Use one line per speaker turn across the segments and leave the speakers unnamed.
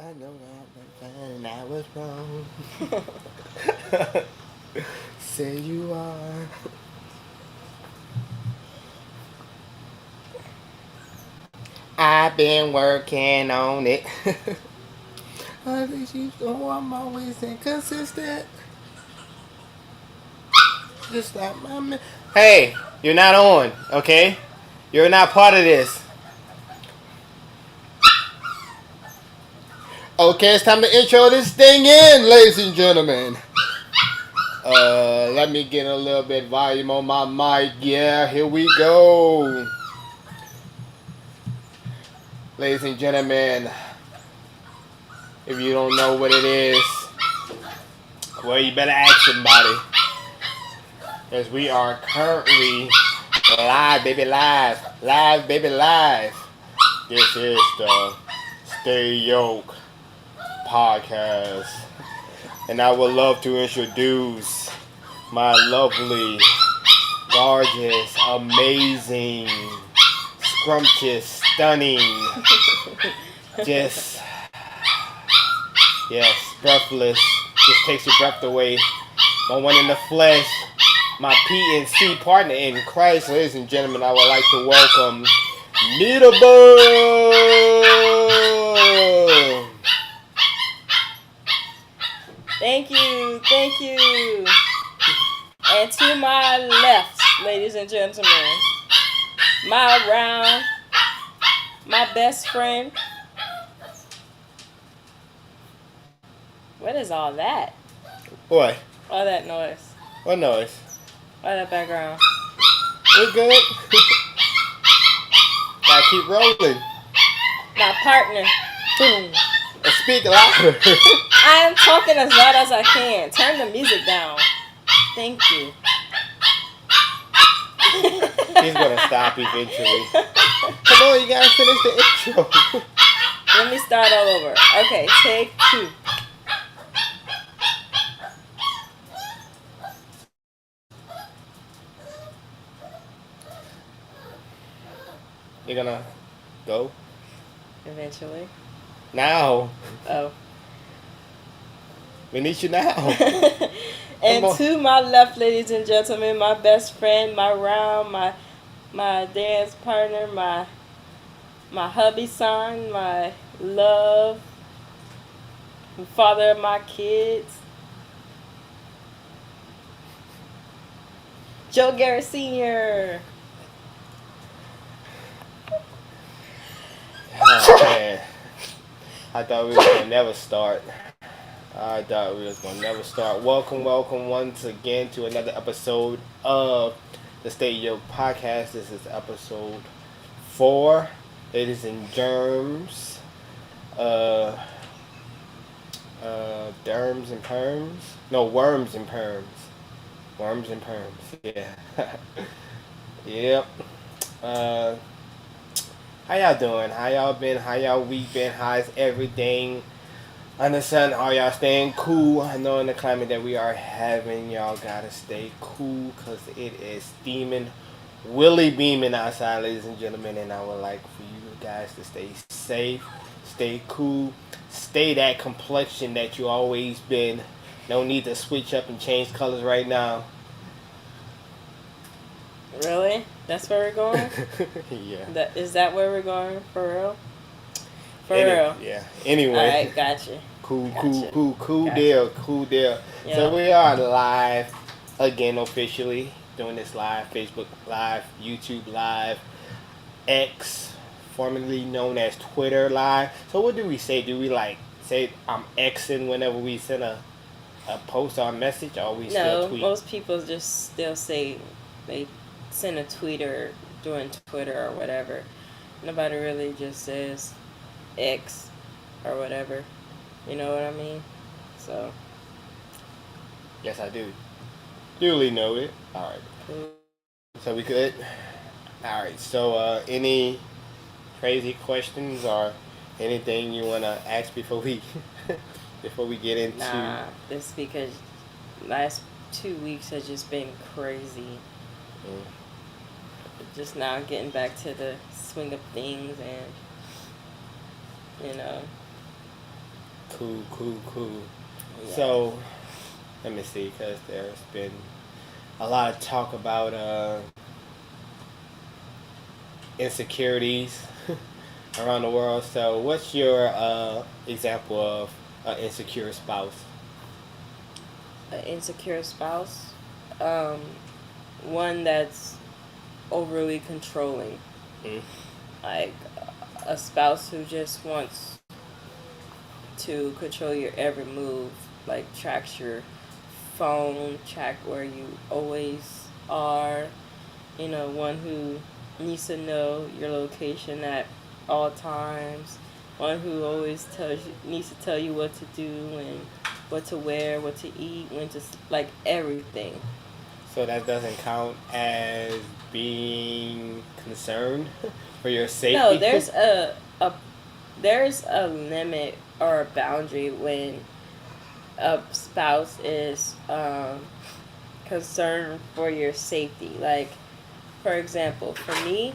I know that, and I was wrong. Say you are. I've been working on it. I think you know I'm always inconsistent. Just like my man. Hey, you're not on, okay? You're not part of this. Okay, it's time to intro this thing in, ladies and gentlemen. Let me get a little bit volume on my mic. Yeah, here we go. Ladies and gentlemen, if you don't know what it is, well, you better ask somebody. As we are currently live, baby, live. Live, baby, live. This is the Stay Yoked Podcast. And I would love to introduce my lovely, gorgeous, amazing, scrumptious, stunning, just, yes, breathless, just takes your breath away. My one in the flesh, my PNC partner in Christ, ladies and gentlemen, I would like to welcome Nita Boo.
Thank you. And to my left, ladies and gentlemen, my best friend. What is all that?
What?
All that noise.
What noise?
All that background.
We good? Gotta keep rolling.
My partner. Boom.
Speak louder.
I am talking as loud as I can. Turn the music down. Thank you.
He's gonna stop eventually. Come on, you gotta finish the intro.
Let me start all over. Okay, take 2.
You're gonna go?
Eventually.
Now.
Oh.
We need you now.
And to my left, ladies and gentlemen, my best friend, my dance partner, my hubby son, my love, the father of my kids, Joe Garrett Sr.
Oh man. I thought we was gonna never start. Welcome once again to another episode of the Stay Yoked Podcast. This is episode 4. Ladies and germs. Derms and perms. No, worms and perms. Worms and perms. Yeah. Yep. How y'all doing? How y'all been? How y'all week been? How's everything? Understand, are y'all staying cool? I know in the climate that we are having, y'all gotta stay cool because it is steaming, willy beaming outside, ladies and gentlemen. And I would like for you guys to stay safe, stay cool, stay that complexion that you always been. No need to switch up and change colors right now.
Really? That's where we're going?
Yeah.
Is that where we're going? For real? For real?
Yeah. Anyway.
Alright, gotcha.
Cool
Gotcha.
deal.
Yeah.
So we are live again officially, doing this live, Facebook Live, YouTube Live, X, formerly known as Twitter Live. So what do we say? Do we say I'm Xing whenever we send a post or a message, or we still tweet?
No, most people just still say they send a tweet or doing Twitter or whatever. Nobody really just says X or whatever. You know what I mean? So.
Yes, I do. Duly noted. Alright.
Cool.
So we good? Alright, so any crazy questions or anything you want to ask before we get into...
Nah, it's because last 2 weeks has just been crazy. Just now getting back to the swing of things and,
Cool.
Yeah.
So, let me see, because there's been a lot of talk about insecurities around the world. So, what's your example of an insecure spouse?
An insecure spouse, um, one that's overly controlling,
Mm.
like a spouse who just wants to control your every move, like tracks your phone, track where you always are. One who needs to know your location at all times. One who always needs to tell you what to do and what to wear, what to eat, when to like everything.
So that doesn't count as being concerned for your safety.
No, there's a limit or a boundary when a spouse is concerned for your safety. Like, for example, for me,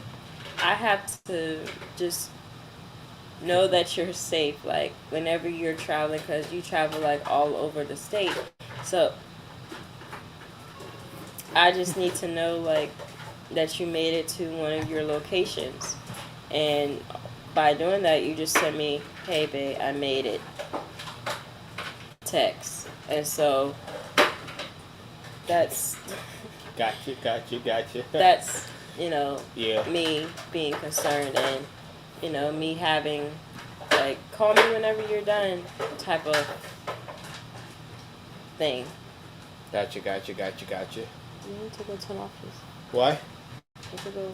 I have to just know that you're safe. Like, whenever you're traveling, because you travel like all over the state, so I just need to know like that you made it to one of your locations, and by doing that, you just send me, "Hey, babe, I made it." Text, and so that's
Gotcha.
that's
Yeah.
me being concerned, and me having like call me whenever you're done type of thing.
Gotcha.
You need to go turn off this.
Why?
You need to go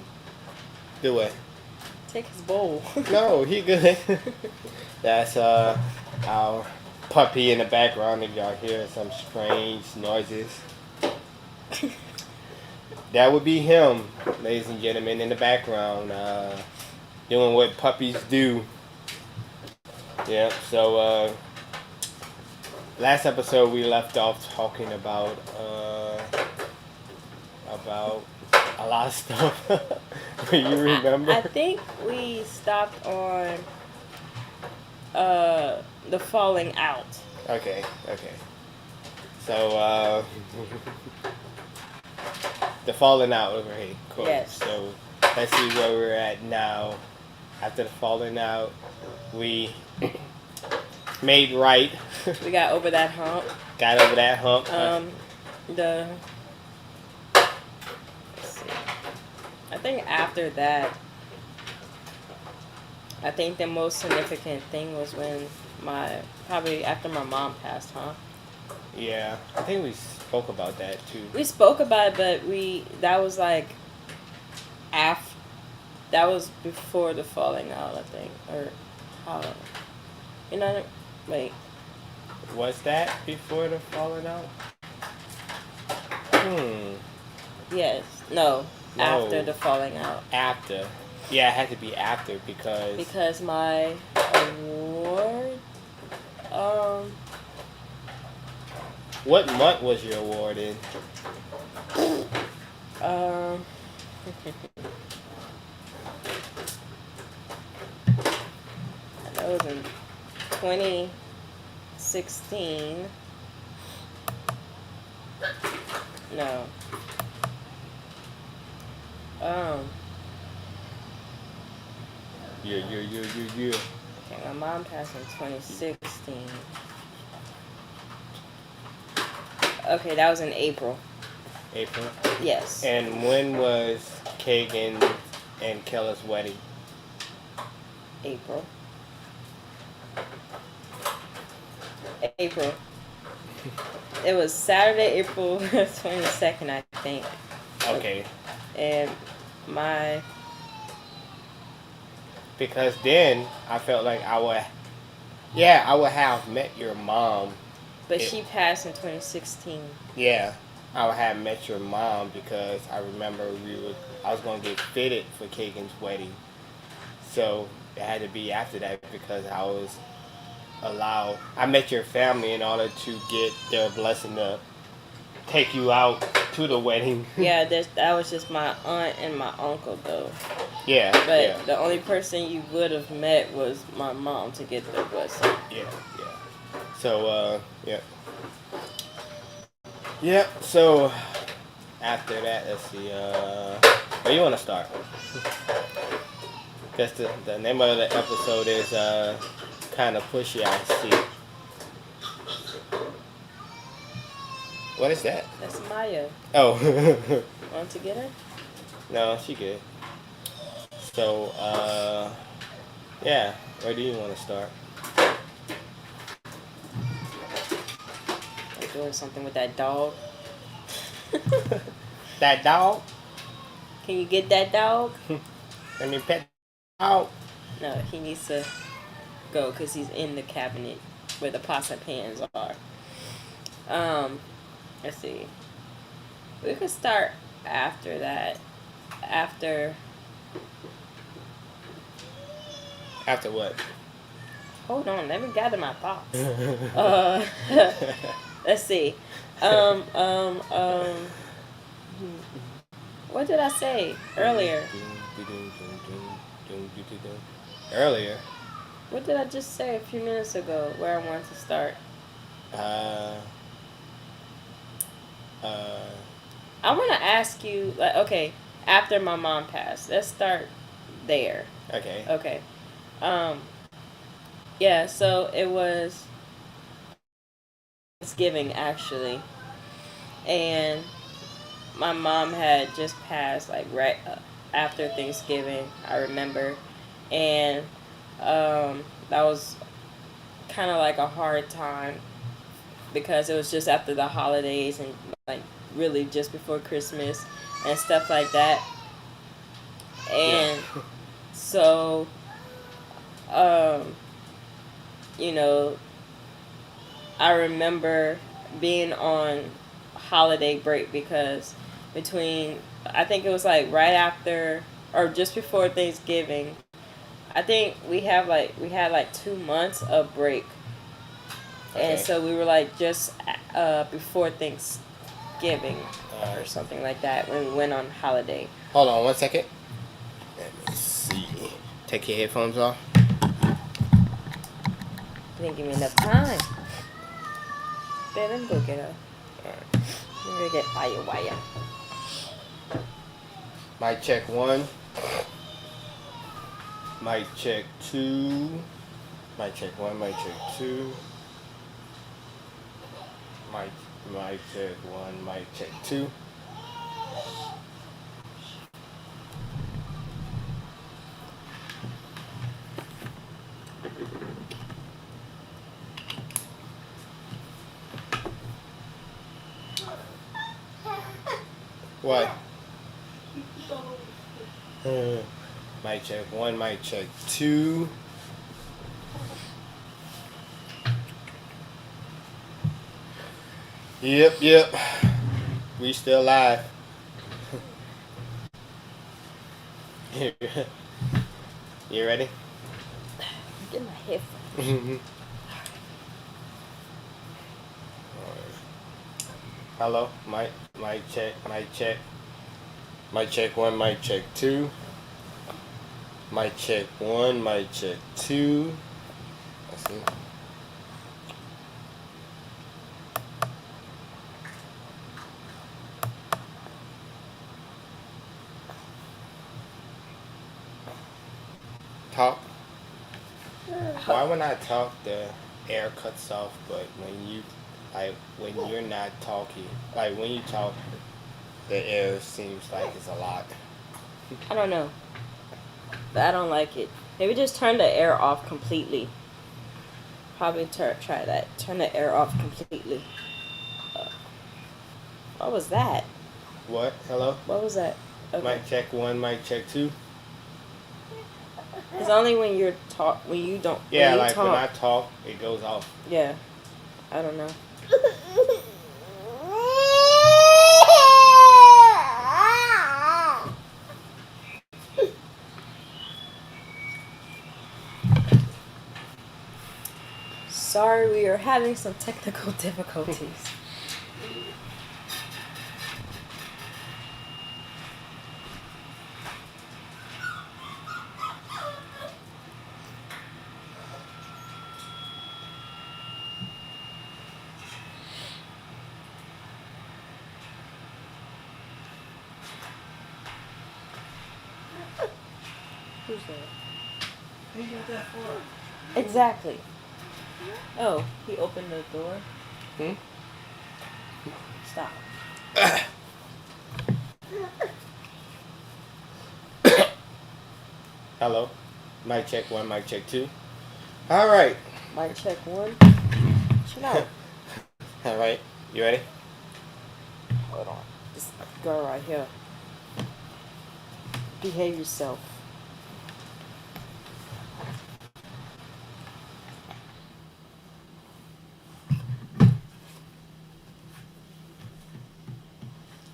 Do it.
take his bowl.
No, he good. That's our puppy in the background. If y'all hear some strange noises, that would be him, ladies and gentlemen, in the background, doing what puppies do. Yeah. So last episode we left off talking about a lot of stuff. Do you remember?
I think we stopped on the falling out.
Okay. So, the falling out over here. Cool.
Yes.
So, let's see where we're at now. After the falling out, we made right.
We got over that hump.
Got over that hump.
Let's see. I think after that, I think the most significant thing was when probably after my mom passed, huh?
Yeah, I think we spoke about that too.
We spoke about it, but that was like that was before the falling out, I think, or how, wait.
Was that before the falling out?
Yes. No.
No.
After the falling out.
After. Yeah, it had to be after because
my award,
what month was your award in?
That was in 2016. No.
Yeah.
Okay, my mom passed in 2016. Okay, that was in April.
April?
Yes.
And when was Kagan and Kella's wedding?
April. It was Saturday, April 22nd, I think.
Okay.
And
because then I felt like I would have met your mom.
But she passed in 2016.
Yeah, I would have met your mom because I remember I was going to get fitted for Kagan's wedding. So it had to be after that because I was allowed. I met your family in order to get their blessing to take you out to the wedding.
Yeah, that was just my aunt and my uncle though.
Yeah.
But the only person you would have met was my mom to get their blessing.
Yeah. So, yeah. Yep, so after that, let's see, where you want to start? Because the name of the episode is kind of pushy, I see. What is that?
That's Maya.
Oh.
Want to get her?
No, she good. So, yeah, where do you want to start?
I'm doing something with that dog.
That dog?
Can you get that dog?
Let me pet the dog.
No, he needs to go because he's in the cabinet where the pots and pans are. Let's see. We could start after that. After
what?
hold on, let me gather my thoughts. Let's see. What did I say earlier?
Earlier?
What did I just say a few minutes ago where I wanted to start? I want to ask you, like, okay, after my mom passed, let's start there.
Okay.
Okay. Yeah, so it was Thanksgiving, actually. And my mom had just passed, like, right after Thanksgiving, I remember. And that was kind of like a hard time because it was just after the holidays and, like, really just before Christmas and stuff like that. And so, you know, I remember being on holiday break because I think it was like right after or just before Thanksgiving. I think we had like 2 months of break. Okay. And so we were like just before Thanksgiving or something like that when we went on holiday.
Hold on 1 second. Let me see. Take your headphones off.
You didn't give me enough time. Ben, let me go get her.
Alright.
I'm gonna get wire.
Mic check 1. Mic check 2. Mic check 1. Mic check 2. Mic check 1. Mic check 2. What? Mic check 1, mic check 2. Yep. We still live. You ready?
Get my headphones.
Hello, mic check. Mic check 1, mic check 2. Mic check 1, mic check 2. Let's see. Talk. Why when I talk the air cuts off, but when you're not talking, like when you talk, the air seems like it's a lot.
I don't know. But I don't like it. Maybe just turn the air off completely. Probably try that. Turn the air off completely. What was that?
What? Hello?
What was that? Okay.
Mic check 1, mic check 2.
It's only when you don't.
Yeah, like when I talk, it goes off.
Yeah. I don't know. Sorry, we are having some technical difficulties. Who's that?
Who you got that for?
Exactly. Oh, he opened the door. Stop.
Hello. Mic check 1, mic check 2. All right.
Mic check 1. Chill out.
All right. You ready?
Hold on. This girl right here. Behave yourself.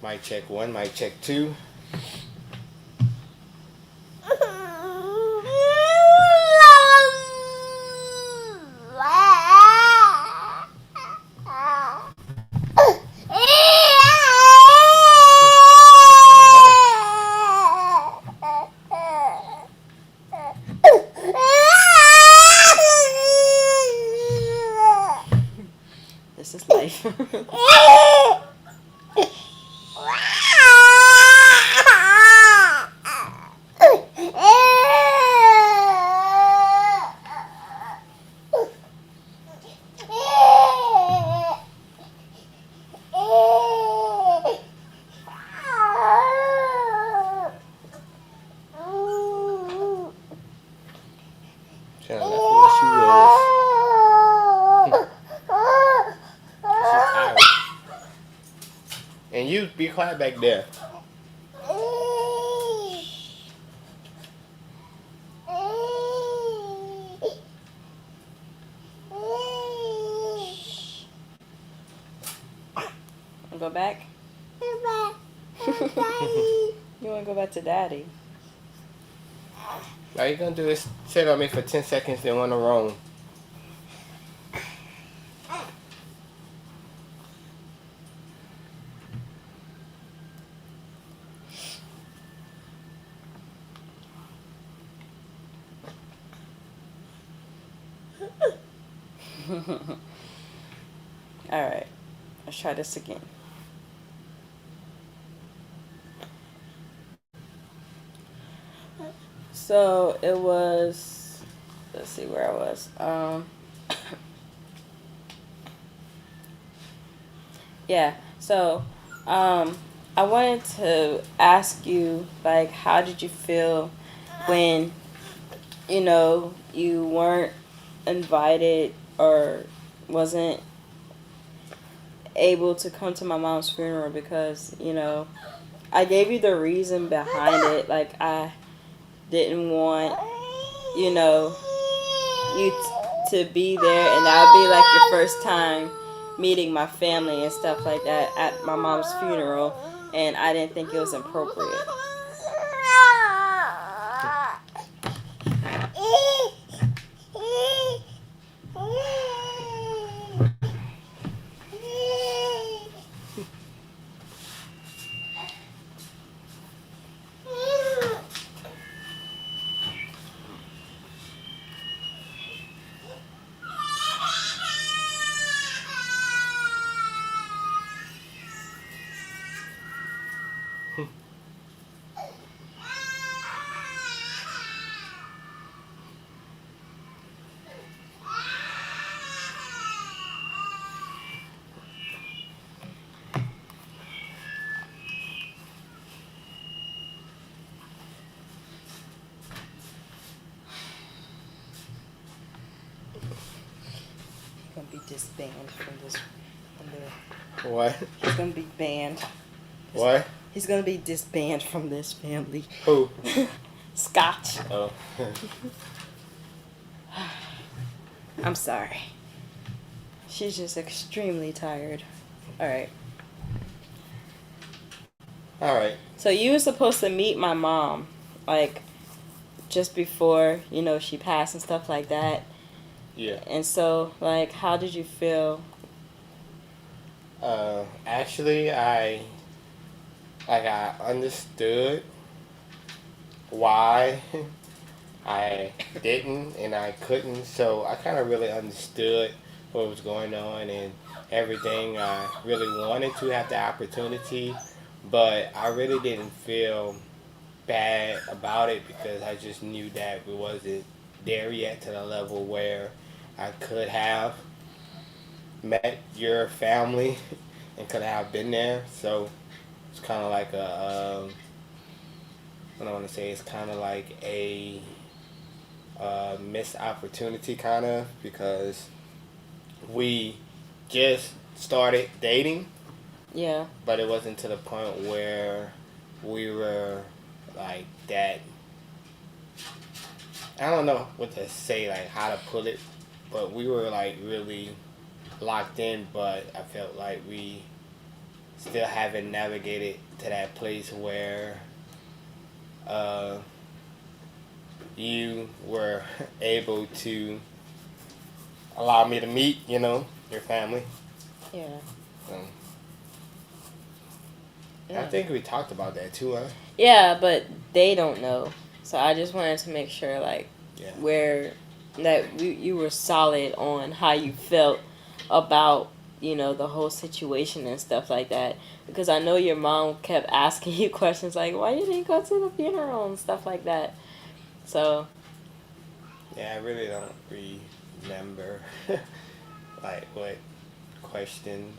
Mic check 1, mic check 2.
This is life.
She done left where she was. She's tired. And you be quiet back there.
Go back? You want to go back to daddy?
All you gonna do is sit on me for 10 seconds, then want to roam.
Alright. Let's try this again. So it was, let's see where I was. Yeah. So I wanted to ask you, like, how did you feel when, you weren't invited or wasn't able to come to my mom's funeral because, I gave you the reason behind it. Like, I didn't want, you to be there, and that would be like your first time meeting my family and stuff like that at my mom's funeral, and I didn't think it was appropriate. Gonna be disbanded from this.
What?
He's gonna be banned.
What?
He's gonna be disbanded from this family.
Who?
Scotch.
Oh.
I'm sorry. She's just extremely tired. Alright.
Alright.
So you were supposed to meet my mom, like, just before, she passed and stuff like that.
Yeah.
And so, like, how did you feel?
Actually, I understood why I didn't and I couldn't, so I kind of really understood what was going on and everything. I really wanted to have the opportunity, but I really didn't feel bad about it because I just knew that we wasn't there yet to the level where I could have met your family and could have been there. So it's kind of like what I want to say, it's kind of like a missed opportunity, kind of, because we just started dating,
Yeah.
but it wasn't to the point where we were like that. I don't know what to say, like how to put it, but we were like really locked in. But I felt like we still haven't navigated to that place where uh, you were able to allow me to meet, your family.
Yeah.
So, I
Yeah.
think we talked about that too, huh?
Yeah, but they don't know. So I just wanted to make sure, like,
Yeah.
where that you were solid on how you felt about, the whole situation and stuff like that. Because I know your mom kept asking you questions like, why you didn't go to the funeral and stuff like that. So.
Yeah, I really don't remember like what questions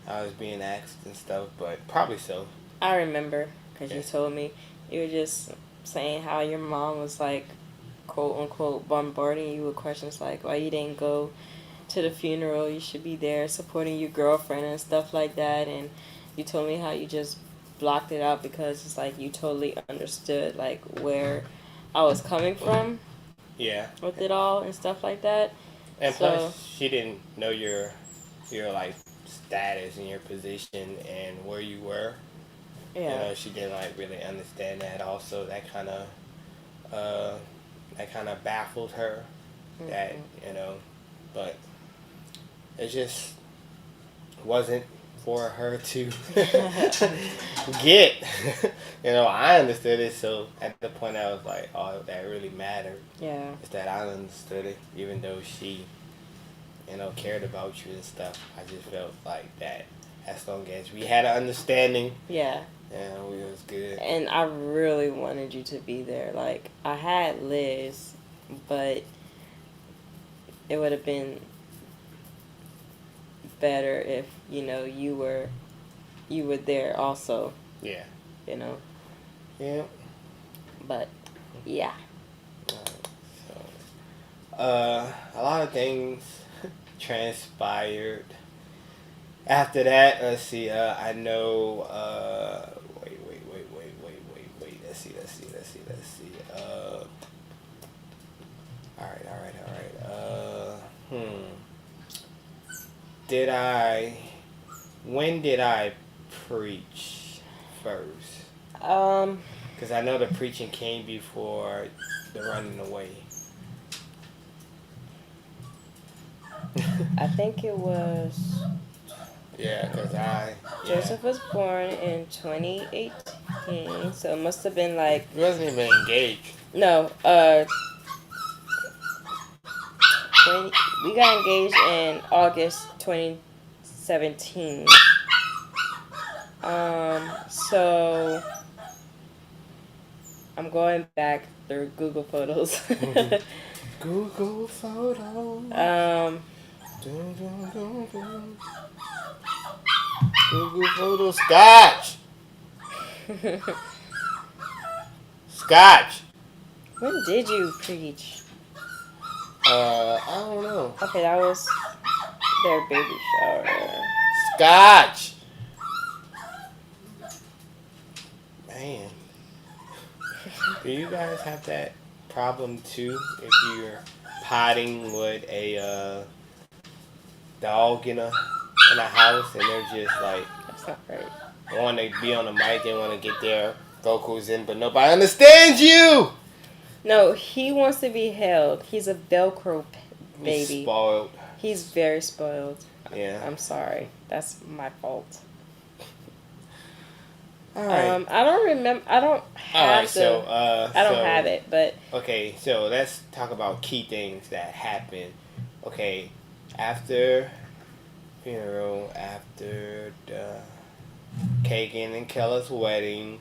I was being asked and stuff, but probably so.
I remember because
Yeah.
you told me. You were just saying how your mom was like, quote unquote, bombarding you with questions like, why you didn't go to the funeral? You should be there supporting your girlfriend and stuff like that. And you told me how you just blocked it out because it's like you totally understood like where I was coming from.
Yeah.
With it all and stuff like that.
And
So,
plus, she didn't know your like status and your position and where you were.
yeah.
She didn't like really understand that. Also, uh, that kind of baffled her.
Mm-hmm.
That but it just wasn't for her to get. I understood it, so at the point I was like, oh, that really mattered.
Yeah.
Is that I understood it, even though she, cared about you and stuff. I just felt like that as long as we had an understanding,
Yeah.
we was good.
And I really wanted you to be there. Like, I had Liz, but it would have been better if, you were there also.
Yeah.
Yeah. But, yeah.
So, a lot of things transpired. After that, let's see. I know. Wait. Let's see. All right. When did I preach first? Because I know the preaching came before the running away.
I think it was.
Yeah, because
Joseph was born in 2018, so it must have been like.
He wasn't even engaged.
No, we got engaged in August 2017. So I'm going back through Google Photos.
Google Photos. Google Photos. Scotch. Scotch.
When did you preach?
I don't know.
Okay, that was their baby shower.
Scotch. Man. Do you guys have that problem too? If you're potting with a dog in a house and they're just like
That's not right.
want to be on the mic, they want to get their vocals in, but nobody understands you.
No, he wants to be held. He's a Velcro baby.
He's spoiled.
He's very spoiled.
Yeah.
I'm sorry. That's my fault.
All right.
I don't remember. I don't have
I
don't have it, but
okay. So let's talk about key things that happened. Okay, after funeral, after the Kagan and Kella's wedding,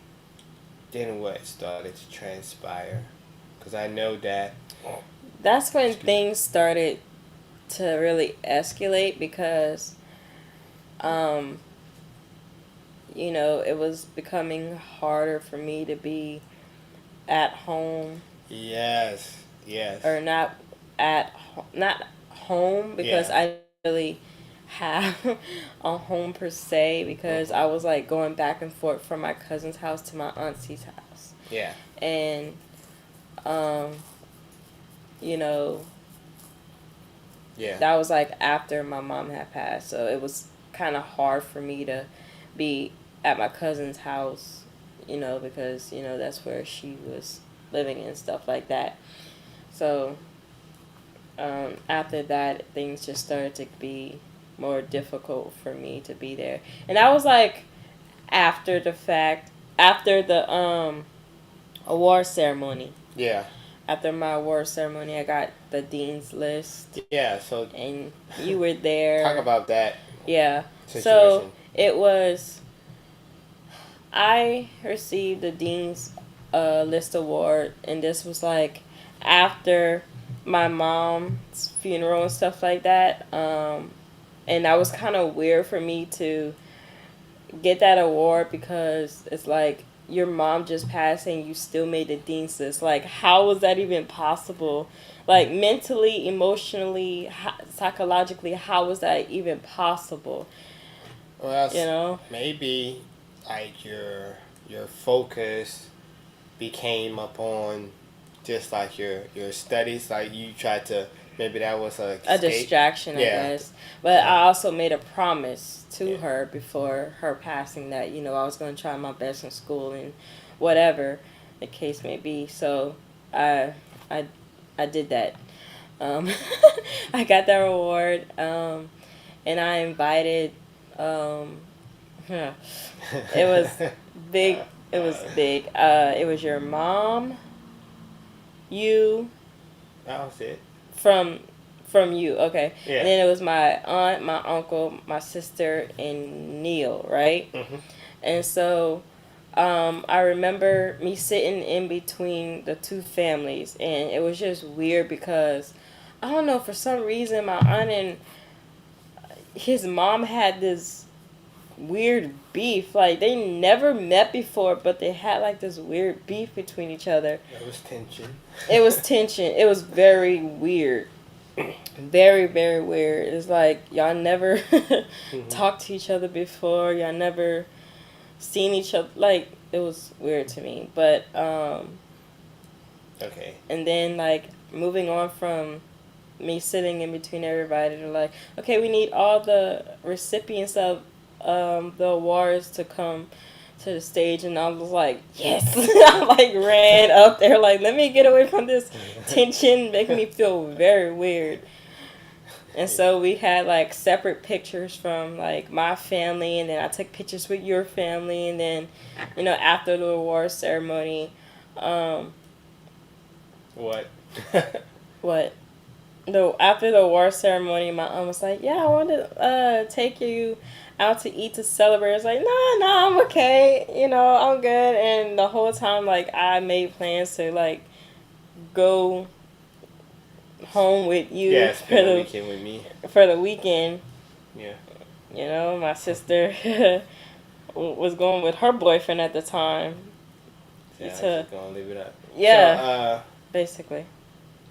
then what started to transpire? Because I know that.
That's when
Excuse me.
things started to really escalate because, um, it was becoming harder for me to be at home
Yes. Yes.
or not home because
Yeah.
I didn't really have a home per se because
Mm-hmm.
I was like going back and forth from my cousin's house to my auntie's house.
Yeah.
And um, you know,
Yeah.
that was like after my mom had passed. So it was kind of hard for me to be at my cousin's house, because, that's where she was living and stuff like that. So after that, things just started to be more difficult for me to be there. And that was like after the fact, after the award ceremony.
Yeah.
After my award ceremony, I got the dean's list,
Yeah. So
and you were
talk
there.
about that
Yeah. So
situation.
it was. I received the dean's list award, and this was like after my mom's funeral and stuff like that. And that was kind of weird for me to get that award because it's like your mom just passed and you still made the dean's list. Like, how was that even possible? Like, mentally, emotionally, psychologically, how was that even possible?
Well,
You know?
maybe like your focus became upon just like your studies. Like you tried to, maybe that was a
A
escape.
distraction, I
Yeah.
guess. But
Yeah.
I also made a promise to
Yeah.
her before her passing that, I was going to try my best in school and whatever the case may be. So I, I, I did that. Um, I got that reward, and I invited. Um, it was big. It was big. It was your mom, you,
That was it.
from you, okay. And
Yeah.
then it was my aunt, my uncle, my sister, and Neil, right?
Mm-hmm.
And so I remember me sitting in between the two families, and it was just weird because I don't know, for some reason my aunt and his mom had this weird beef. Like, they never met before, but they had like this weird beef between each other.
There was tension.
It was tension. It was very weird. Very, very weird. It's like y'all never
Mm-hmm.
talked to each other before. Y'all never seen each other. Like, it was weird to me. But
Okay.
and then like moving on from me sitting in between everybody, they're like, okay, we need all the recipients of the awards to come to the stage, and I was like, yes. I like ran up there like, let me get away from this tension, making me feel very weird. And so we had like separate pictures from like my family, and then I took pictures with your family, and then after the award ceremony,
What?
what after the award ceremony, my aunt was like, yeah, I want to take you out to eat to celebrate. I was like, no, I'm okay, I'm good. And the whole time, like, I made plans to like go home with you
Yeah, spend the weekend with me.
for the weekend.
Yeah.
My sister was going with her boyfriend at the time.
Yeah,
To,
just gonna leave it up.
yeah,
So,
basically.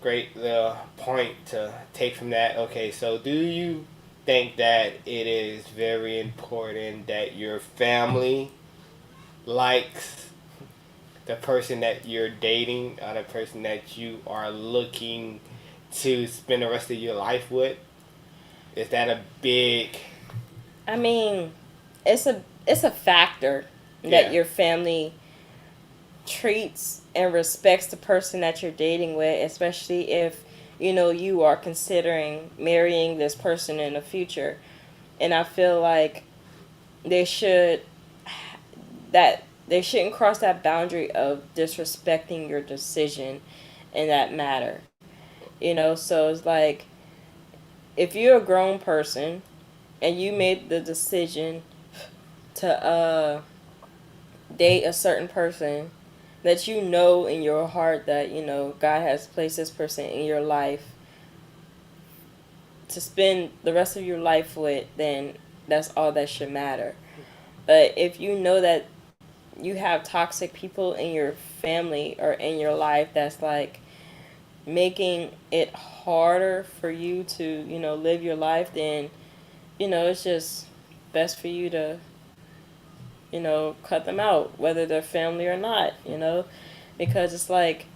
great little point to take from that. Okay, so do you think that it is very important that your family likes the person that you're dating or the person that you are looking to spend the rest of your life with? Is that a big...
I mean, it's a factor that
Yeah.
your family treats and respects the person that you're dating with, especially if you are considering marrying this person in the future. And I feel like they should that they shouldn't cross that boundary of disrespecting your decision in that matter. So it's like, if you're a grown person and you made the decision to date a certain person, that you know in your heart that, God has placed this person in your life to spend the rest of your life with, then that's all that should matter. But if you know that you have toxic people in your family or in your life that's like making it harder for you to, live your life, then, it's just best for you to, cut them out, whether they're family or not, because it's like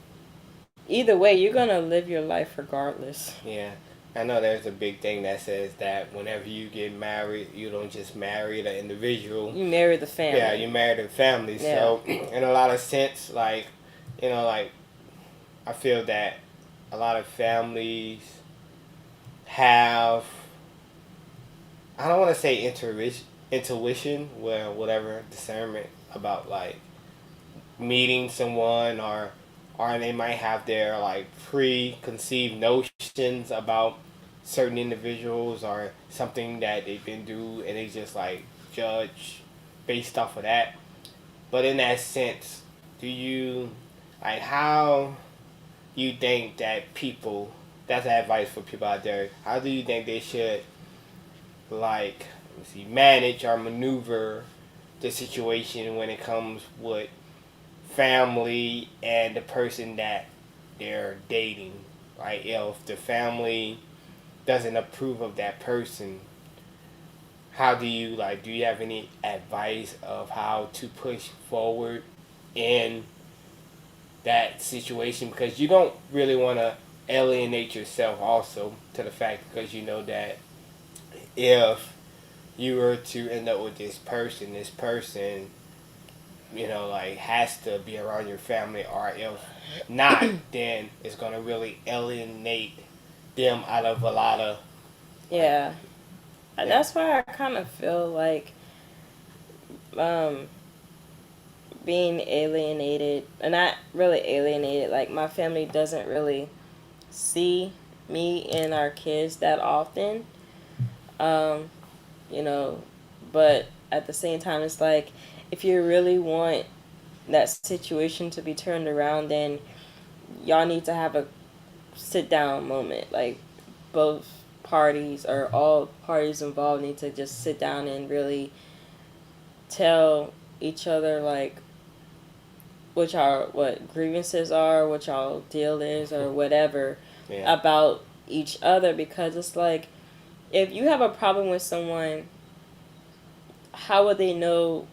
either way, you're going to live your life regardless.
Yeah. I know there's a big thing that says that whenever you get married, you don't just marry the individual.
You marry the family.
Yeah, you marry the family.
Yeah.
So, in a lot of sense, like, like, I feel that a lot of families have, I don't want to say intuition, well, whatever, discernment about, like, meeting someone, or they might have their, like, preconceived notions about certain individuals or something that they've been through, and they just, like, judge based off of that. But in that sense, do you, like, how you think that people, that's advice for people out there, how do you think they should, like, manage or maneuver the situation when it comes with family and the person that they're dating? Right? If the family doesn't approve of that person, how do you, like, do you have any advice of how to push forward in that situation? Because you don't really want to alienate yourself also to the fact, because you know that if you were to end up with this person, like, has to be around your family, or if not, then it's going to really alienate them out of a lot of...
Yeah. That's why I kind of feel like um, being alienated, and not really alienated, like my family doesn't really see me and our kids that often. Um, you know, but at the same time, it's like if you really want that situation to be turned around, then y'all need to have a sit down moment. Like both parties or all parties involved need to just sit down and really tell each other like what grievances are, what y'all deal is, or whatever about each other, because it's like if you have a problem with someone, how would they know,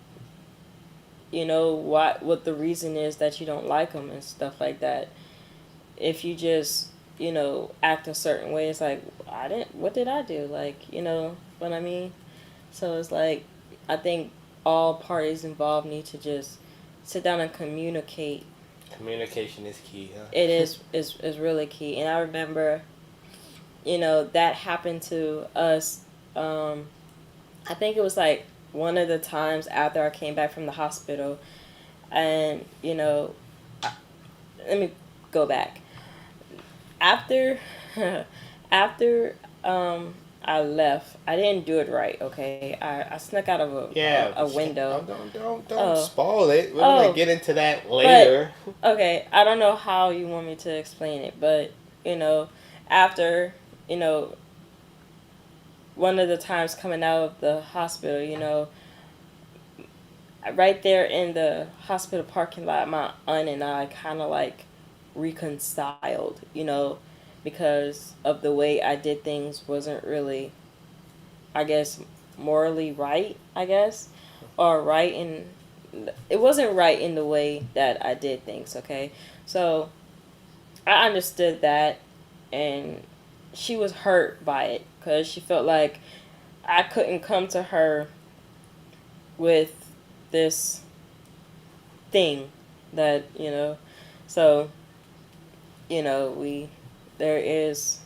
what the reason is that you don't like them and stuff like that? If you just, act a certain way, it's like, what did I do? Like, you know what I mean? So it's like, I think all parties involved need to just sit down and communicate.
Communication is key, huh?
It is really key. And I remember, that happened to us. I think it was like one of the times after I came back from the hospital. And, let me go back. After, after I left, I didn't do it right, okay? I snuck out of a window.
Don't spoil it. We're going to get into that later.
But, okay, I don't know how you want me to explain it, but, after, one of the times coming out of the hospital, right there in the hospital parking lot, my aunt and I kind of like reconciled, because of the way I did things wasn't really, I guess, morally right, I guess, or right in, it wasn't right in the way that I did things, okay? So I understood that, and she was hurt by it because she felt like I couldn't come to her with this thing that, so, there is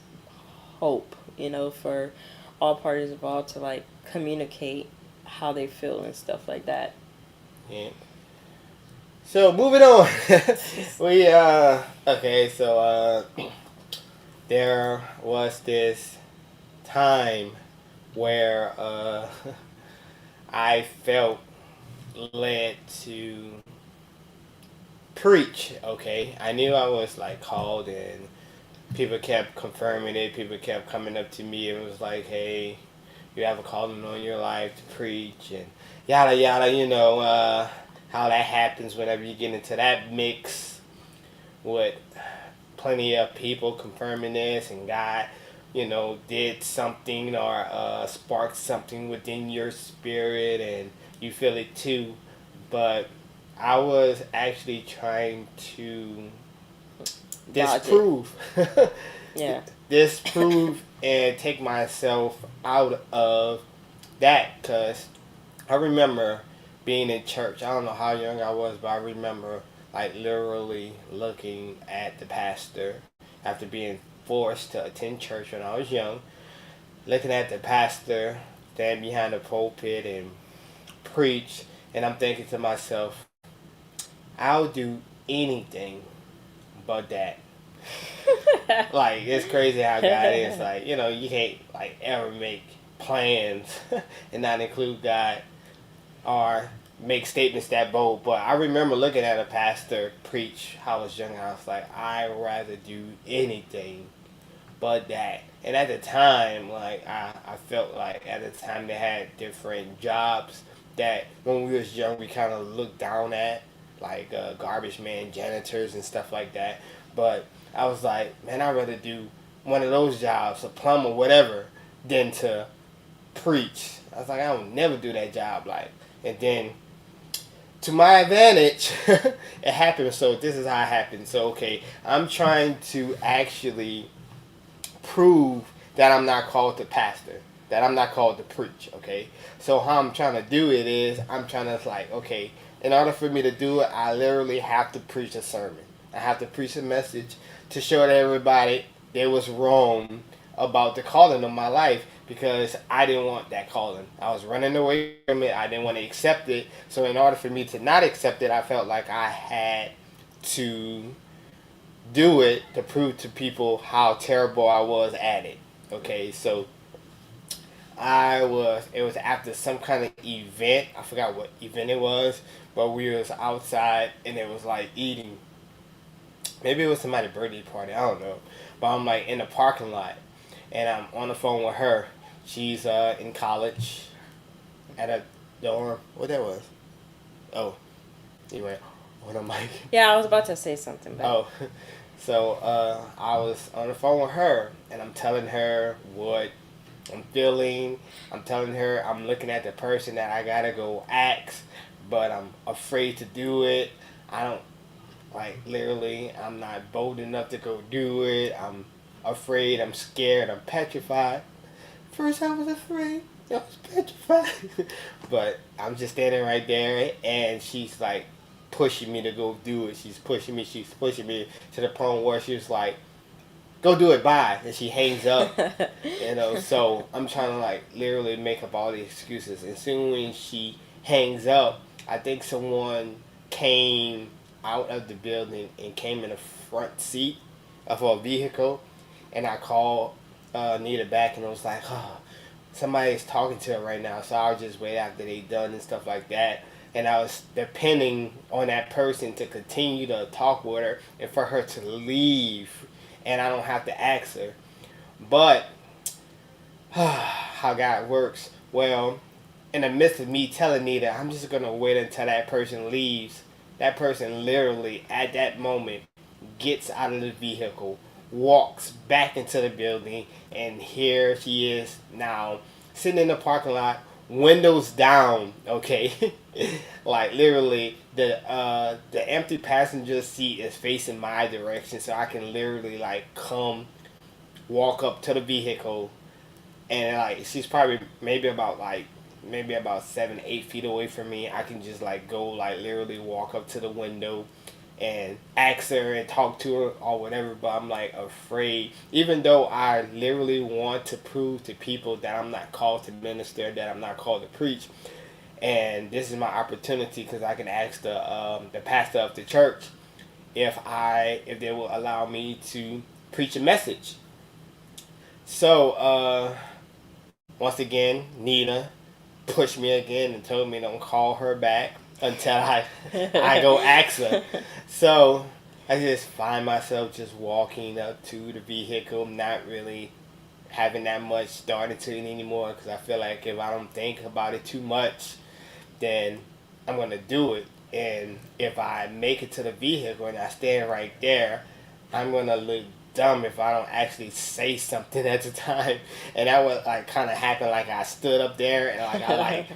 hope, for all parties involved to like communicate how they feel and stuff like that.
Yeah. So moving on, there was this time where I felt led to preach. Okay, I knew I was like called, and people kept confirming it. People kept coming up to me and was like, "Hey, you have a calling on your life to preach," and yada yada. How that happens whenever you get into that mix with plenty of people confirming this, and God, did something or sparked something within your spirit, and you feel it too. But I was actually trying to
Dodge it.
disprove,
Yeah.
disprove, and take myself out of that, because I remember being in church. I don't know how young I was, but I remember like literally looking at the pastor after being forced to attend church when I was young, looking at the pastor stand behind the pulpit and preach, and I'm thinking to myself, I'll do anything but that. Like, it's crazy how God is. Like, you can't like ever make plans and not include God, or make statements that bold. But I remember looking at a pastor preach how I was young, and I was like, I'd rather do anything but that. And at the time, like, I felt like at the time they had different jobs that when we was young we kind of looked down at, like garbage man, janitors, and stuff like that. But I was like, man, I'd rather do one of those jobs, a plumber, whatever, than to preach. I was like, I would never do that job. Like, and then to my advantage, it happened. So this is how it happened. So okay, I'm trying to actually prove that I'm not called to pastor, that I'm not called to preach. Okay, so how I'm trying to do it is I'm trying to like, okay, in order for me to do it, I literally have to preach a sermon. I have to preach a message to show that everybody they was wrong about the calling of my life, because I didn't want that calling. I was running away from it. I didn't want to accept it. So in order for me to not accept it, I felt like I had to do it to prove to people how terrible I was at it. Okay, so it was after some kind of event. I forgot what event it was, but we was outside and it was like eating. Maybe it was somebody's birthday party. I don't know. But I'm like in the parking lot and I'm on the phone with her. She's in college at a dorm. What that was? Oh, anyway, on the mic.
Yeah, I was about to say something, but
Oh, so I was on the phone with her, and I'm telling her what I'm feeling. I'm telling her I'm looking at the person that I gotta go ask, but I'm afraid to do it. I don't, like, literally, I'm not bold enough to go do it. I'm afraid. I'm scared. I'm petrified. First, I was afraid. I was petrified. But I'm just standing right there, and she's like pushing me to go do it. She's pushing me. She's pushing me to the point where she was like, "Go do it, bye," and she hangs up. So I'm trying to like literally make up all the excuses. And soon when she hangs up, I think someone came out of the building and came in the front seat of a vehicle, and I called Nita back and I was like, oh, somebody's talking to her right now, so I'll just wait after they done and stuff like that. And I was depending on that person to continue to talk with her and for her to leave, and I don't have to ask her. But how God works. Well, in the midst of me telling Nita, I'm just gonna wait until that person leaves. That person literally at that moment gets out of the vehicle, walks back into the building, and here she is now sitting in the parking lot, windows down. Okay, like literally the empty passenger seat is facing my direction, so I can literally like come walk up to the vehicle, and like she's probably maybe about 7-8 feet away from me. I can just like go like literally walk up to the window and ask her and talk to her or whatever, but I'm like afraid, even though I literally want to prove to people that I'm not called to minister, that I'm not called to preach. And this is my opportunity, because I can ask the pastor of the church if they will allow me to preach a message. So once again, Nina pushed me again and told me don't call her back. until I go ask her. So I just find myself just walking up to the vehicle, not really having that much thought into it anymore, because I feel like if I don't think about it too much, then I'm gonna do it. And if I make it to the vehicle and I stand right there, I'm gonna look dumb if I don't actually say something at the time. And that would like kind of happen. Like I stood up there and like I like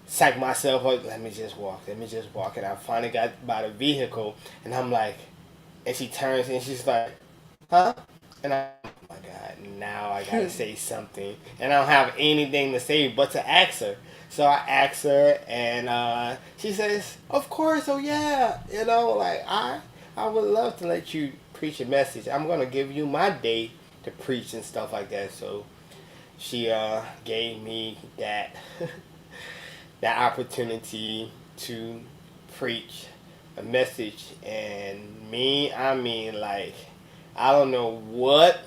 psyched myself up. Let me just walk. Let me just walk. And I finally got by the vehicle, and I'm like, and she turns and she's like, huh? And I, oh my God, now I gotta say something. And I don't have anything to say but to ask her. So I asked her, and she says, of course, oh yeah. You know, like, I would love to let you preach a message. I'm going to give you my day to preach and stuff like that. So she gave me that, that opportunity to preach a message. And I mean, like, I don't know what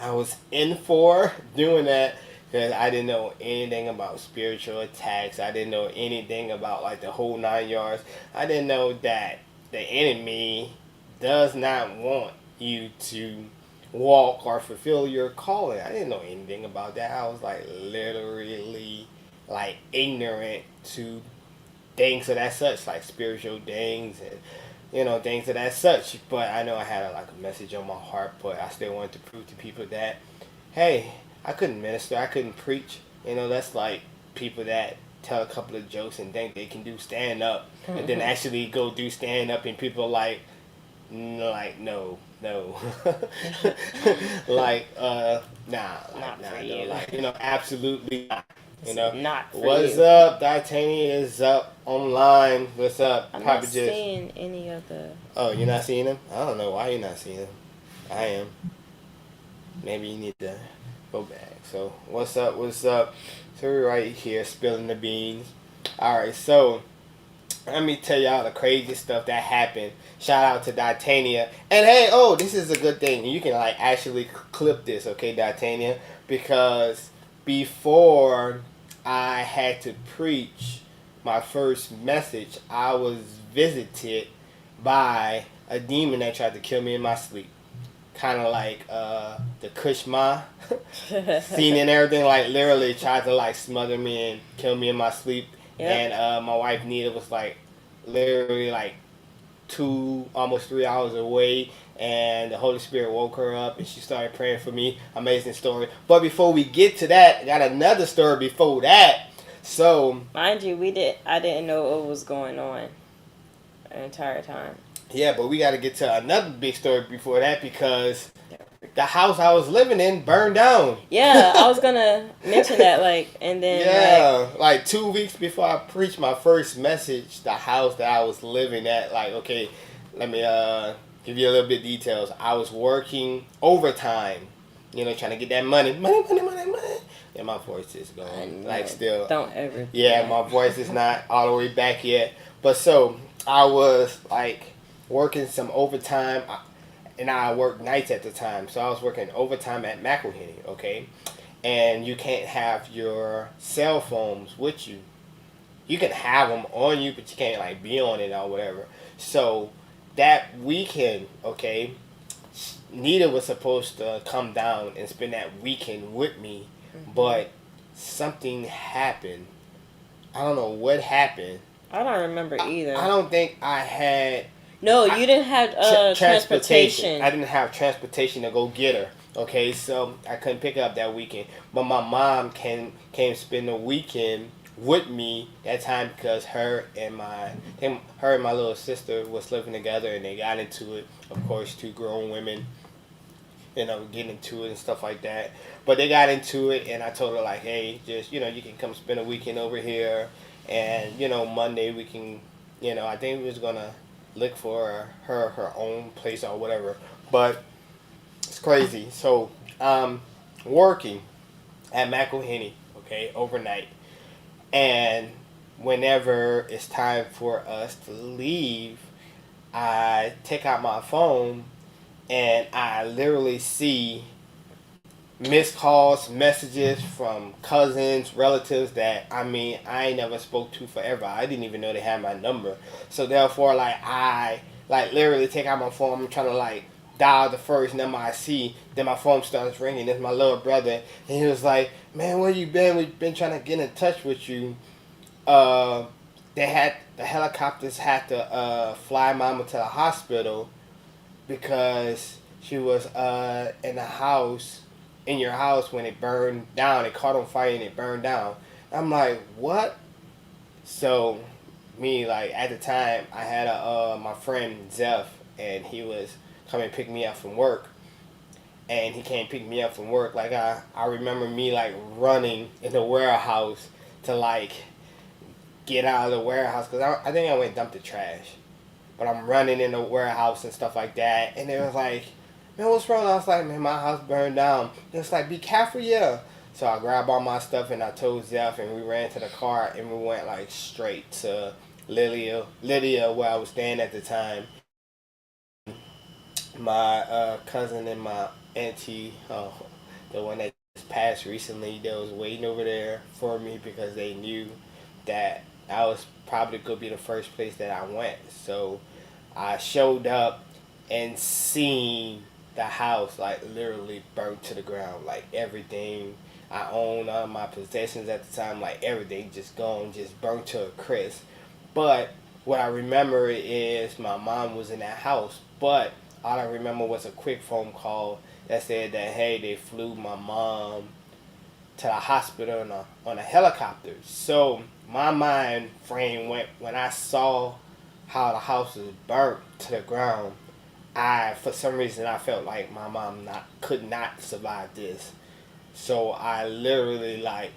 I was in for doing that, because I didn't know anything about spiritual attacks. I didn't know anything about like the whole 9 yards. I didn't know that the enemy does not want you to walk or fulfill your calling. I didn't know anything about that. I was like literally like ignorant to things of that such, like spiritual things and things of that such. But I know I had like a message on my heart, but I still wanted to prove to people that, hey, I couldn't minister, I couldn't preach. That's like people that tell a couple of jokes and think they can do stand up, and then actually go do stand up, and people like no. Like nah, no, like absolutely not.
Not for
What's
you.
up? Titania is up online. What's up?
I'm not seeing any of the.
Oh, you're not seeing them? I don't know why you're not seeing them. I am. Maybe you need to go back. So what's up? What's up? So we're right here spilling the beans. All right. So let me tell y'all the crazy stuff that happened. Shout out to Titania. And hey, oh, this is a good thing. You can like actually clip this, okay, Titania, because before I had to preach my first message, I was visited by a demon that tried to kill me in my sleep. Kind of like the Kushma scene and everything. Like literally tried to like smother me and kill me in my sleep. Yep. And my wife Nita was like literally like almost 3 hours away, and the Holy Spirit woke her up and she started praying for me. Amazing story. But before we get to that, I got another story before that. So
mind you, I didn't know what was going on the entire time.
Yeah, but we got to get to another big story before that, because the house I was living in burned down.
Yeah, I was gonna mention that, and then
like 2 weeks before I preached my first message, the house that I was living at, okay, let me give you a little bit of details. I was working overtime, trying to get that money. Yeah, my voice is going still.
Don't ever.
Yeah, my voice is not all the way back yet. But so I was working some overtime. And I worked nights at the time, so I was working overtime at McElhenney, okay? And you can't have your cell phones with you. You can have them on you, but you can't be on it or whatever. So that weekend, okay, Nita was supposed to come down and spend that weekend with me, but something happened. I don't know what happened.
I don't remember either.
I don't think I had...
No, you didn't have transportation.
I didn't have transportation to go get her. Okay, so I couldn't pick her up that weekend. But my mom came spend the weekend with me that time, because her and my little sister was living together, and they got into it. Of course, two grown women, getting into it and stuff like that. But they got into it, and I told her hey, just you can come spend a weekend over here, and Monday we can, I think we was gonna look for her own place or whatever. But it's crazy. So working at McElhenney, okay, overnight, and whenever it's time for us to leave, I take out my phone and I literally see missed calls, messages from cousins, relatives that I ain't never spoke to forever. I didn't even know they had my number. So therefore, like I like literally take out my phone. I'm trying to like dial the first number I see. Then my phone starts ringing. It's my little brother, and he was like, "Man, where you been? We've been trying to get in touch with you." Uh, they had the helicopters had to fly mama to the hospital because she was in the house, in your house when it burned down. It caught on fire and it burned down. I'm like, what? So, me like at the time, I had my friend Zeph, and he was coming to pick me up from work. And he came pick me up from work. Like I remember me like running in the warehouse to like get out of the warehouse because I think I went and dumped the trash. But I'm running in the warehouse and stuff like that. And it was like, man, what's wrong? I was like, man, my house burned down. It was like, be careful, yeah. So I grabbed all my stuff and I told Zeph and we ran to the car and we went like straight to Lydia, where I was staying at the time. My cousin and my auntie, the one that just passed recently, they was waiting over there for me because they knew that I was probably gonna be the first place that I went. So I showed up and seen the house like literally burnt to the ground. Like everything I owned, all my possessions at the time, like everything just gone, just burnt to a crisp. But what I remember is my mom was in that house, but all I remember was a quick phone call that said that hey, they flew my mom to the hospital on a helicopter. So my mind frame went when I saw how the house was burnt to the ground. I for some reason I felt like my mom not could not survive this. So I literally like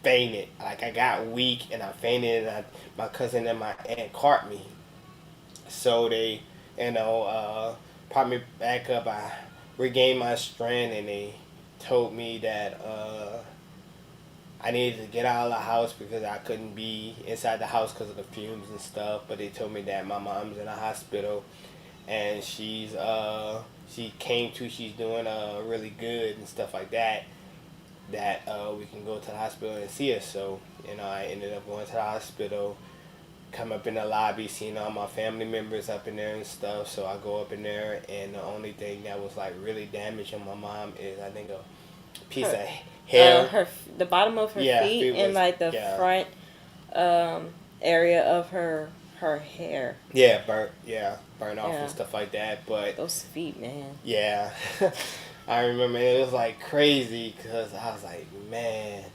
fainted. Like I got weak and I fainted and my cousin and my aunt caught me. So they, propped me back up. I regained my strength and they told me that I needed to get out of the house because I couldn't be inside the house because of the fumes and stuff. But they told me that my mom's in the hospital and she came to. She's doing really good and stuff like that. That we can go to the hospital and see her. So I ended up going to the hospital. Come up in the lobby, seeing all my family members up in there and stuff. So I go up in there, and the only thing that was like really damaged on my mom is I think a piece of hair.
The bottom of her feet and like the front area of her hair.
Yeah, burnt off and stuff like that. But
those feet, man.
Yeah, I remember it was like crazy because I was like, man,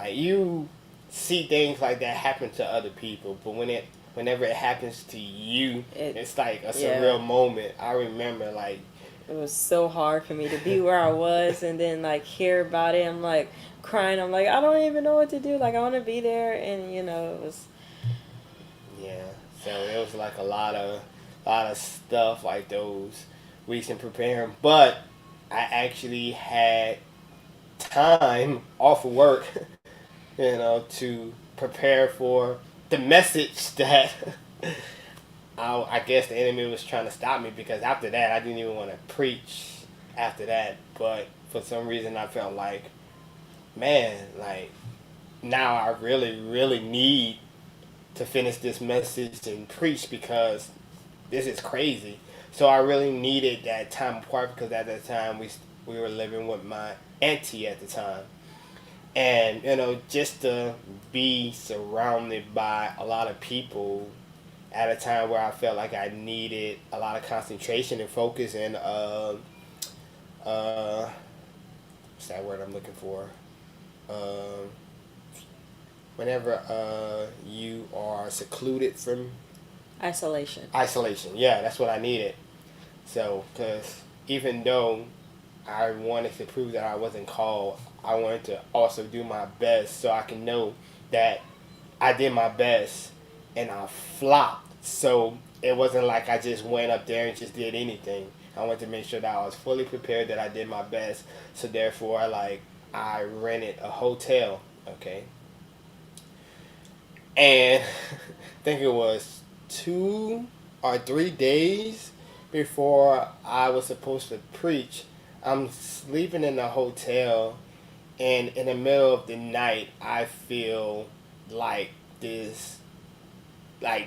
you see things like that happen to other people, but whenever it happens to you, it's like a surreal moment. I remember like
it was so hard for me to be where I was and then like hear about it. I'm like crying. I'm like, I don't even know what to do. Like I want to be there, and it was.
Yeah, so it was like a lot of stuff like those weeks in preparing, but I actually had time off of work. To prepare for the message that I guess the enemy was trying to stop me because after that I didn't even want to preach after that. But for some reason I felt like, man, like now I really, really need to finish this message and preach because this is crazy. So I really needed that time apart because at that time we were living with my auntie at the time. And just to be surrounded by a lot of people at a time where I felt like I needed a lot of concentration and focus and what's that word I'm looking for? Whenever you are secluded from
isolation.
Yeah, that's what I needed. So, because even though I wanted to prove that I wasn't called, I wanted to also do my best so I can know that I did my best and I flopped. So it wasn't like I just went up there and just did anything. I wanted to make sure that I was fully prepared, that I did my best. So therefore, like, I rented a hotel, okay? And I think it was 2 or 3 days before I was supposed to preach. I'm sleeping in the hotel, and in the middle of the night, I feel like this,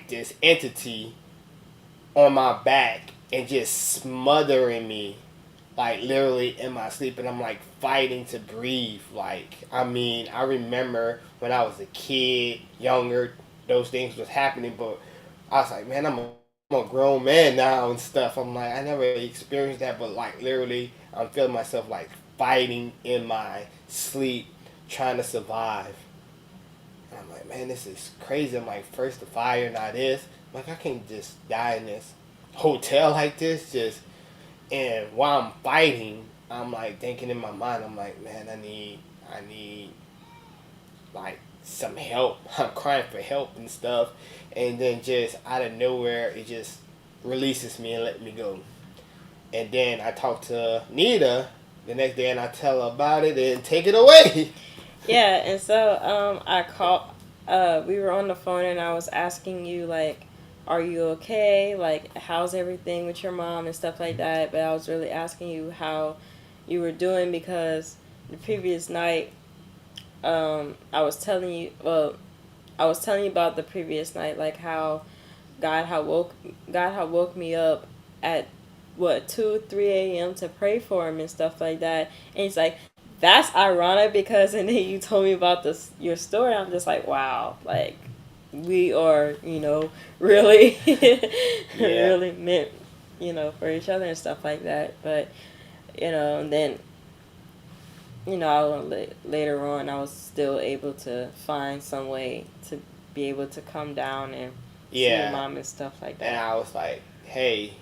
this entity on my back and just smothering me, like literally in my sleep, and I'm like fighting to breathe. Like, I mean, I remember when I was a kid, younger, those things was happening, but I was like, man, I'm a grown man now and stuff. I'm like, I never experienced that, but like literally, I'm feeling myself like fighting in my sleep, trying to survive. And I'm like, man, this is crazy. I'm like, first the fire, now this. I'm like, I can't just die in this hotel like this. Just and while I'm fighting, I'm like thinking in my mind, I'm like, man, I need like some help. I'm crying for help and stuff, and then just out of nowhere, it just releases me and let me go. And then I talk to Nita the next day, and I tell her about it and take it away.
Yeah, and so I called. We were on the phone, and I was asking you like, "Are you okay? Like, how's everything with your mom and stuff like that?" But I was really asking you how you were doing because the previous night, I was telling you. Well, I was telling you about the previous night, like how God had woke me up at what 2, 3 a.m. to pray for him and stuff like that. And he's like, that's ironic because and then you told me about this your story. I'm just like, wow, like we are, really
Yeah,
really meant, for each other and stuff like that. But and then later on, I was still able to find some way to be able to come down and see your
yeah.
mom and stuff like
And
that.
I was like, hey,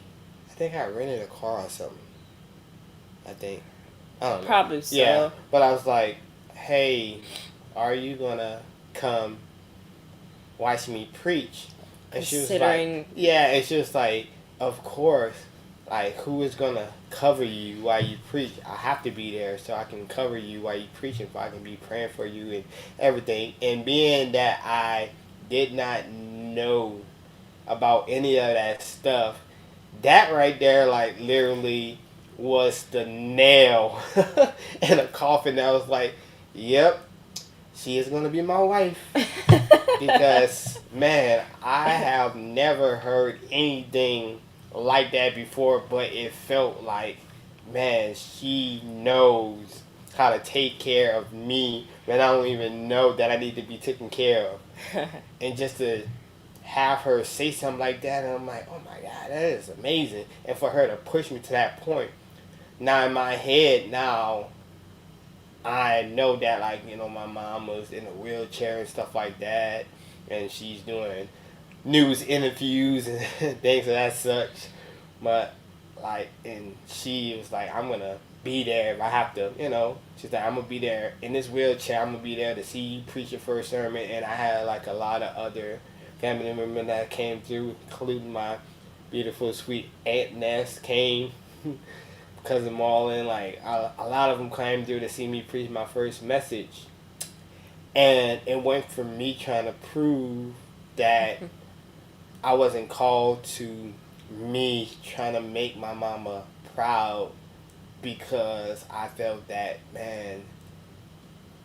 I think I rented a car or something. I think. I don't know.
Probably
Yeah.
so.
But I was like, hey, are you gonna come watch me preach? And she was like,
Considering,
yeah. And she was like, of course. Like, who is gonna cover you while you preach? I have to be there so I can cover you while you preaching, so I can be praying for you and everything. And being that I did not know about any of that stuff, that right there, like, literally was the nail in a coffin. That was like, yep, she is gonna be my wife. Because man, I have never heard anything like that before, but it felt like, man, she knows how to take care of me when I don't even know that I need to be taken care of. And just to have her say something like that, and I'm like, oh my god, that is amazing. And for her to push me to that point, now in my head, now I know that, like, my mom was in a wheelchair and stuff like that, and she's doing news interviews and things of that such. But like, and she was like, I'm gonna be there if I have to, She's like, I'm gonna be there in this wheelchair. I'm gonna be there to see you preach your first sermon. And I had like a lot of other family members that came through, including my beautiful, sweet Aunt Ness came. Cousin Marlon, like a lot of them came through to see me preach my first message, and it went from me trying to prove that I wasn't called to me trying to make my mama proud, because I felt that, man,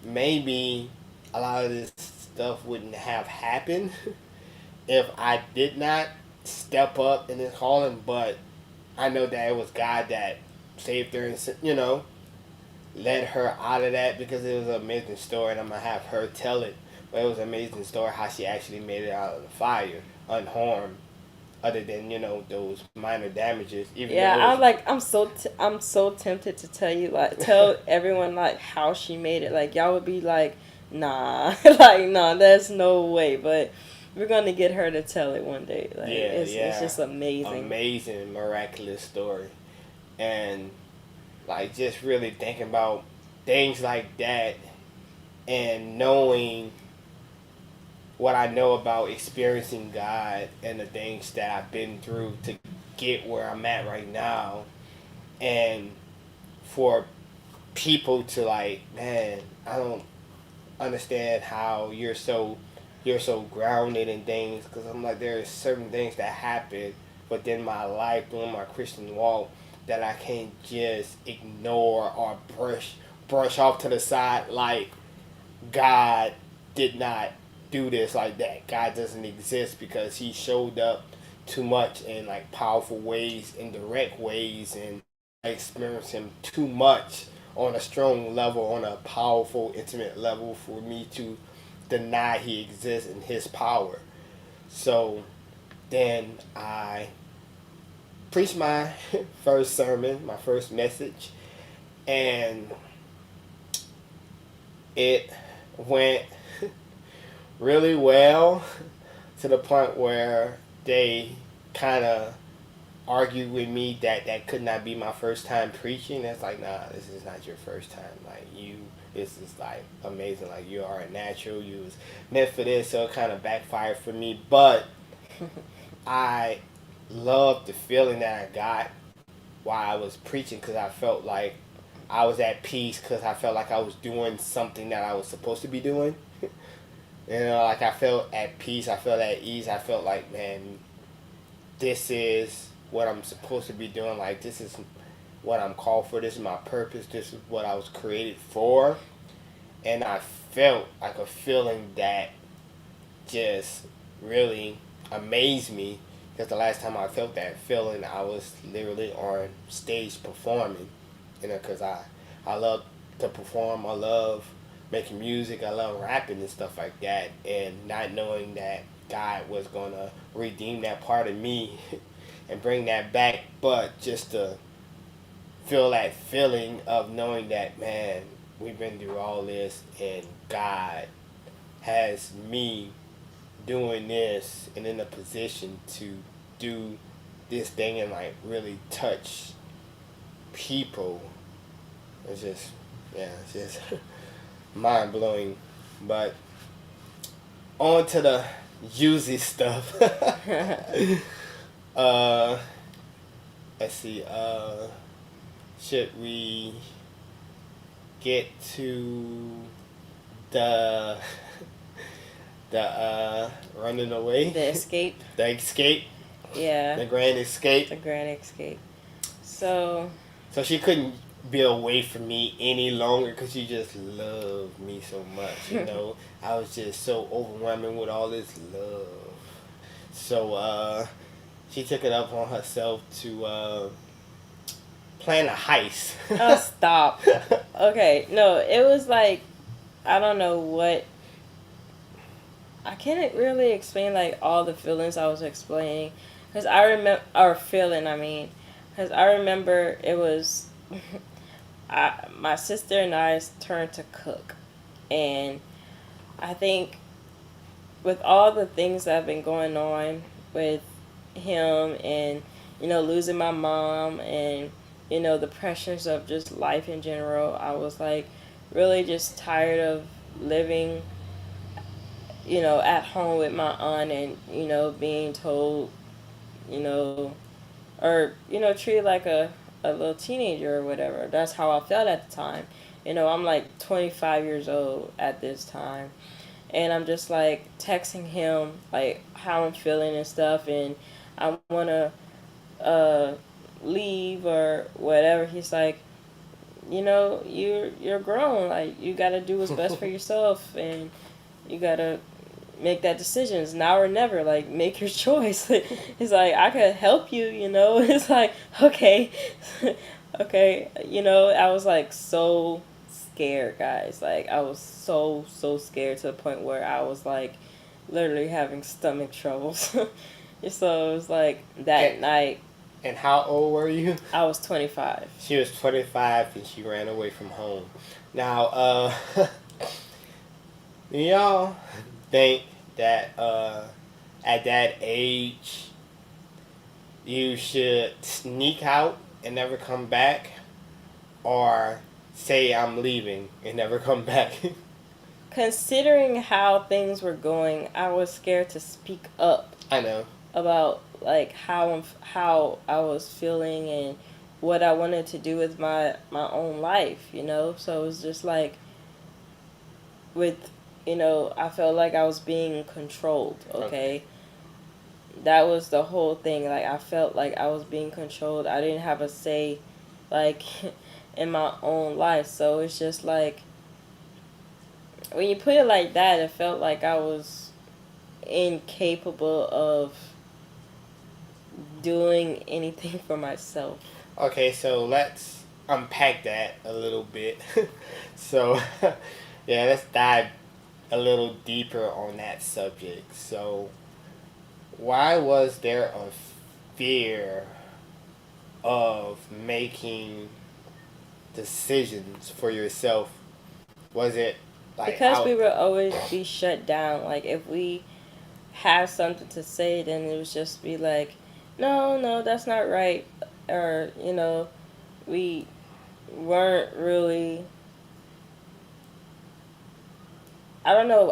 maybe a lot of this stuff wouldn't have happened if I did not step up in this calling. But I know that it was God that saved her and, led her out of that, because it was an amazing story, and I'm going to have her tell it. But it was an amazing story how she actually made it out of the fire unharmed, other than, those minor damages. Even
yeah,
though it
I'm
was,
like, I'm so tempted to tell you, like, tell everyone like how she made it. Like, y'all would be like, nah, like, nah, there's no way. But we're gonna get her to tell it one day. Like,
yeah,
it's
yeah,
just amazing.
amazing, miraculous story. And, like, just really thinking about things like that, and knowing what I know about experiencing God and the things that I've been through to get where I'm at right now. And for people to, like, man, I don't understand how you're so grounded in things, because I'm like, there's certain things that happen within my life during my Christian walk that I can't just ignore or brush off to the side like God did not do this like that. God doesn't exist because he showed up too much in like powerful ways, in direct ways, and I experienced him too much on a strong level, on a powerful, intimate level for me to deny he exists in his power. So then I preached my first sermon, my first message, and it went really well to the point where they kind of argued with me that that could not be my first time preaching. That's like, nah, this is not your first time. Like, this is like amazing. Like, you are a natural. You was meant for this. So it kind of backfired for me. But I loved the feeling that I got while I was preaching because I felt like I was at peace because I felt like I was doing something that I was supposed to be doing. Like I felt at peace. I felt at ease. I felt like, man, this is what I'm supposed to be doing. Like, this is what I'm called for. This is my purpose. This is what I was created for. And I felt like a feeling that just really amazed me because the last time I felt that feeling, I was literally on stage performing. Because I love to perform. I love making music. I love rapping and stuff like that. And not knowing that God was going to redeem that part of me and bring that back, but just to feel that feeling of knowing that, man, we've been through all this and God has me doing this and in a position to do this thing and like really touch people. It's just, yeah, it's just mind blowing. But on to the juicy stuff. Let's see. Should we get to the running away?
The escape.
The escape.
Yeah.
The grand escape.
The grand escape. So
she couldn't be away from me any longer because she just loved me so much. I was just so overwhelming with all this love. So she took it up on herself to plan a heist.
Oh, stop. Okay, no, it was like, I don't know what, I can't really explain like all the feelings I was explaining, because I remember, or feeling, I mean, because I remember it was, my sister and I's turn to cook, and I think with all the things that have been going on with him and, losing my mom and, the pressures of just life in general, I was like really just tired of living, at home with my aunt and, being told, or, treated like a little teenager or whatever. That's how I felt at the time. I'm like 25 years old at this time. And I'm just like texting him like how I'm feeling and stuff, and I want to leave or whatever. He's like, you're grown. Like, you got to do what's best for yourself, and you got to make that decision. It's now or never. Like, make your choice. He's like, I could help you, It's like, okay. Okay. I was like so scared, guys. Like, I was so scared to the point where I was like literally having stomach troubles. So it was like that night.
And how old were you?
I was 25.
She was 25 and she ran away from home. Now, do y'all think that at that age you should sneak out and never come back, or say I'm leaving and never come back?
Considering how things were going, I was scared to speak up.
I know. About
like how I was feeling and what I wanted to do with my own life, So it was just like with, I felt like I was being controlled, okay? that was the whole thing. Like, I felt like I was being controlled. I didn't have a say, like, in my own life. So it's just like, when you put it like that, it felt like I was incapable of doing anything for myself.
Okay, so let's unpack that a little bit. So, yeah, let's dive a little deeper on that subject. So, why was there a fear of making decisions for yourself? Was it like
Because
out?
we would always be shut down. Like, if we have something to say, then it would just be like, no, no, that's not right. Or, we weren't really, I don't know,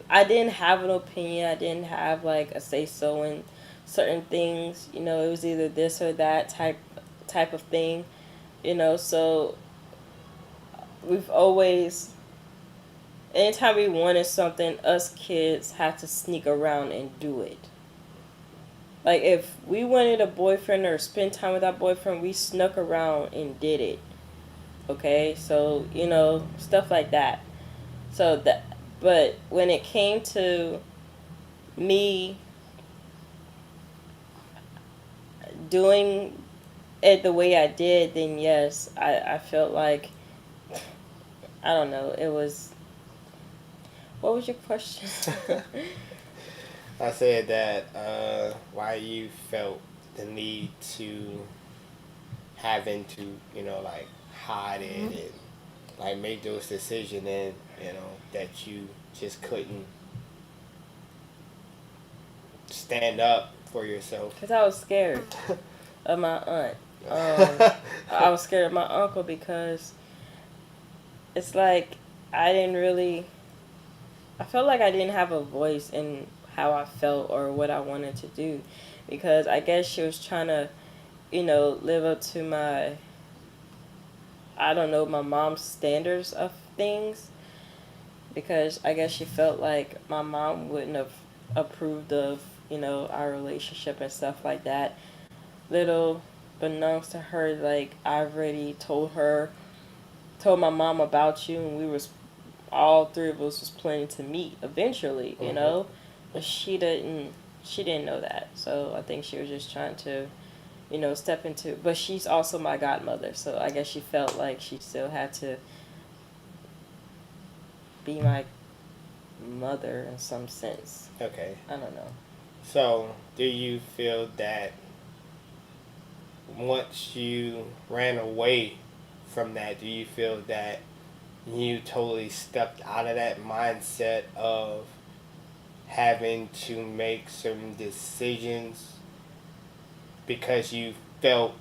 I didn't have an opinion. I didn't have like a say so in certain things. It was either this or that type of thing. So we've always, anytime we wanted something, us kids had to sneak around and do it. Like, if we wanted a boyfriend or spend time with our boyfriend, we snuck around and did it. Okay, so stuff like that. So that, but when it came to me doing it the way I did, then yes, I felt like, I don't know, it was. What was your question?
I said that why you felt the need to having to like hide it and like make those decisions and that you just couldn't stand up for yourself.
Because I was scared of my aunt. I was scared of my uncle because it's like I felt like I didn't have a voice in how I felt or what I wanted to do, because I guess she was trying to, live up to I don't know, my mom's standards of things, because I guess she felt like my mom wouldn't have approved of, our relationship and stuff like that. Little beknownst to her, like, I already told my mom about you, and all three of us was planning to meet eventually, but she didn't know that. So I think she was just trying to, step into, but she's also my godmother, so I guess she felt like she still had to be my mother in some sense.
Okay.
I don't know.
So, do you feel that once you ran away from that, do you feel that you totally stepped out of that mindset of having to make certain decisions because you felt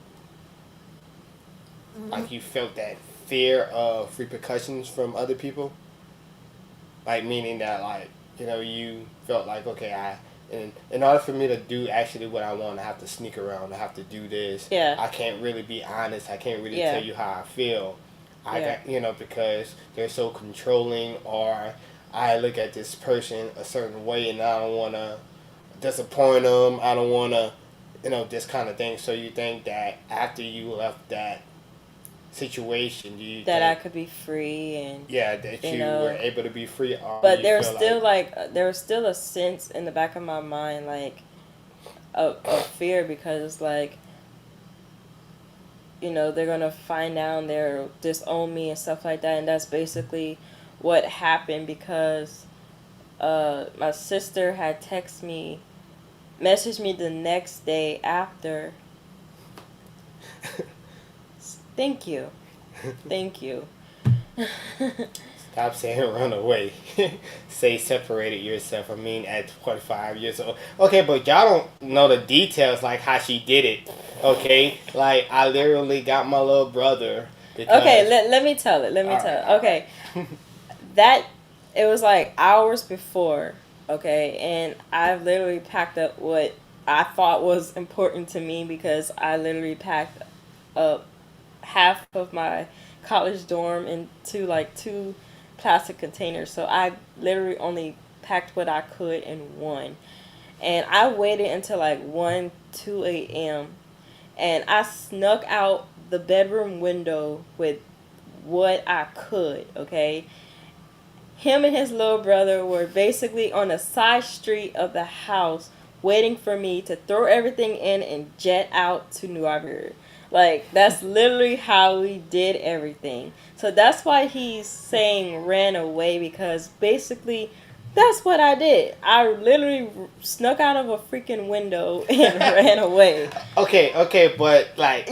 like you felt that fear of repercussions from other people? Like, meaning that, like, you felt like, okay, in order for me to do actually what I want, I have to sneak around. I have to do this.
Yeah.
I can't really be honest. I can't really
Yeah.
tell you how I feel. I
Yeah.
got, because they're so controlling, or I look at this person a certain way and I don't want to disappoint them. I don't want to, this kind of thing. So you think that after you left that situation, do you
That
think,
I could be free and
that you were able to be free, or
but
you
there was
feel
still there was still a sense in the back of my mind, like, of fear, because like, they're gonna find out and they're disown me and stuff like that, and that's basically what happened, because my sister had messaged me the next day after. Thank you.
Stop saying run away. Say separated yourself. I mean, at 25 years old. Okay, but y'all don't know the details, like how she did it. Okay? Like, I literally got my little brother.
Okay, let me tell it. Okay. That, it was like hours before, okay? And I literally packed up what I thought was important to me, because I literally packed up half of my college dorm into like 2 plastic containers. So I literally only packed what I could in one. And I waited until like 1, 2 a.m. And I snuck out the bedroom window with what I could, okay? Him and his little brother were basically on a side street of the house waiting for me to throw everything in and jet out to New Iberia. Like, that's literally how we did everything. So that's why he's saying ran away, because basically that's what I did. I literally snuck out of a freaking window and ran away.
Okay, but like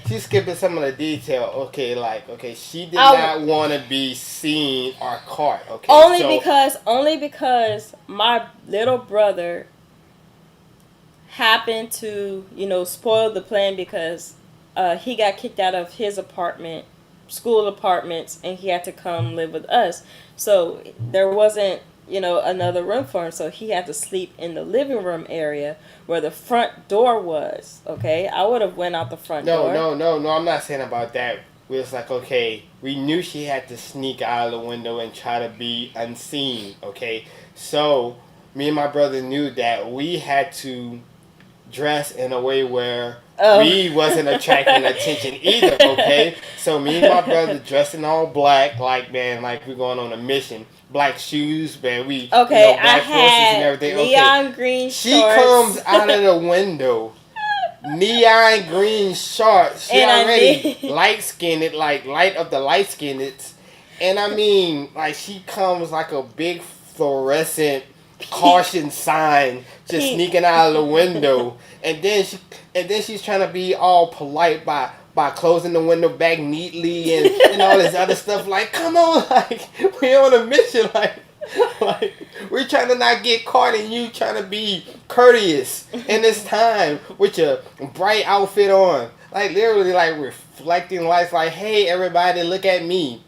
she's skipping some of the detail. Okay, she did not want to be seen or caught. Okay,
only because my little brother happened to spoil the plan, because he got kicked out of his school apartments, and he had to come live with us. So there wasn't, another room for him. So he had to sleep in the living room area where the front door was. Okay, I would have went out the front door.
No. I'm not saying about that. We was like, okay, we knew she had to sneak out of the window and try to be unseen. Okay, so me and my brother knew that we had to dress in a way where we wasn't attracting attention either, okay? So me and my brother dressed in all black, like we're going on a mission. Black shoes, man. Black horses and everything.
Neon green shorts.
She comes out of the window, neon green shorts. She already light-skinned, like light of the light-skinned. And I mean, like, she comes like a big fluorescent caution sign, just sneaking out of the window, and then she's trying to be all polite by closing the window back neatly and all this other stuff. Like, come on, like, we're on a mission, like we're trying to not get caught, and you trying to be courteous in this time with your bright outfit on, like literally like reflecting lights, like, hey everybody, look at me.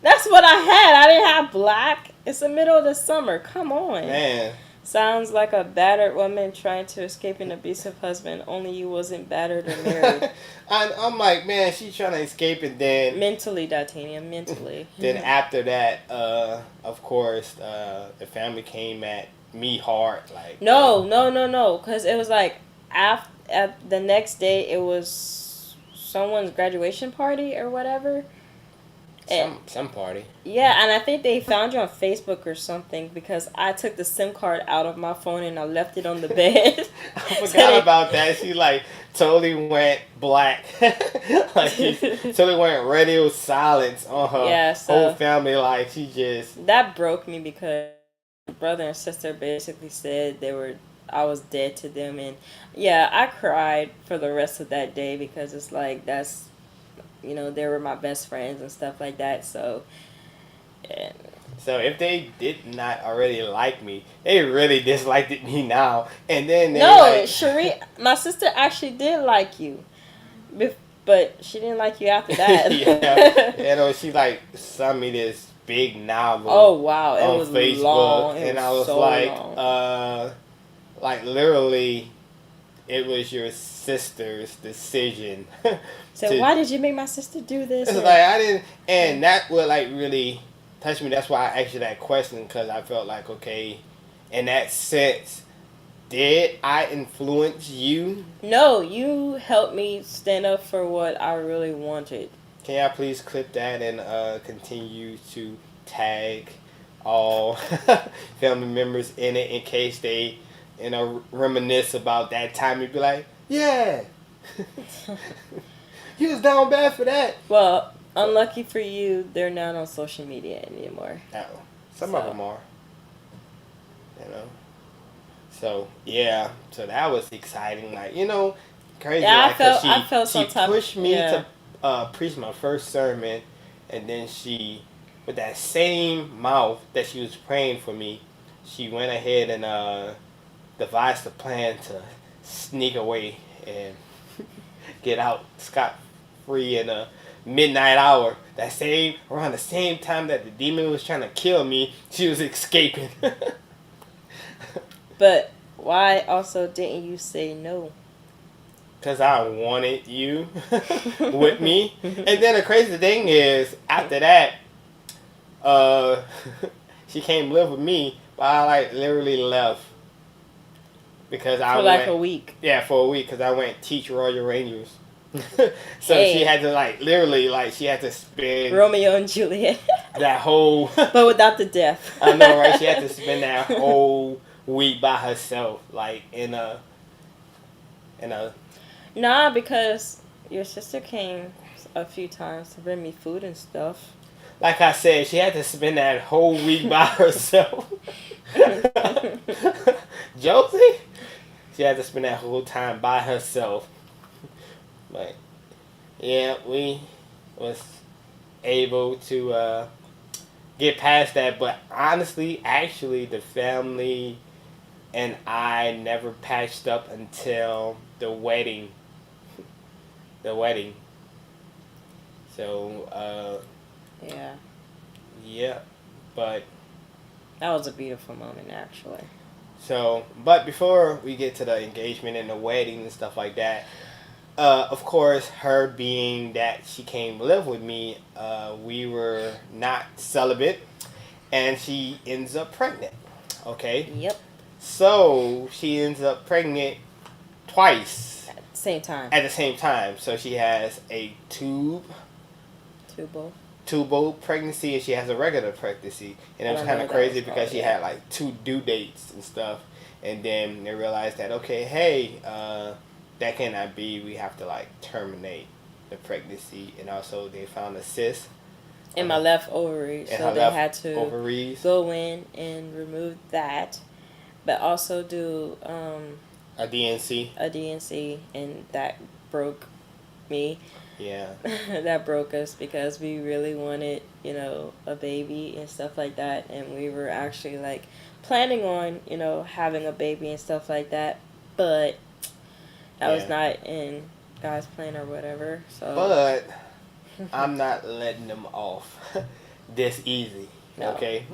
That's what I had. I didn't have black. It's the middle of the summer. Come on.
Man.
Sounds like a battered woman trying to escape an abusive husband. Only you wasn't battered or married.
I'm like, man, she's trying to escape, and then...
Mentally, Titanium, mentally.
Then after that, of course, the family came at me hard. Like
No. Because it was like, at the next day, it was someone's graduation party or whatever.
Some party.
Yeah, and I think they found you on Facebook or something, because I took the SIM card out of my phone and I left it on the bed.
I forgot about that. She like totally went black. Like she totally went radio silence on her whole family. Like she just...
That broke me, because my brother and sister basically said I was dead to them, and yeah, I cried for the rest of that day, because it's like that's... they were my best friends and stuff like that. So
if they did not already like me, they really disliked me now. And then
Cherie, my sister actually did like you, but she didn't like you after that.
Yeah, she like sent me this big novel.
Oh wow, it was
Facebook,
long.
And I was so like literally, it was your sister's decision.
So why did you make my sister do this?
It's like I didn't, and that would like really touch me. That's why I asked you that question, because I felt like, okay, in that sense, did I influence you?
No, you helped me stand up for what I really wanted.
Can y'all please clip that and continue to tag all family members in it, in case they reminisce about that time? You'd be like, yeah. He was down bad for that.
Well, unlucky for you, they're not on social media anymore.
No. Some of them are. So, yeah. So that was exciting. Like, crazy.
Yeah,
like,
I felt
she pushed me to preach my first sermon, and then she, with that same mouth that she was praying for me, she went ahead and devised a plan to sneak away and get out scot-free in a midnight hour. Around the same time that the demon was trying to kill me, she was escaping.
But why also didn't you say no?
Because I wanted you with me. And then the crazy thing is, after that, she came live with me, But I like literally left because I
For like
went.
a week.
Yeah, for a week because I went teach Royal Rangers. So she
Hey.
had to like literally like she had to spend
Romeo and Juliet.
that whole.
But without the death.
I know, right? She had to spend that whole week by herself, like in a.
Nah, because your sister came a few times to bring me food and stuff.
Like I said, she had to spend that whole week by herself. Josie, she had to spend that whole time by herself. But yeah, we was able to get past that. But honestly, actually, the family and I never patched up until the wedding. The wedding. So,
Yeah.
yeah, but
That was a beautiful moment, actually.
so, but before we get to the engagement and the wedding and stuff like that, of course, her being that she came live with me, we were not celibate, and she ends up pregnant. Okay,
Yep.
so she ends up pregnant twice
At the same time.
at the same time. So she has a tubal pregnancy, and she has a regular pregnancy, and it was kind of crazy because she had like 2 due dates and stuff, and then they realized that okay, hey, that cannot be. We have to like terminate the pregnancy, and also they found a cyst
In my left ovary, so they had to
ovaries.
go in and remove that, but also do
A DNC.
a DNC, and that broke me.
Yeah.
That broke us because we really wanted, a baby and stuff like that, and we were actually like planning on, having a baby and stuff like that, but that was not in God's plan or whatever. So,
but I'm not letting them off this easy.
No.
Okay,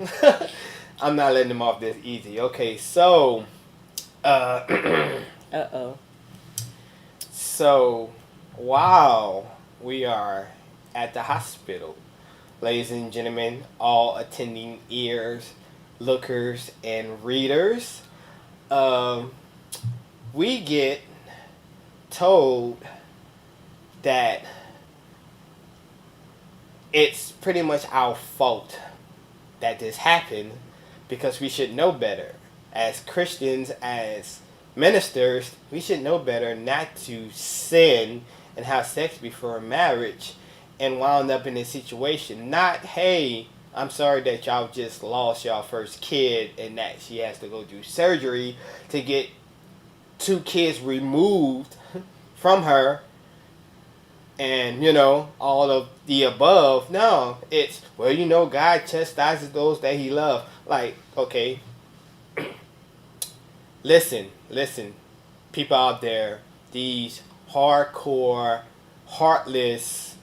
I'm not letting them off this easy. Okay, so,
uh-oh.
So, while we are at the hospital, ladies and gentlemen, all attending ears, lookers, and readers, we get told that it's pretty much our fault that this happened because we should know better. As Christians, as ministers, we should know better not to sin and have sex before marriage and wound up in this situation. Not, hey, I'm sorry that y'all just lost y'all first kid and that she has to go through surgery to get 2 kids removed from her and, all of the above. No, it's, well, God chastises those that he loves. Like, okay, listen, people out there, these hardcore, heartless,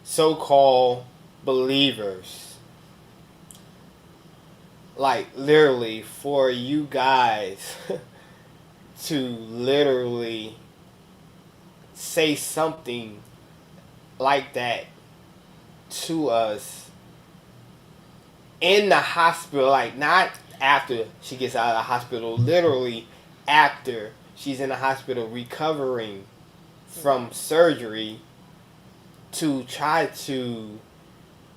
so-called believers. Like, literally, for you guys to literally say something like that to us in the hospital, like not after she gets out of the hospital, literally after she's in the hospital recovering from surgery, to try to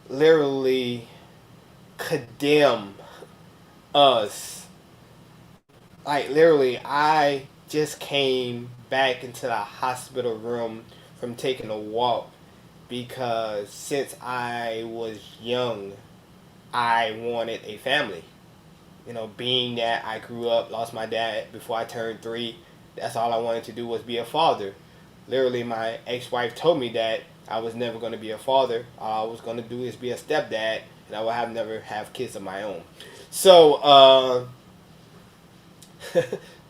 literally condemn us. Like, literally, I just came back into the hospital room from taking a walk because since I was young, I wanted a family. Being that I grew up, lost my dad before I turned 3, that's all I wanted to do was be a father. Literally, my ex-wife told me that I was never going to be a father. All I was going to do is be a stepdad, and I would never have kids of my own. So,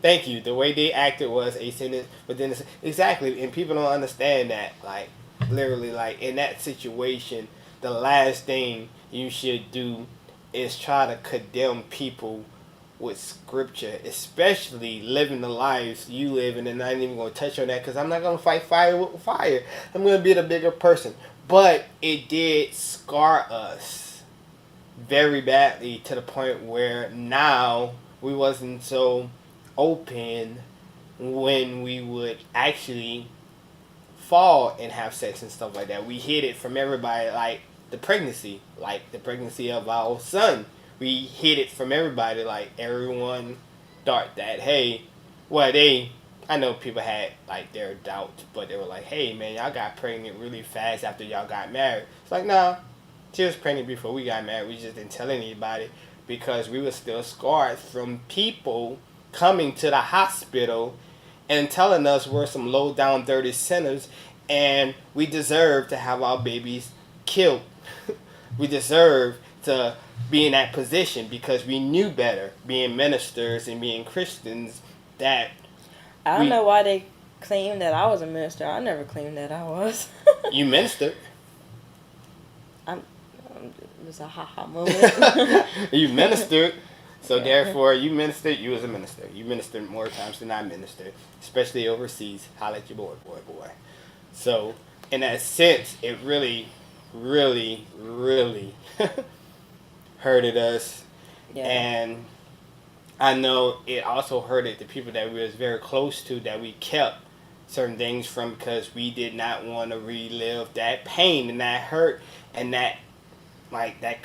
thank you. The way they acted was a sentence, but then exactly, and people don't understand that. Like, literally, like in that situation, the last thing you should do is try to condemn people with scripture, especially living the lives you live, and I'm not even going to touch on that because I'm not going to fight fire with fire. I'm going to be the bigger person. But it did scar us very badly to the point where now we wasn't so open when we would actually fall and have sex and stuff like that. We hid it from everybody, like the pregnancy of our son. We hid it from everybody, like everyone thought that, hey, well, I know people had like their doubts, but they were like, hey man, y'all got pregnant really fast after y'all got married. It's like, nah, she was pregnant before we got married. We just didn't tell anybody because we were still scarred from people coming to the hospital and telling us we're some low down dirty sinners and we deserve to have our babies killed. We deserve to be in that position because we knew better, being ministers and being Christians, that
I don't know why they claim that I was a minister. I never claimed that I was.
You ministered.
It was a ha-ha moment.
You ministered. So therefore, you ministered. You was a minister. You ministered more times than I ministered, especially overseas. Holla at your boy. So in that sense, it really, really, really hurted us. Yeah. And I know it also hurted the people that we was very close to, that we kept certain things from, because we did not want to relive that pain and that hurt and that, like, that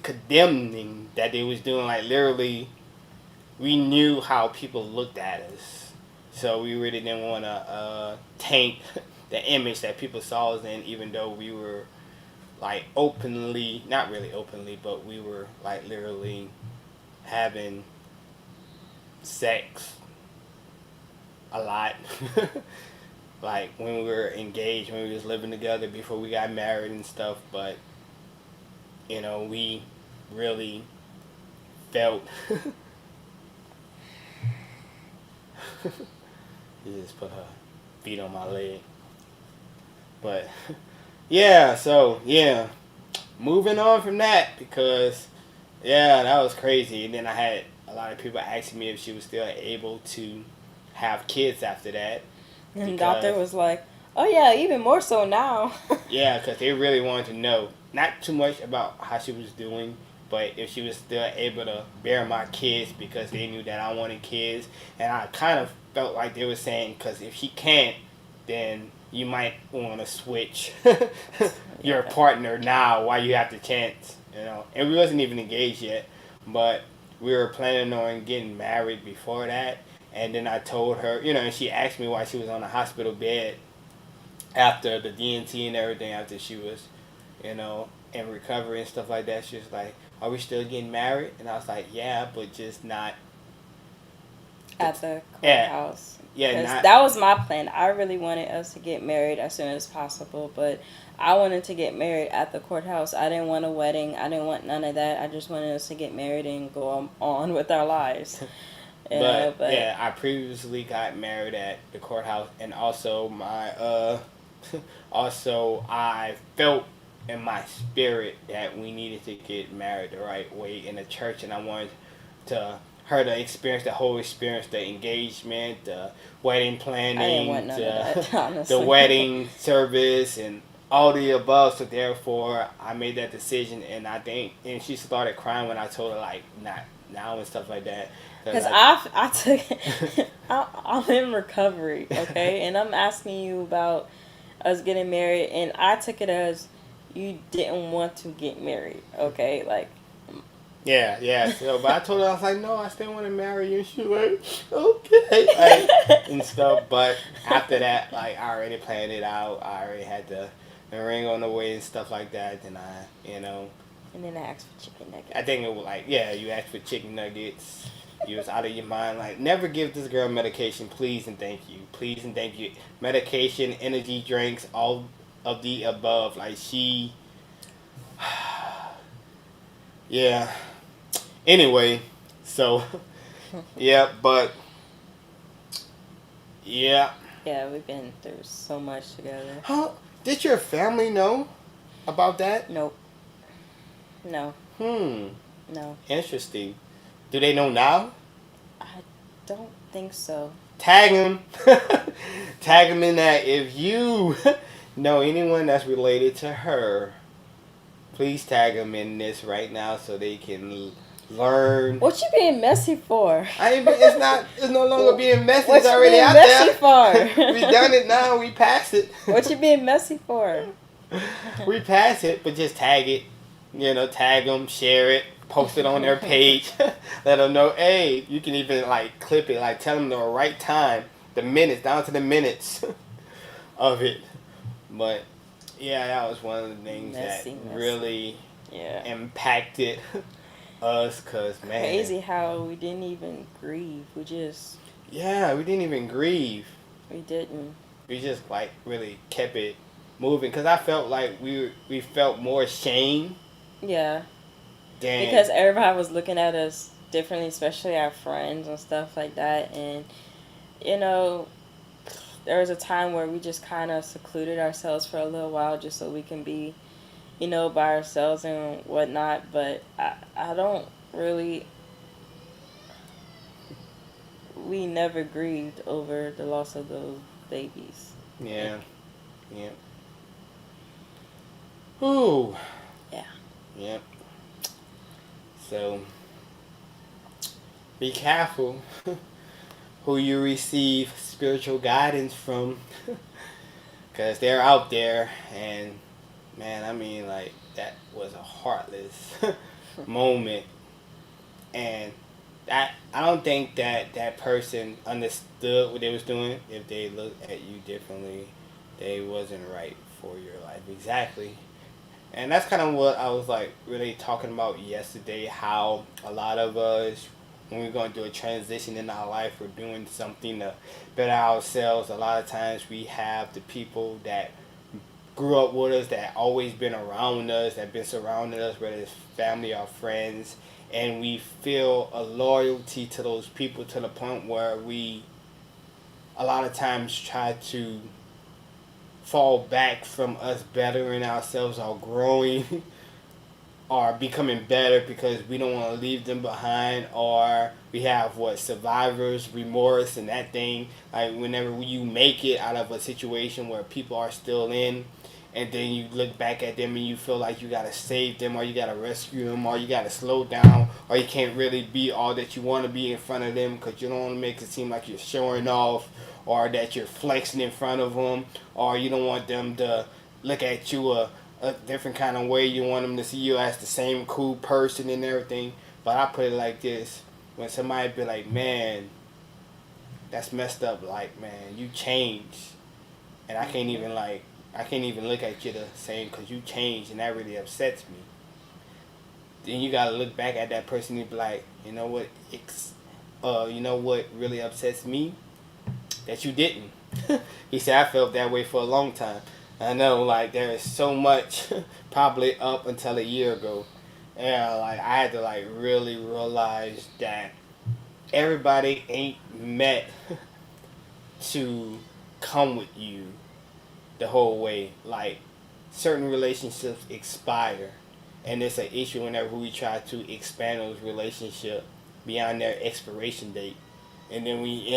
condemning that they was doing. Like, literally, we knew how people looked at us, so we really didn't want to taint the image that people saw us in, even though we were like openly, not really openly, but we were like literally having sex a lot. Like when we were engaged, when we was living together before we got married and stuff. But you know, we really felt you just put her feet on my leg. But yeah, so yeah, moving on from that, because yeah, that was crazy. And then I had a lot of people asking me if she was still able to have kids after that.
And the doctor was like, oh yeah, even more so now.
Yeah, because they really wanted to know, not too much about how she was doing, but if she was still able to bear my kids, because they knew that I wanted kids. And I kind of felt like they were saying, because if she can't, then you might want to switch your partner now while you have the chance, you know. And we wasn't even engaged yet, but we were planning on getting married before that. And then I told her, you know, and she asked me why she was on the hospital bed after the DNT and everything, after she was, you know, in recovery and stuff like that. She was like, are we still getting married? And I was like, yeah, but just not
at the courthouse.
Yeah,
that was my plan. I really wanted us to get married as soon as possible, but I wanted to get married at the courthouse. I didn't want a wedding. I didn't want none of that. I just wanted us to get married and go on with our lives.
But yeah, I previously got married at the courthouse, and also I felt in my spirit that we needed to get married the right way in the church, and I wanted her to experience the whole experience, the engagement, the wedding planning,
I didn't want none of that, honestly.
The wedding service, and all the above. So therefore, I made that decision, and and she started crying when I told her, like, not now and stuff like that.
Because I took I'm in recovery, okay? And I'm asking you about us getting married, and I took it as you didn't want to get married, okay? Like,
yeah. So, but I told her, I was like, no, I still want to marry you. And she was like, okay, like, and stuff. But after that, like, I already planned it out. I already had the ring on the way and stuff like that. Then you know.
And then I asked for chicken nuggets.
I think it was like, yeah, you asked for chicken nuggets. You was out of your mind. Like, never give this girl medication, please and thank you. Please and thank you. Medication, energy drinks, all of the above. Like, she... yeah. Anyway, so... yeah, but... yeah.
Yeah, we've been through so much together.
How... Did your family know about that?
Nope. No. No.
Interesting. Do they know now?
I don't think so.
Tag them. Tag them in that if you know anyone that's related to her Please tag them in this right now so they can learn.
What you being messy for?
It's not. It's no longer being messy.
What
It's
you
already
being
out
messy
there.
for?
We done it now. We passed it.
What you being messy for?
We passed it, but just tag it. Tag them, share it, post it on their page. Let them know. Hey, you can even like clip it. Like tell them the right time, the minutes down to the minutes of it. But yeah, that was one of the things that really impacted us, cause man,
crazy how we didn't even grieve. We just
we didn't even grieve.
We didn't.
We just like really kept it moving, cause I felt like we felt more shame.
Yeah. Because everybody was looking at us differently, especially our friends and stuff like that, and there was a time where we just kind of secluded ourselves for a little while just so we can be, by ourselves and whatnot. But I don't really. We never grieved over the loss of those babies.
Yeah. Yeah. Ooh.
Yeah.
Yep. So, be careful who you receive spiritual guidance from, because they're out there, and man, I mean, like, that was a heartless moment, and I don't think that person understood what they was doing. If they looked at you differently, they wasn't right for your life. Exactly. And that's kind of what I was like really talking about yesterday, how a lot of us, when we're going through a transition in our life, we're doing something to better ourselves. A lot of times we have the people that grew up with us, that always been around us, that been surrounding us, whether it's family or friends, and we feel a loyalty to those people to the point where we a lot of times try to fall back from us bettering ourselves or growing or becoming better because we don't want to leave them behind, or we have survivor's remorse and that thing, like whenever you make it out of a situation where people are still in, and then you look back at them and you feel like you gotta save them, or you gotta rescue them, or you gotta slow down, or you can't really be all that you want to be in front of them because you don't want to make it seem like you're showing off, or that you're flexing in front of them, or you don't want them to look at you a different kind of way. You want them to see you as the same cool person and everything. But I put it like this: when somebody be like, "Man, that's messed up," like, man, you changed, and I can't even look at you the same because you changed, and that really upsets me. Then you gotta look back at that person and be like, you know what? You know what really upsets me? That you didn't. He said, I felt that way for a long time. I know, like, there is so much, probably up until a year ago. And, like, I had to, like, really realize that everybody ain't meant to come with you the whole way. Like, certain relationships expire. And it's an issue whenever we try to expand those relationships beyond their expiration date. And then it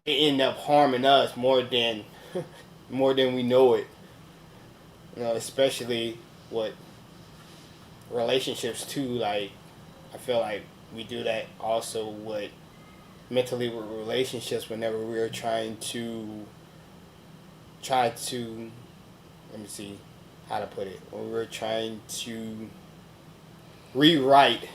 end up harming us more than we know it. Especially with relationships too. Like, I feel like we do that also with mentally with relationships whenever we're trying to let me see how to put it. When we're trying to rewrite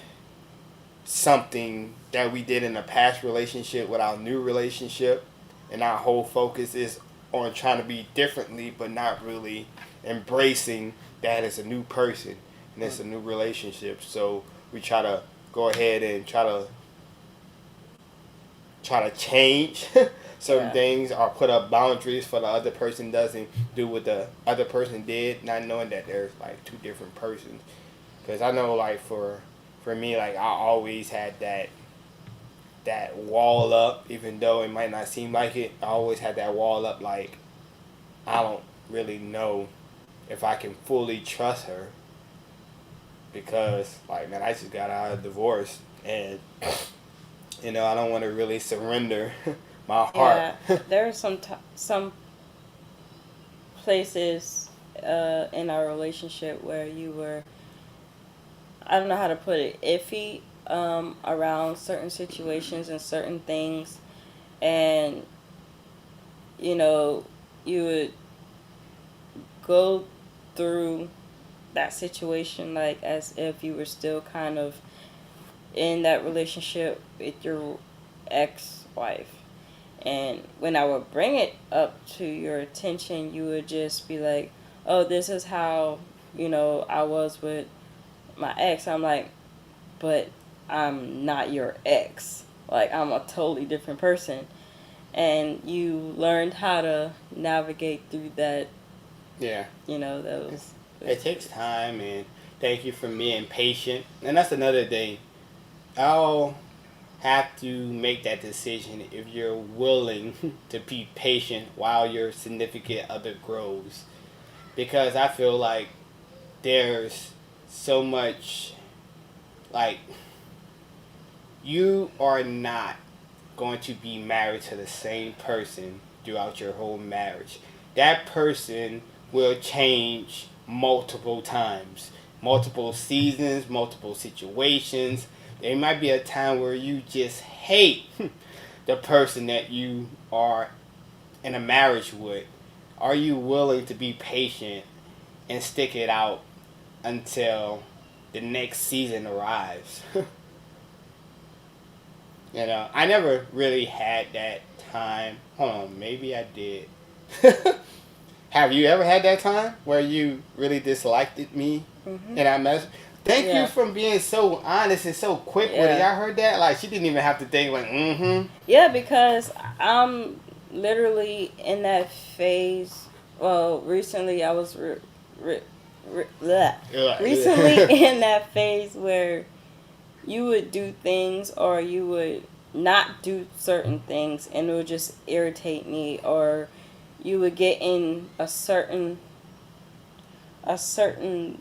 something that we did in a past relationship with our new relationship, and our whole focus is on trying to be differently but not really embracing that it's a new person and it's a new relationship. So we try to go ahead and try to change certain things or put up boundaries for the other person doesn't do what the other person did, not knowing that there's like two different persons. Because I know, like, for me, like, I always had that wall up, even though it might not seem like it. I always had that wall up, like, I don't really know if I can fully trust her because, like, man, I just got out of divorce, and I don't want to really surrender my heart.
Yeah, there are some places in our relationship where you were, I don't know how to put it, iffy around certain situations and certain things, and you know, you would go through that situation like as if you were still kind of in that relationship with your ex-wife. And when I would bring it up to your attention, you would just be like, "Oh, this is how, I was with my ex." I'm like, "But I'm not your ex. Like, I'm a totally different person." And you learned how to navigate through that,
Yeah.
those.
It takes time, and thank you for being patient. And that's another thing. I'll have to make that decision if you're willing to be patient while your significant other grows. Because I feel like there's so much, like, you are not going to be married to the same person throughout your whole marriage. That person will change multiple times, multiple seasons, multiple situations. There might be a time where you just hate the person that you are in a marriage with. Are you willing to be patient and stick it out until the next season arrives? I never really had that time. Hold on, maybe I did. Have you ever had that time where you really disliked me and I messed? Thank you for being so honest and so quick with it. I heard that. Like, she didn't even have to think, like,
Yeah, because I'm literally in that phase. Well, recently I was recently in that phase where you would do things or you would not do certain things and it would just irritate me, or you would get in a certain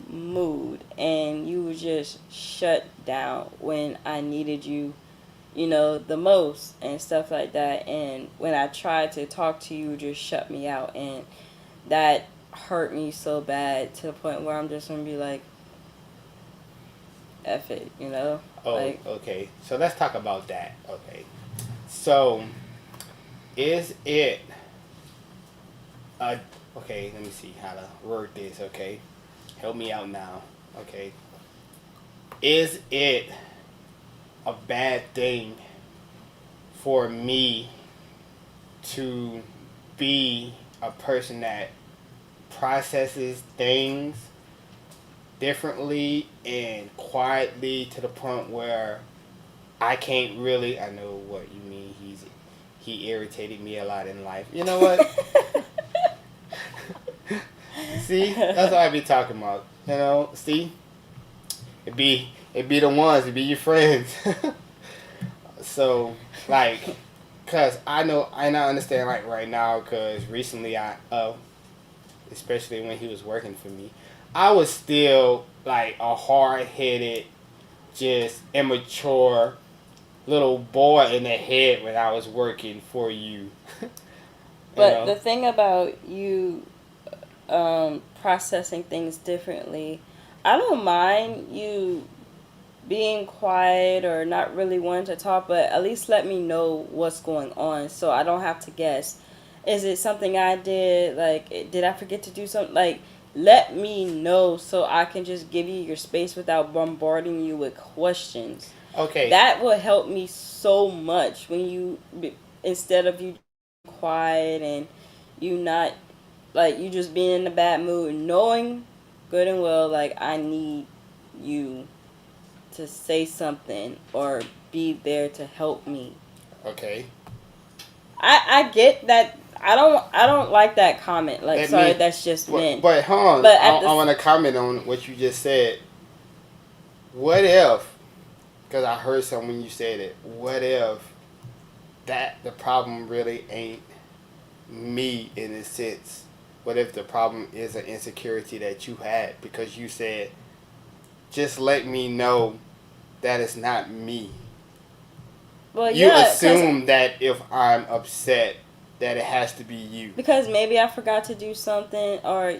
mood and you would just shut down when I needed you, the most and stuff like that. And when I tried to talk to you, just shut me out, and that hurt me so bad to the point where I'm just gonna be like, F it,
Oh,
like,
okay. So let's talk about that. Okay. So, is it okay, let me see how to word this, okay? Help me out now. Okay. Is it a bad thing for me to be a person that processes things differently and quietly to the point where I can't really? I know what you mean. He irritated me a lot in life. You know what? See, that's what I be talking about. See, it be the ones, it be your friends. So, like, cause I know I not understand, like, right now, cause recently especially when he was working for me, I was still like a hard headed, just immature little boy in the head when I was working for you.
but the thing about you processing things differently, I don't mind you being quiet or not really wanting to talk, but at least let me know what's going on so I don't have to guess. Is it something I did? Like, did I forget to do something? Like, let me know so I can just give you your space without bombarding you with questions.
Okay.
That will help me so much when instead of you quiet and you not, like, you just being in a bad mood, knowing good and well, like, I need you to say something or be there to help me.
Okay.
I get that. I don't like that comment. Like, sorry, that's just men.
But hold on. But I want to comment on what you just said. What if? Because I heard something when you said it. What if that the problem really ain't me in a sense? What if the problem is an insecurity that you had because you said, just let me know that it's not me.
Well,
you assume that if I'm upset that it has to be you?
Because maybe I forgot to do something, or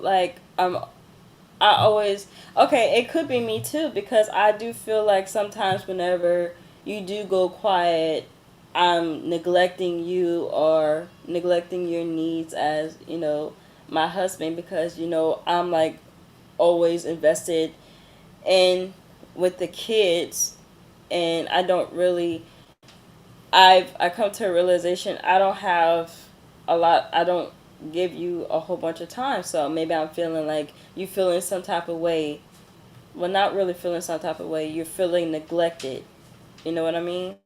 like I always okay. It could be me too, because I do feel like sometimes whenever you do go quiet, I'm neglecting you or neglecting your needs as my husband, because I'm like always invested in with the kids, and I don't really. I come to a realization I don't have a lot. I don't give you a whole bunch of time, so maybe I'm feeling like you feeling some type of way. Well, not really feeling some type of way. You're feeling neglected. You know what I mean?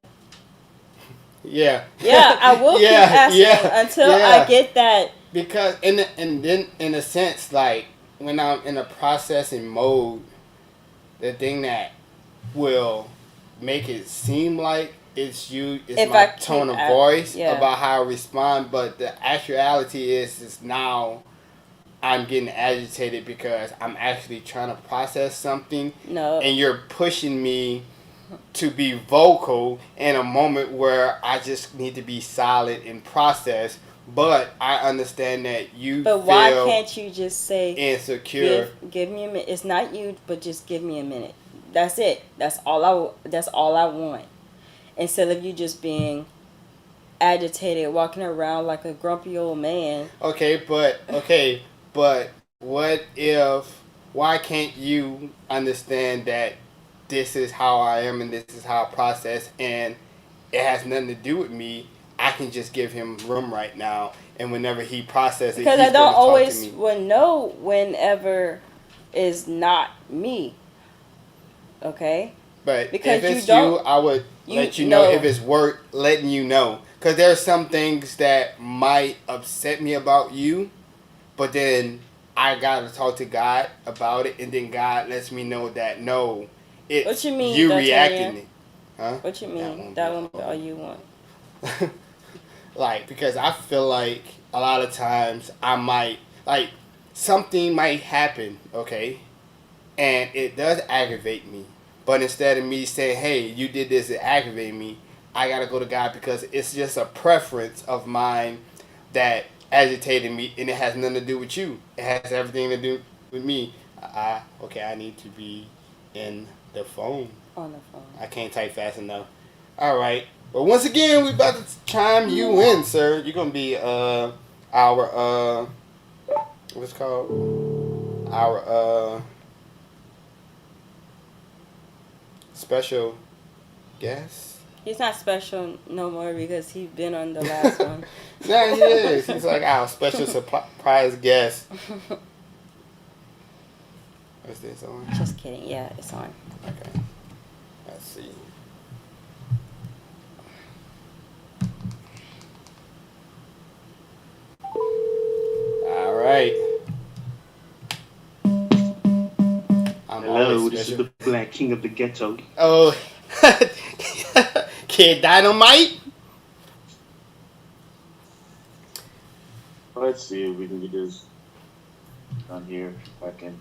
Yeah.
Yeah, I will keep asking until I get that.
Because and then in a sense, like when I'm in a processing mode, the thing that will make it seem like it's you is
If
my
I
tone of
keep
voice
yeah.
about how I respond, but the actuality is now I'm getting agitated because I'm actually trying to process something,
No.
and you're pushing me to be vocal in a moment where I just need to be solid and process. But I understand that you
But why can't you just say
insecure?
Give me a minute. It's not you, but just give me a minute. That's it. That's all I want. Instead of you just being agitated, walking around like a grumpy old man.
Okay, but what if? Why can't you understand that this is how I am and this is how I process, and it has nothing to do with me? I can just give him room right now, and whenever he processes,
because
he's
I don't
going to talk to
always
me.
will know whenever is not me. Okay.
But
Because
if it's you, I would let you know if it's worth letting you know. Because there's some things that might upset me about you, but then I gotta talk to God about it, and then God lets me know that no, it's
what you mean,
you reacting it.
Huh? What you mean? That won't be all you want.
Like, because I feel like a lot of times I might, like, something might happen, okay? And it does aggravate me. But instead of me saying, hey, you did this, it aggravated me, I gotta go to God because it's just a preference of mine that agitated me, and it has nothing to do with you. It has everything to do with me. I need to be in the phone.
On the phone.
I can't type fast enough. All right. Well, once again, we about to chime you in, sir. You're gonna be our what's it called our special guest.
He's not special no more because he's been on the last one.
Yeah, he is. He's like our special surprise guest. Is this on?
Just kidding. Yeah, it's on.
Okay. Let's see. All right.
Hello, this is the Black King of the Ghetto.
Oh, Kid Dynamite.
Let's see if we can get this done here. If I can.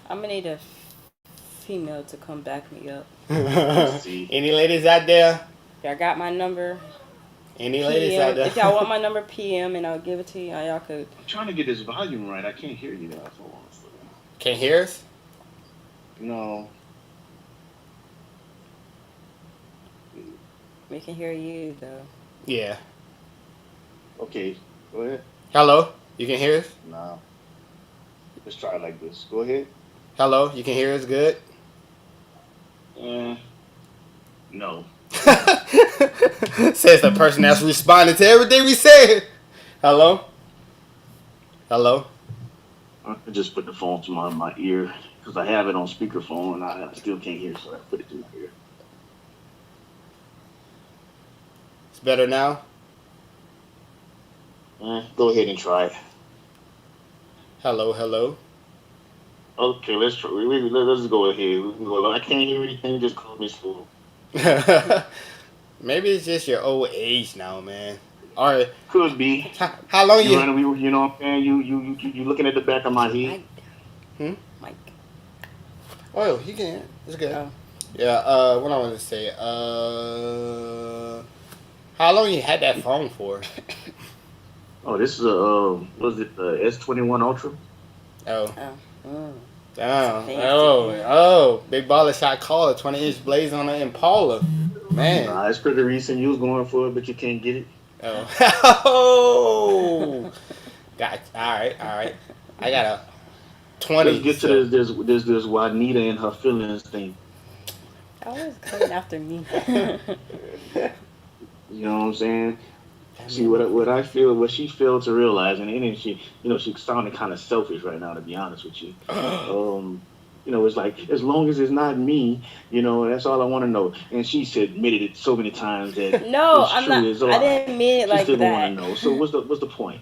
I'm gonna need a female to come back me up.
Any ladies out there?
Y'all got my number.
Any
PM.
ladies out there?
If y'all want my number, PM, and I'll give it to you. Y'all could.
I'm trying to get this volume right. I can't hear you guys.
Can't hear us?
No.
We can hear you though.
Yeah.
Okay, go ahead.
Hello, you can hear us?
No. Let's try it like this. Go ahead.
Hello, you can hear us good?
No.
Says the person that's responding to everything we said. Hello? Hello?
I just put the phone to my ear because I have it on speakerphone and I still can't hear, so I put it to my ear.
It's better now?
Go ahead and try it.
Hello, hello.
Okay, let's try. Let's go ahead. We can go. I can't hear anything. Just call me slow.
Maybe it's just your old age now, man. Or
could be.
How long you?
You know what I'm saying? You looking at the back of my head.
Mike.
Oh, he can. It's good.
Oh.
Yeah. What I want to say. How long you had that phone for?
Oh, this is a was it the S21 Ultra?
Oh.
Oh, mm, that's a
Damn.
fancy
Oh.
thing.
Oh. Big baller shot caller. 20-inch blades on an Impala. Man.
Nah, it's pretty recent. You was going for it, but you can't get it.
Oh. Oh. Got. All right. All right. I got a
Let's
20.
get to
So.
this Juanita and her feelings thing.
Always coming after me.
You know what I'm saying? See what I feel, what she failed to realize, and then she, she sounded kind of selfish right now, to be honest with you. It's like as long as it's not me, that's all I want to know. And she's admitted it so many times that
No,
it's
I'm
true,
not.
it's a
I
lie.
didn't mean it
She
like
still gonna want to
that.
know. So what's the point?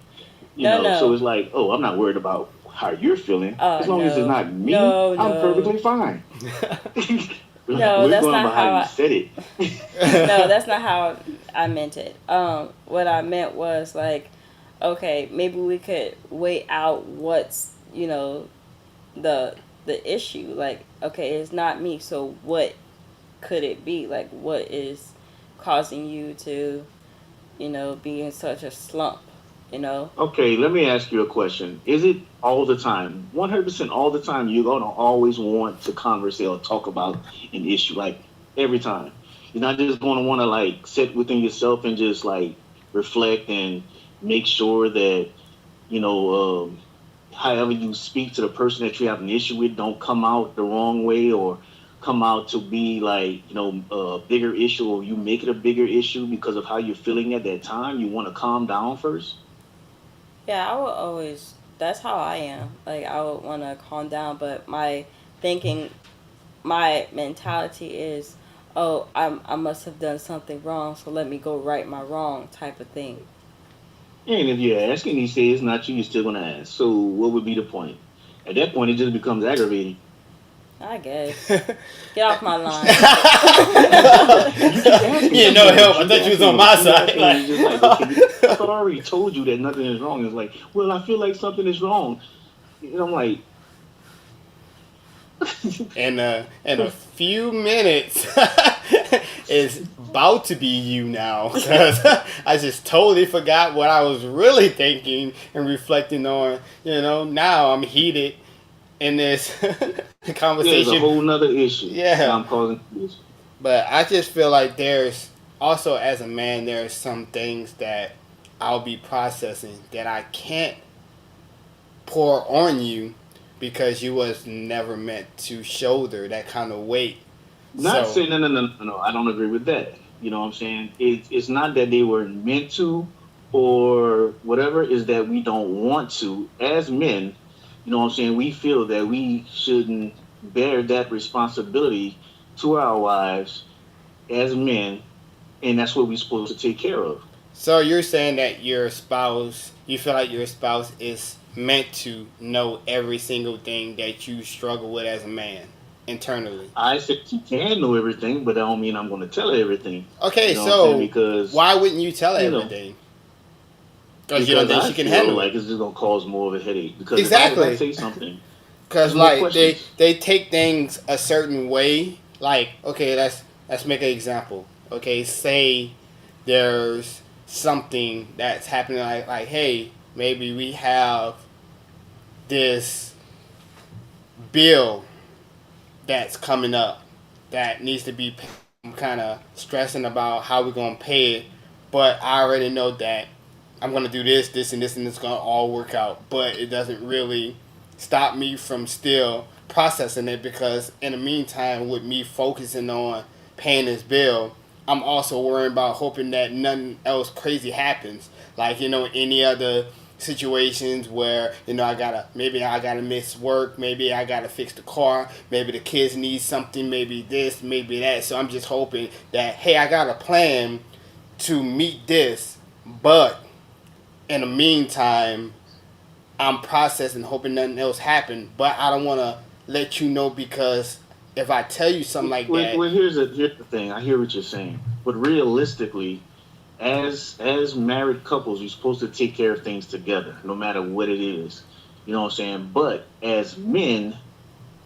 No,
So
no.
it's like, oh, I'm not worried about how you're feeling. As long as it's
No.
not me,
No,
I'm
no.
perfectly fine.
No,
We're
that's
going
not
by
how
how
I.
you said it.
No, that's not how I meant it. What I meant was like, okay, maybe we could weigh out what's the issue. Like, okay, it's not me. So what could it be? Like, what is causing you to be in such a slump? You know?
Okay, let me ask you a question. Is it all the time, 100% all the time, you're going to always want to converse or talk about an issue, like every time? You're not just going to want to like sit within yourself and just like reflect and make sure that, you know, however you speak to the person that you have an issue with don't come out the wrong way or come out to be like, a bigger issue or you make it a bigger issue because of how you're feeling at that time. You want to calm down first?
Yeah, I would always. That's how I am. Like, I would want to calm down, but my thinking, my mentality is, oh, I must have done something wrong, so let me go right my wrong type of thing.
And if you ask and he says it's not you, you're still gonna ask. So what would be the point? At that point, it just becomes aggravating.
I guess. Get off my line.
You keep asking
You
too
know
much.
help. I thought you was on my side.
It's just like, okay, I thought I already told you that nothing is wrong. It's like, well, I feel like something is wrong. And I'm like,
In a few minutes, it's about to be you now. 'Cause I just totally forgot what I was really thinking and reflecting on. Now I'm heated in this
yeah, it's a
conversation.
whole nother issue.
Yeah.
Now I'm causing this.
But I just feel like there's also, as a man, there's some things that I'll be processing that I can't pour on you because you was never meant to shoulder that kind of weight.
Not
So
saying no. I don't agree with that. You know what I'm saying? It's not that they were meant to or whatever. Is that we don't want to as men. You know what I'm saying? We feel that we shouldn't bear that responsibility to our wives as men, and that's what we're supposed to take care of.
so you're saying that you feel like your spouse is meant to know every single thing that you struggle with as a man internally.
I said she can know everything, but that don't mean I'm going to tell her everything.
Okay,
You know what I'm saying?
so
Because
why wouldn't you tell her
you know,
everything? Because you don't think
I
she can
feel
handle it.
like it's just going to cause more of a headache. Because if I
Exactly.
say something,
Cause
there's more
like
questions.
they take things a certain way. Like, okay, let's make an example. Okay, say there's something that's happening like hey, maybe we have this bill that's coming up that needs to be paid. I'm kind of stressing about how we're gonna pay it, but I already know that I'm gonna do this, and this, and it's gonna all work out. But it doesn't really stop me from still processing it because in the meantime, with me focusing on paying this bill, I'm also worrying about hoping that nothing else crazy happens. Like any other situations where I gotta miss work, maybe I gotta fix the car, maybe the kids need something, maybe this, maybe that. So I'm just hoping that hey, I got a plan to meet this, but in the meantime, I'm processing, hoping nothing else happen. But I don't want to let you know because if I tell you something like that,
Well, here's the thing. I hear what you're saying, but realistically, as married couples, you're supposed to take care of things together, no matter what it is. You know what I'm saying? But as men,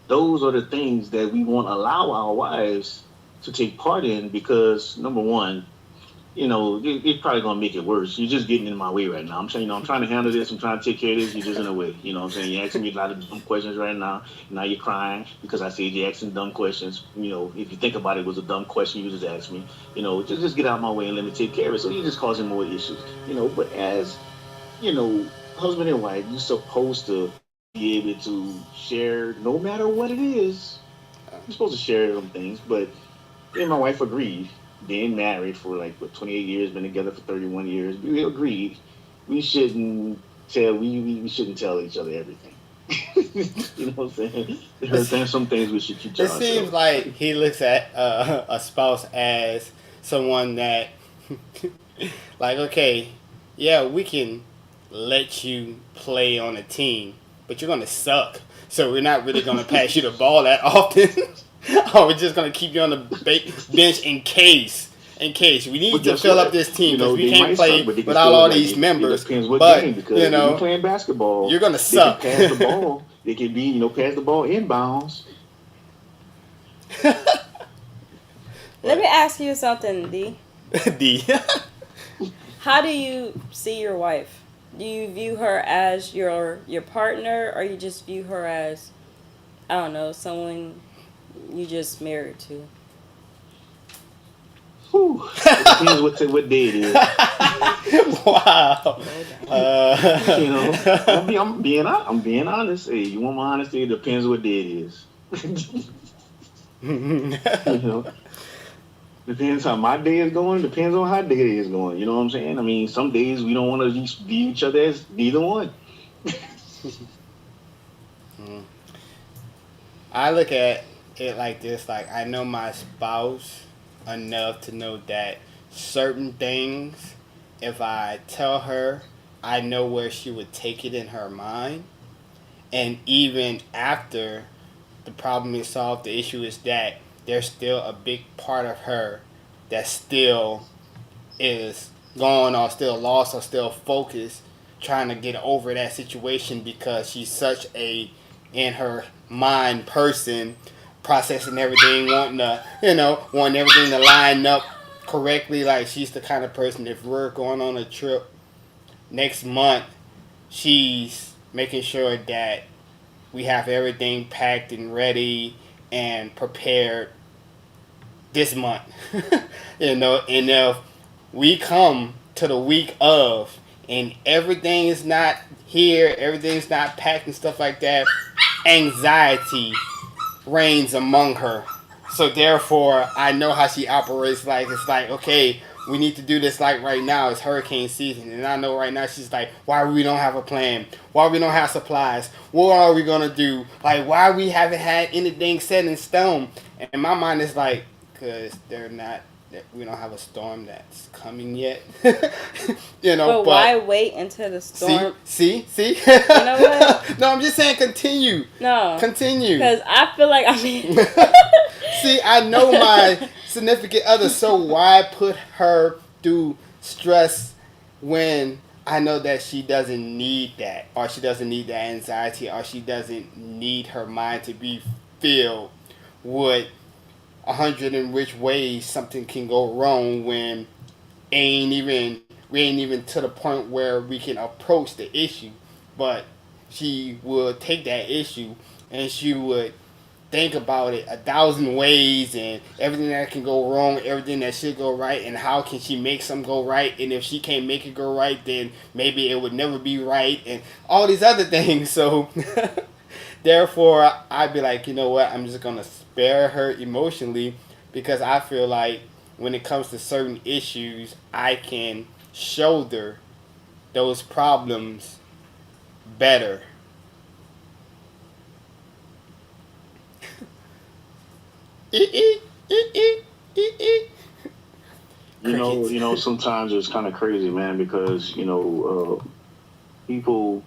those are the things that we won't allow our wives to take part in because number one, it's probably gonna make it worse. You're just getting in my way right now. I'm trying to handle this. I'm trying to take care of this. You're just in the way. You know what I'm saying? You're asking me a lot of dumb questions right now. Now you're crying because I said you're asking dumb questions. If you think about it, it was a dumb question you just asked me. Just get out of my way and let me take care of it. So you're just causing more issues. But as you know, husband and wife, you're supposed to be able to share no matter what it is. You're supposed to share them things, but me and my wife agreed, being married for like what 28 years, been together for 31 years. We agreed we shouldn't we shouldn't tell each other everything. You know what I'm saying? There's some things we should keep to
It seems
ourselves.
like he looks at a spouse as someone that, like, okay, yeah, we can let you play on a team, but you're gonna suck. So we're not really gonna pass you the ball that often, or we're just gonna keep you on the bench in case. In case we
But
need to
guess
fill up
what?
this team because we
They
can't
might suck,
play
but they can
without
still
all
like
these
it
members.
depends what
But
game because when you're playing basketball,
you're gonna
they can
suck.
pass the ball. They can be pass the ball inbounds.
Let me ask you something, D.
D.
How do you see your wife? Do you view her as your partner, or you just view her as, I don't know, someone you just married to?
Whew. It depends what day it is.
Wow.
I'm being honest. Hey, you want my honesty? It depends what day it is. you know, Depends how my day is going. Depends on how their day is going. You know what I'm saying? I mean, some days we don't want to view each other as neither one.
I look at it like this: like I know my spouse enough to know that certain things, if I tell her, I know where she would take it in her mind, and even after the problem is solved, the issue is that there's still a big part of her that still is gone or still lost or still focused trying to get over that situation because she's such a in her mind person processing everything wanting everything to line up correctly. Like she's the kind of person, if we're going on a trip next month, she's making sure that we have everything packed and ready and prepared this month. And if we come to the week of and everything is not here, everything's not packed and stuff like that, anxiety reigns among her. So therefore, I know how she operates. Like it's like, okay, we need to do this like right now. It's hurricane season, and I know right now she's like, why we don't have a plan? Why we don't have supplies? What are we gonna do? Like why we haven't had anything set in stone? And my mind is like, because we don't have a storm that's coming yet.
But why wait until the storm?
See.
You know what?
No, I'm just saying continue.
No.
Continue.
Because I feel like
See, I know my significant other, so why put her through stress when I know that she doesn't need that, or she doesn't need that anxiety, or she doesn't need her mind to be filled with 100 and which ways something can go wrong when we ain't even to the point where we can approach the issue. But she would take that issue and she would think about it 1,000 ways and everything that can go wrong, everything that should go right, and how can she make something go right, and if she can't make it go right, then maybe it would never be right, and all these other things. So therefore I'd be like, you know what, I'm just gonna spare her emotionally, because I feel like when it comes to certain issues I can shoulder those problems better.
Sometimes it's kind of crazy, man, because people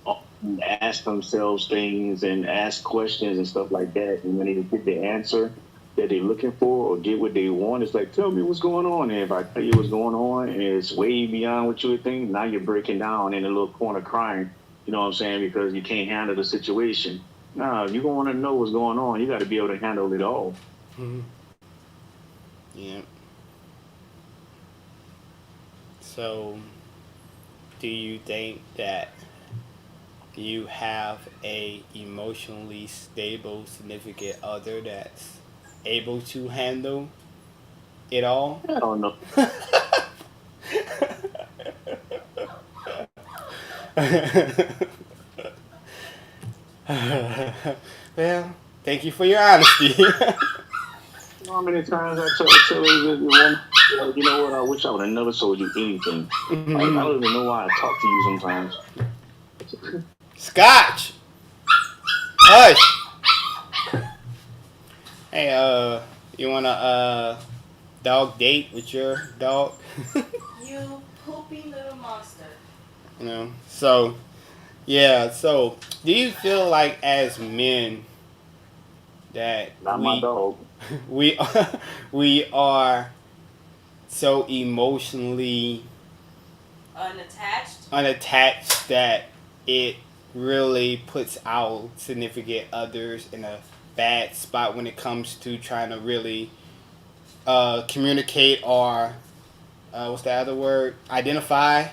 often ask themselves things and ask questions and stuff like that, and when they get the answer that they're looking for or get what they want, it's like, tell me what's going on. And if I tell you what's going on and it's way beyond what you would think, now you're breaking down in a little corner crying. You know what I'm saying? Because you can't handle the situation. Nah, if you want to know what's going on, you got to be able to handle it all.
Mm-hmm. Yeah. So, do you think that you have a emotionally stable significant other that's able to handle it all?
I don't know.
Well, thank you for your honesty.
You know how many times I tell this woman, like, you know what? I wish I would have never told you anything. Like, I don't even know why I talk to you sometimes.
Scotch. Hush. Hey, you wanna dog date with your dog?
You poopy little monster.
You know. So yeah. So do you feel like as men that
Not my dog.
we we are so emotionally
Unattached?
unattached that it really puts our significant others in a bad spot when it comes to trying to really communicate or what's the other word? Identify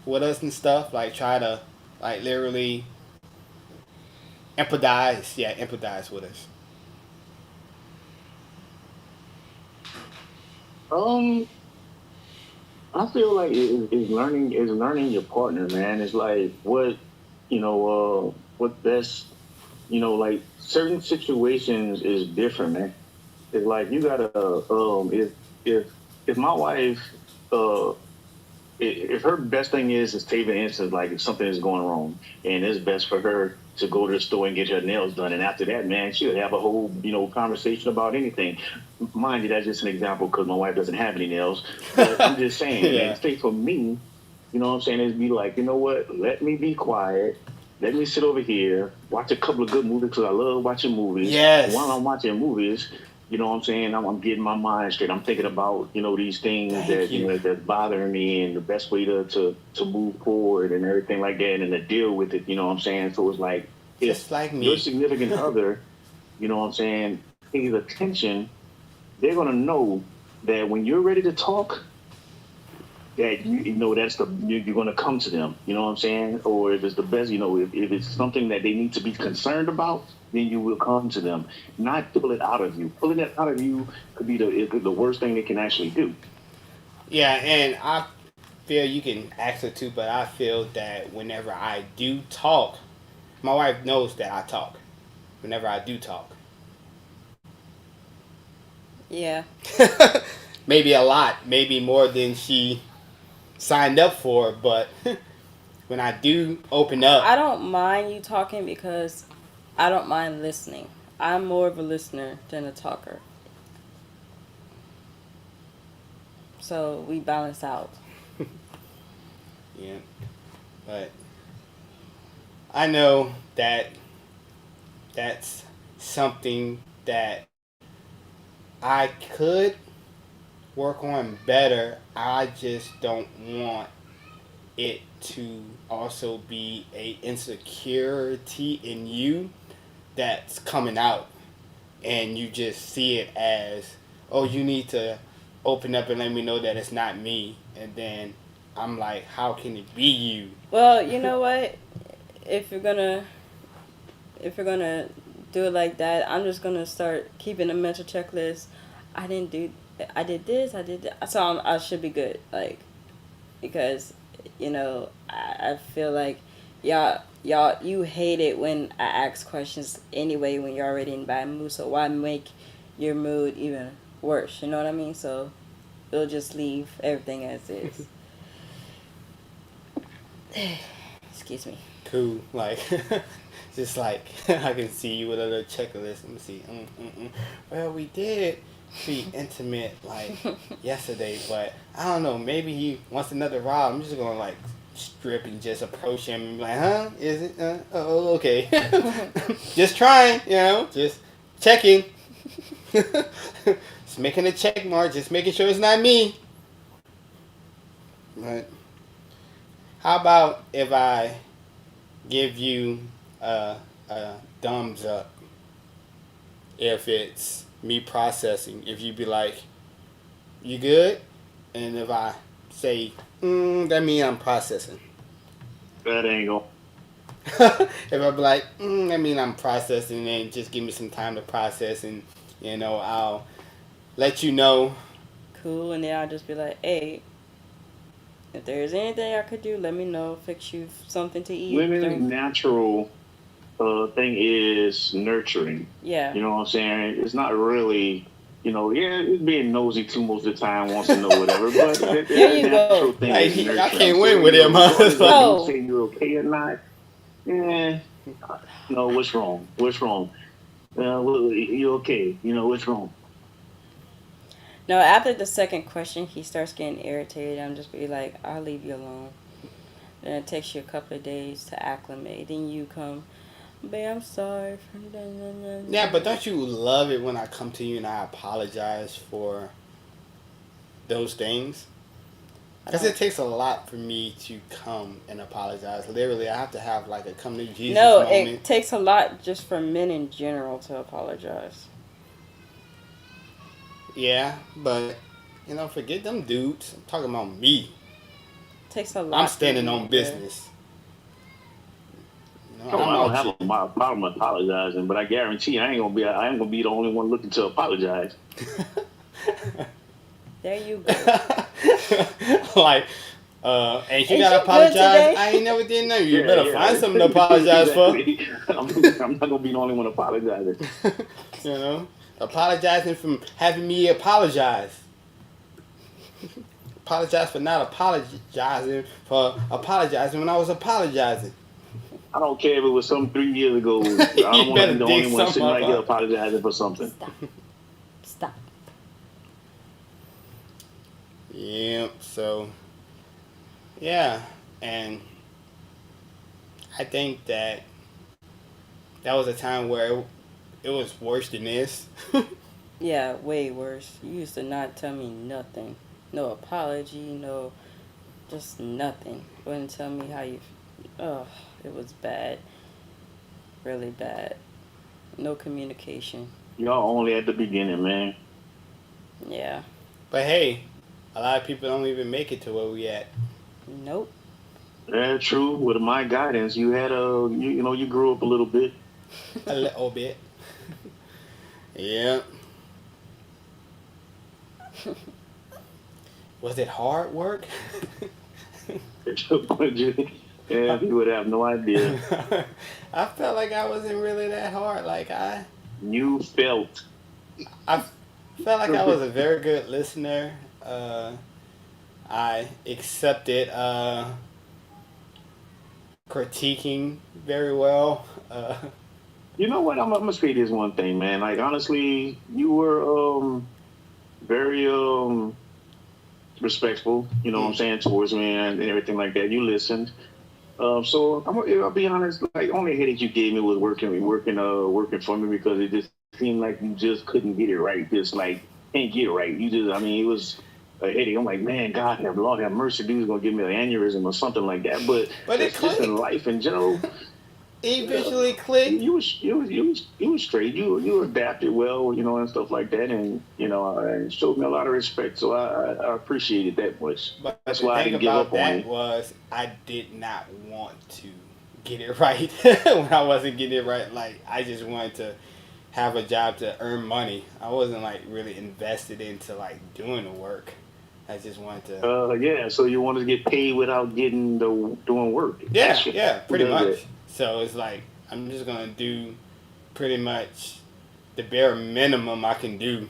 with us and stuff. Like try to like literally empathize. Yeah, empathize with us.
Um, I feel like is learning your partner, man. It's like what best, like certain situations is different, man. It's like you gotta if if my wife uh if her best thing is take the instance, like if something is going wrong and it's best for her to go to the store and get her nails done, and after that, man, she'll have a whole conversation about anything. Mind you, that's just an example because my wife doesn't have any nails, but I'm just saying, man,
Yeah.
say for me, you know what I'm saying, is be like, you know what, let me be quiet. Let me sit over here, watch a couple of good movies because I love watching movies. And while
Yes.
I'm watching movies, you know what I'm saying? I'm getting my mind straight. I'm thinking about, these things
Thank
that,
you.
that's bothering me and the best way to move forward and everything like that and to deal with it, you know what I'm saying? So it's like if
Just like
your
me.
significant other, you know what I'm saying, pays attention, they're gonna know that when you're ready to talk, that that's you're going to come to them, you know what I'm saying, or if it's the best, if it's something that they need to be concerned about, then you will come to them, not pull it out of you. Pulling it out of you could be the worst thing they can actually do.
Yeah, and I feel you can ask her too, but I feel that whenever I do talk, my wife knows that I talk. Whenever I do talk,
Yeah.
maybe a lot, maybe more than she signed up for, but when I do open up,
I don't mind you talking because I don't mind listening. I'm more of a listener than a talker. So we balance out.
yeah, but I know that that's something that I could work on better. I just don't want it to also be a insecurity in you that's coming out and you just see it as, oh, you need to open up and let me know that it's not me, and then I'm like, how can it be you?
Well, you know what? If you're gonna if you're gonna do it like that, I'm just gonna start keeping a mental checklist. I didn't do. I did this. I did that. So I should be good. Like because I feel like y'all you hate it when I ask questions anyway when you're already in bad mood. So why make your mood even worse? You know what I mean? So we'll just leave everything as is. Excuse me.
Cool, like just like I can see you with a little checklist. Let me see. Well, we did be intimate like yesterday, but I don't know. Maybe he wants another ride. I'm just gonna like strip and just approach him and be like, huh? Is it? Oh, okay. Just trying, just checking. Just making a check mark, just making sure it's not me. But how about if I give you a thumbs up if it's me processing? If you be like, you good? And if I say, that means I'm processing.
That ain't gonna.
If I be like, that means I'm processing, and just give me some time to process, and I'll let you know.
Cool, and then I'll just be like, hey, if there's anything I could do, let me know. Fix you something to eat.
Women's natural thing is nurturing.
Yeah.
You know what I'm saying? It's not really, yeah, it's being nosy too most of the time, wants to know whatever, but
there you
natural
go.
thing is nurturing.
I can't win with him, huh?
You say you're okay or not, no, what's wrong? What's wrong? Well, you okay? What's wrong?
No, after the second question, he starts getting irritated. I'm just be like, I'll leave you alone. Then it takes you a couple of days to acclimate. Then you come, babe, I'm sorry for that.
Yeah, but don't you love it when I come to you and I apologize for those things? Because it takes a lot for me to come and apologize. Literally, I have to have like a come to Jesus moment.
It takes a lot just for men in general to apologize.
Yeah, but forget them dudes. I'm talking about me.
It takes a lot.
I'm standing on business.
I don't have a problem apologizing, but I guarantee I ain't gonna be the only one looking to apologize.
There you go.
Like, ain't you gotta apologize? I ain't never did nothing. You better find something to apologize for.
I'm not gonna be the only one apologizing.
Apologizing from having me apologize. Apologize for not apologizing for apologizing when I was apologizing.
I don't care if it was some 3 years ago. I don't want to be the only one sitting right here apologizing for something.
Stop.
Yep. So, yeah, and I think that was a time where it was worse than this.
Yeah, way worse. You used to not tell me nothing. No apology, no, just nothing. Wouldn't tell me how you. Oh, it was bad. Really bad. No communication.
Y'all only at the beginning, man.
Yeah.
But hey, a lot of people don't even make it to where we at.
Nope.
That's true. With my guidance, you had you grew up a little bit.
A little bit. Yeah. Was it hard work?
Yeah, you would have no idea.
I felt like I wasn't really that hard.
You felt.
I felt like I was a very good listener. I accepted critiquing very well.
You know what? I'm gonna say this one thing, man. Like honestly, you were very respectful. You know what I'm saying, towards me and everything like that. You listened. So I'll be honest. Like only headache you gave me was working for me because it just seemed like you just couldn't get it right. Just like can't get it right. It was a headache. I'm like, man, God have Lord have mercy, dude's gonna give me an aneurysm or something like that. But
it clicked.
Just in life in general.
Eventually clicked.
You was straight. You adapted well, and stuff like that, and and showed me a lot of respect. So I appreciated that much.
But
that's why I didn't give up on you.
Was I did not want to get it right when I wasn't getting it right. Like I just wanted to have a job to earn money. I wasn't like really invested into like doing the work. I just wanted to.
Yeah. So you wanted to get paid without doing work.
Yeah, pretty much. So it's like I'm just gonna do pretty much the bare minimum I can do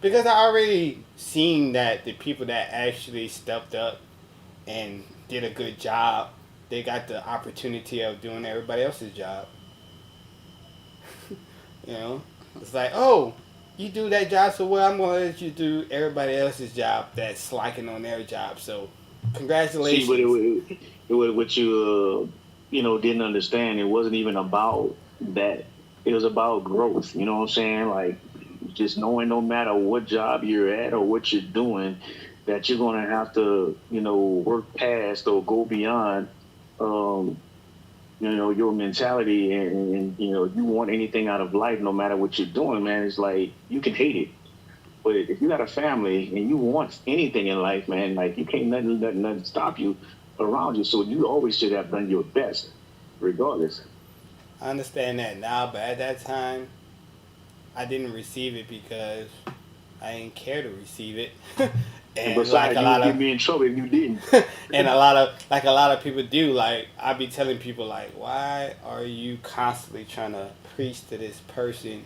because I already seen that the people that actually stepped up and did a good job, they got the opportunity of doing everybody else's job. It's like, oh, you do that job so well, I'm gonna let you do everybody else's job that's slacking on their job. So congratulations.
See, but what you didn't understand, it wasn't even about that. It was about growth. You know what I'm saying? Like just knowing no matter what job you're at or what you're doing, that you're gonna have to, work past or go beyond, your mentality and you want anything out of life, no matter what you're doing, man. It's like you can hate it, But if you got a family and you want anything in life, man, like you can't nothing stop you around you. So you always should have done your best, regardless.
I understand that now, but at that time, I didn't receive it because I didn't care to receive it.
And
And like
besides,
a
you
lot
would get
of
me in trouble if you didn't.
and a lot of people do, like I be telling people like, why are you constantly trying to preach to this person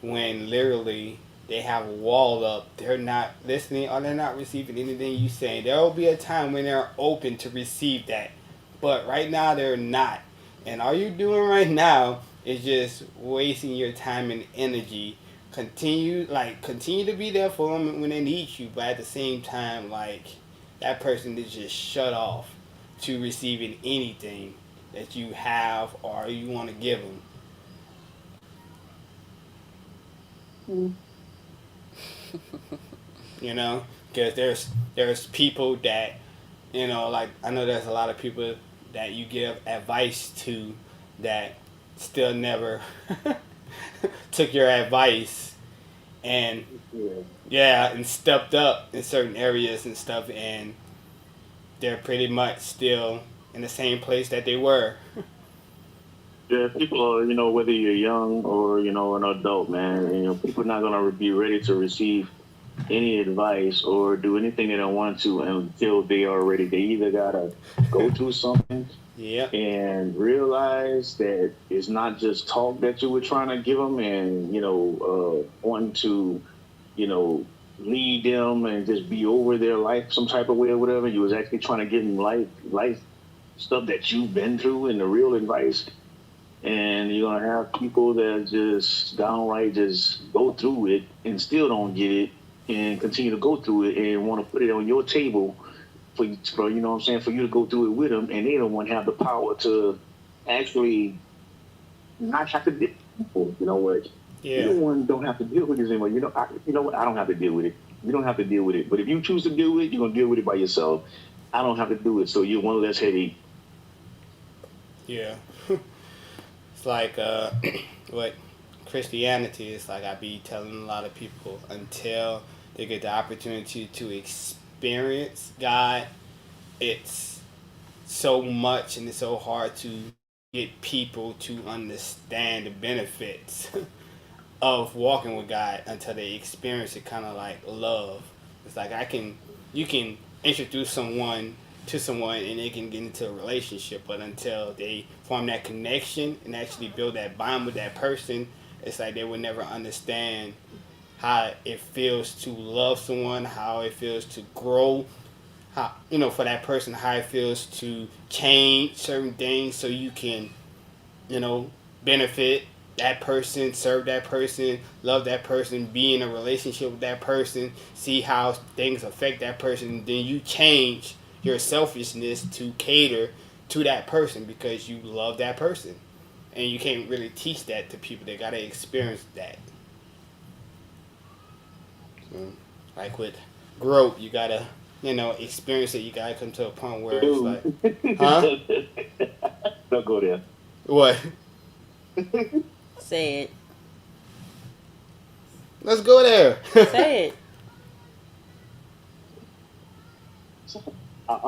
when literally they have a wall up, they're not listening or they're not receiving anything you saying. There will be a time when they're open to receive that, but right now they're not. And all you're doing right now is just wasting your time and energy. Continue to be there for them when they need you, but at the same time, like that person is just shut off to receiving anything that you have or you want to give them. You know, because there's people that, you know, like I know there's a lot of people that you give advice to that still never took your advice and
Yeah.
yeah, and stepped up in certain areas and stuff, and they're pretty much still in the same place that they were.
Yeah, people are, whether you're young or, an adult, man, people are not going to be ready to receive any advice or do anything they don't want to until they are ready. They either got to go through something
Yep.
and realize that it's not just talk that you were trying to give them and, wanting to, you know, lead them and just be over their life some type of way or whatever. You was actually trying to give them life stuff that you've been through and the real advice. And you're gonna have people that just downright just go through it and still don't get it and continue to go through it and want to put it on your table for you know what I'm saying, for you to go through it with them, and they don't want to have the power to actually not have to deal with people. You know what?
Yeah.
You don't have to deal with this anymore. You know what? I don't have to deal with it. You don't have to deal with it. But if you choose to deal with it, you're gonna deal with it by yourself. I don't have to do it, so you're one less headache.
Yeah. It's like what Christianity is like. I be telling a lot of people until they get the opportunity to experience God, it's so much and it's so hard to get people to understand the benefits of walking with God until they experience it, kind of like love. It's like you can introduce someone to someone and they can get into a relationship, but until they form that connection and actually build that bond with that person, it's like they will never understand how it feels to love someone, how it feels to grow, how, for that person, how it feels to change certain things so you can, you know, benefit that person, serve that person, love that person, be in a relationship with that person, see how things affect that person, and then you change your selfishness to cater to that person because you love that person. And you can't really teach that to people. They gotta experience that. So, like with growth, you gotta, experience it. You gotta come to a point where it's like,
Dude.
huh?
Don't go there.
What?
Say it.
Let's go there.
Say it.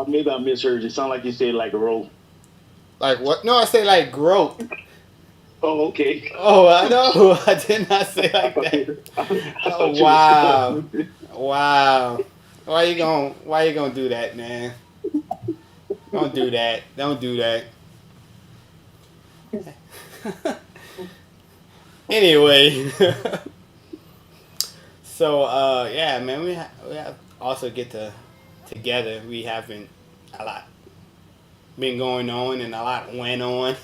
Maybe I misheard you. Sound like you said like a roll.
Like what? No, I say like growth.
Oh, okay.
Oh, I know. I did not say
I
like
thought
that.
you,
Oh
was
wow, wow. Why you gonna do that, man? Don't do that. Don't do that. Anyway, so yeah, man, we have also get together. We haven't a lot been going on and a lot went on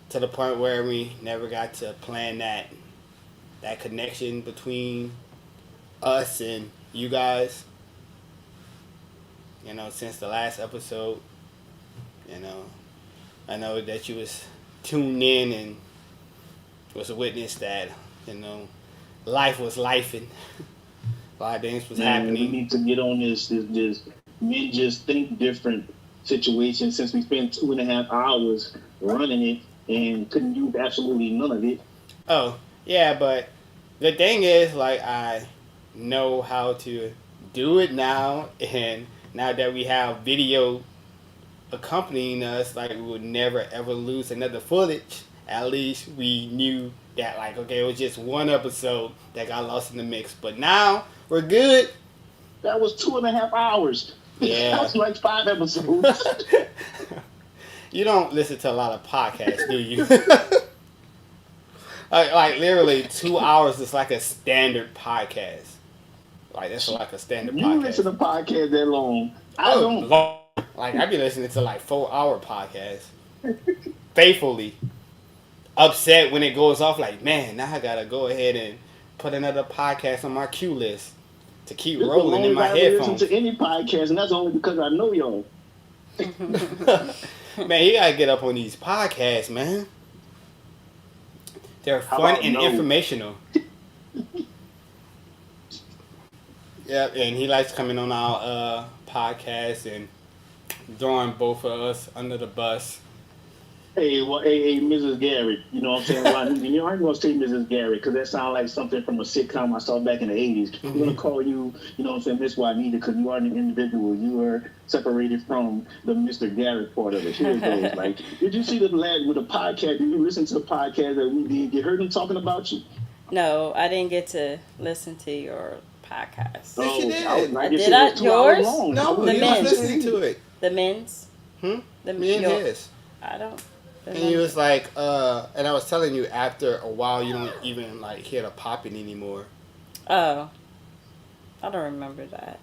to the point where we never got to plan that connection between us and you guys. Since the last episode, you know, I know that you was tuned in and was a witness that, life was lifing. A lot of things was
Man, we
happening.
need to get on this men just think different situation since we spent 2.5 hours running it and couldn't do absolutely none of it.
Oh, yeah, but the thing is, like, I know how to do it now, and now that we have video accompanying us, like we would never ever lose another footage. At least we knew that, like, okay, it was just one episode that got lost in the mix, but now we're good.
That was 2.5 hours.
Yeah.
That's like 5 episodes.
You don't listen to a lot of podcasts, do you? like literally 2 hours is like a standard podcast. Like that's like a standard
You
podcast.
listen to podcasts that long. I don't.
Long. Like I be listening to like 4 hour podcasts. Faithfully. Upset when it goes off, like, man, now I gotta go ahead and put another podcast on my queue list to keep
This
rolling in my headphones.
Listen to any podcast, and that's only because I know y'all.
Man, you gotta get up on these podcasts, man. They're fun and informational. Yeah, and he likes coming on our podcast and throwing both of us under the bus.
Hey, Mrs. Gary. You know what I'm saying? Well, I'm going to say Mrs. Gary because that sounds like something from a sitcom I saw back in the 80s. I'm going to call you, you know what I'm saying, Miss Juanita, because you are an individual. You are separated from the Mr. Gary part of it. Here it goes. Like, did you see the lad with a podcast? Did you listen to a podcast that we did? You heard them talking about you?
No, I didn't get to listen to your podcast.
Yes, you did.
Did I? Yours?
No,
the
you
men's.
was listening to it.
The men's?
The me and his.
I don't.
And he was like, and I was telling you after a while you don't even like hear the popping anymore.
Oh. I don't remember that.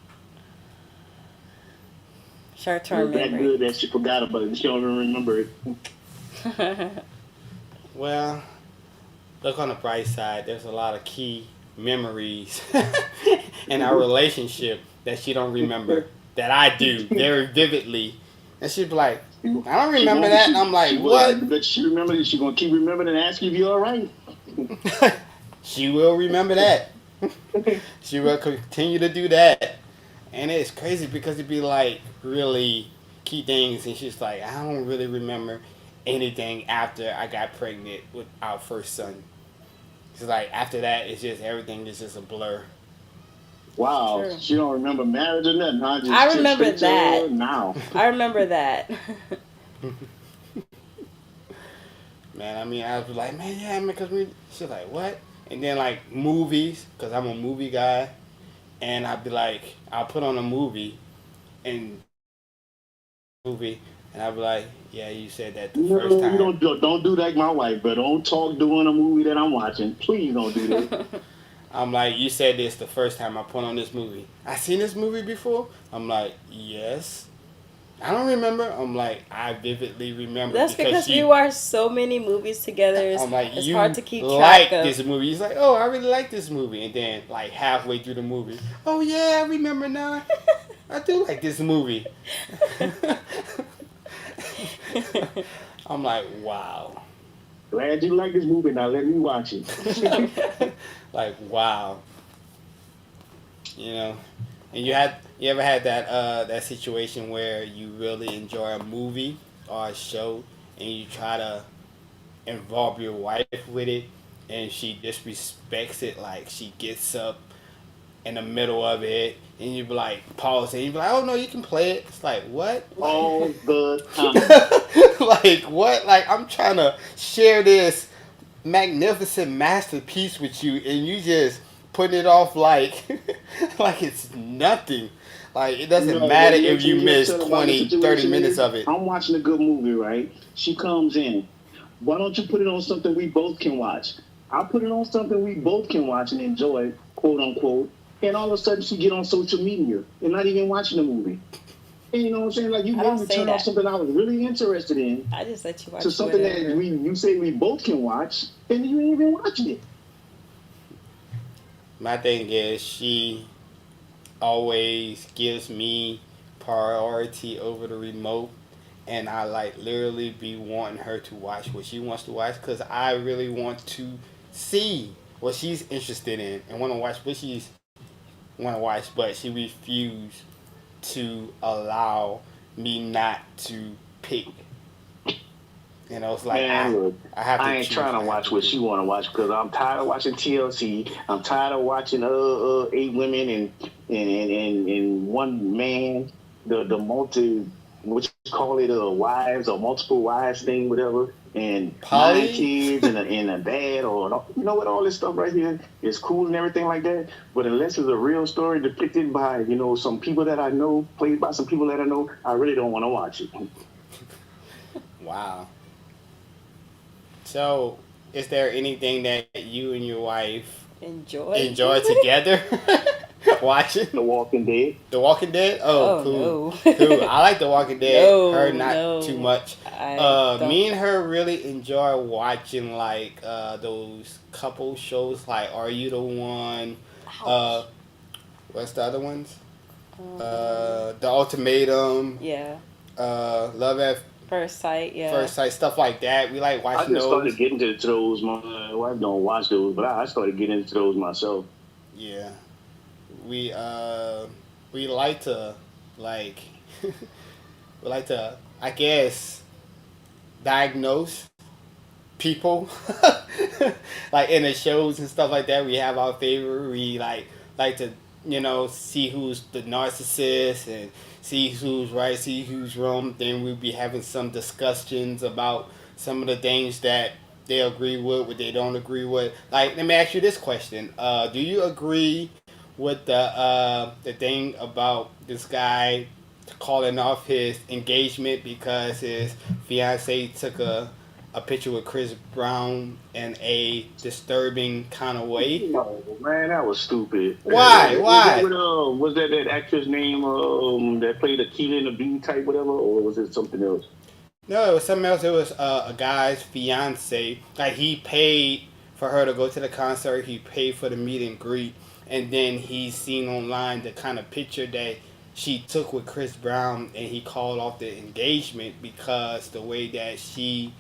Short-term memory.
That good that she forgot about it. She don't even remember it.
Well, look on the bright side. There's a lot of key memories in our relationship that she don't remember that I do very vividly. And she'd be like, I don't remember that. And I'm like, what?
But she remember it. She's going to keep remembering and ask you if you're all right.
She will remember that. She will continue to do that. And it's crazy because it'd be like really key things. And she's like, I don't really remember anything after I got pregnant with our first son. She's like, after that, it's just everything is just a blur.
Wow, sure. She don't remember marriage or nothing.
I remember that.
Now.
I remember that.
Man, I mean, I was like, man, yeah, because she's like, what? And then like movies, because I'm a movie guy, and I'd be like, I'll put on a movie, and I'd be like, yeah, you said that the first time.
You don't do like my wife, but don't talk during a movie that I'm watching. Please don't do that.
I'm like, you said this the first time I put on this movie. I seen this movie before? I'm like, yes. I don't remember. I'm like, I vividly remember.
That's because we watch so many movies together.
I'm like,
it's
you
hard to keep
like
track of.
this movie. He's like, oh, I really like this movie. And then like halfway through the movie, oh yeah, I remember now. I do like this movie. I'm like, wow.
Glad you like this movie. Now let me watch it.
Like, wow. You know, and you ever had that situation where you really enjoy a movie or a show and you try to involve your wife with it and she disrespects it, like she gets up in the middle of it and you be like pause and you be like, oh no, you can play it. It's like, what?
All the time.
Like what? Like I'm trying to share this magnificent masterpiece with you and you just putting it off like like it's nothing. Like it doesn't matter if you miss 20, 30 minutes of it.
I'm watching a good movie, right? She comes in. Why don't you put it on something we both can watch? I'll put it on something we both can watch and enjoy, quote unquote. And all of a sudden she get on social media and not even watching the movie. And you know what I'm saying? Like you made me turn off something I was really interested in.
I just let you watch
to something that you say we both can watch, and you ain't even watching it.
My thing is she always gives me priority over the remote, and I like literally be wanting her to watch what she wants to watch because I really want to see what she's interested in and want to watch what she's want to watch, but she refused to allow me not to pick. You know, it's like
Man, look,
I have to
I ain't
choose.
trying to watch what she want to watch because I'm tired of watching TLC. I'm tired of watching 8 women and one man. The multi, what you call it, wives or multiple wives thing, whatever, and 9 kids and a dad, or you know what, all this stuff right here is cool and everything like that. But unless it's a real story depicted by some people that I know, played by some people that I know, I really don't want to watch it.
Wow. So, is there anything that you and your wife
enjoy
together watching?
The Walking Dead.
The Walking Dead? Oh, cool.
No.
Cool. I like The Walking Dead.
No,
her not too much. Me and her really enjoy watching like those couple shows like Are You the One? What's the other ones? The Ultimatum.
Yeah.
Love at
First Sight, yeah.
First Sight, stuff like that. We like watching those.
I just started getting into those. My wife don't watch those, but I started getting into those myself.
Yeah. We like to I guess diagnose people like in the shows and stuff like that. We have our favorite. We like to see who's the narcissist and see who's right, see who's wrong. Then we'll be having some discussions about some of the things that they agree with, what they don't agree with. Like, let me ask you this question: do you agree with the thing about this guy calling off his engagement because his fiance took a picture with Chris Brown in a disturbing kind of way?
No, man, that was stupid.
Why?
Was that actress name that played Akita in the Bee type, whatever, or was it something else?
No, it was something else. It was a guy's fiance. Like, he paid for her to go to the concert. He paid for the meet and greet. And then he seen online the kind of picture that she took with Chris Brown, and he called off the engagement because the way that she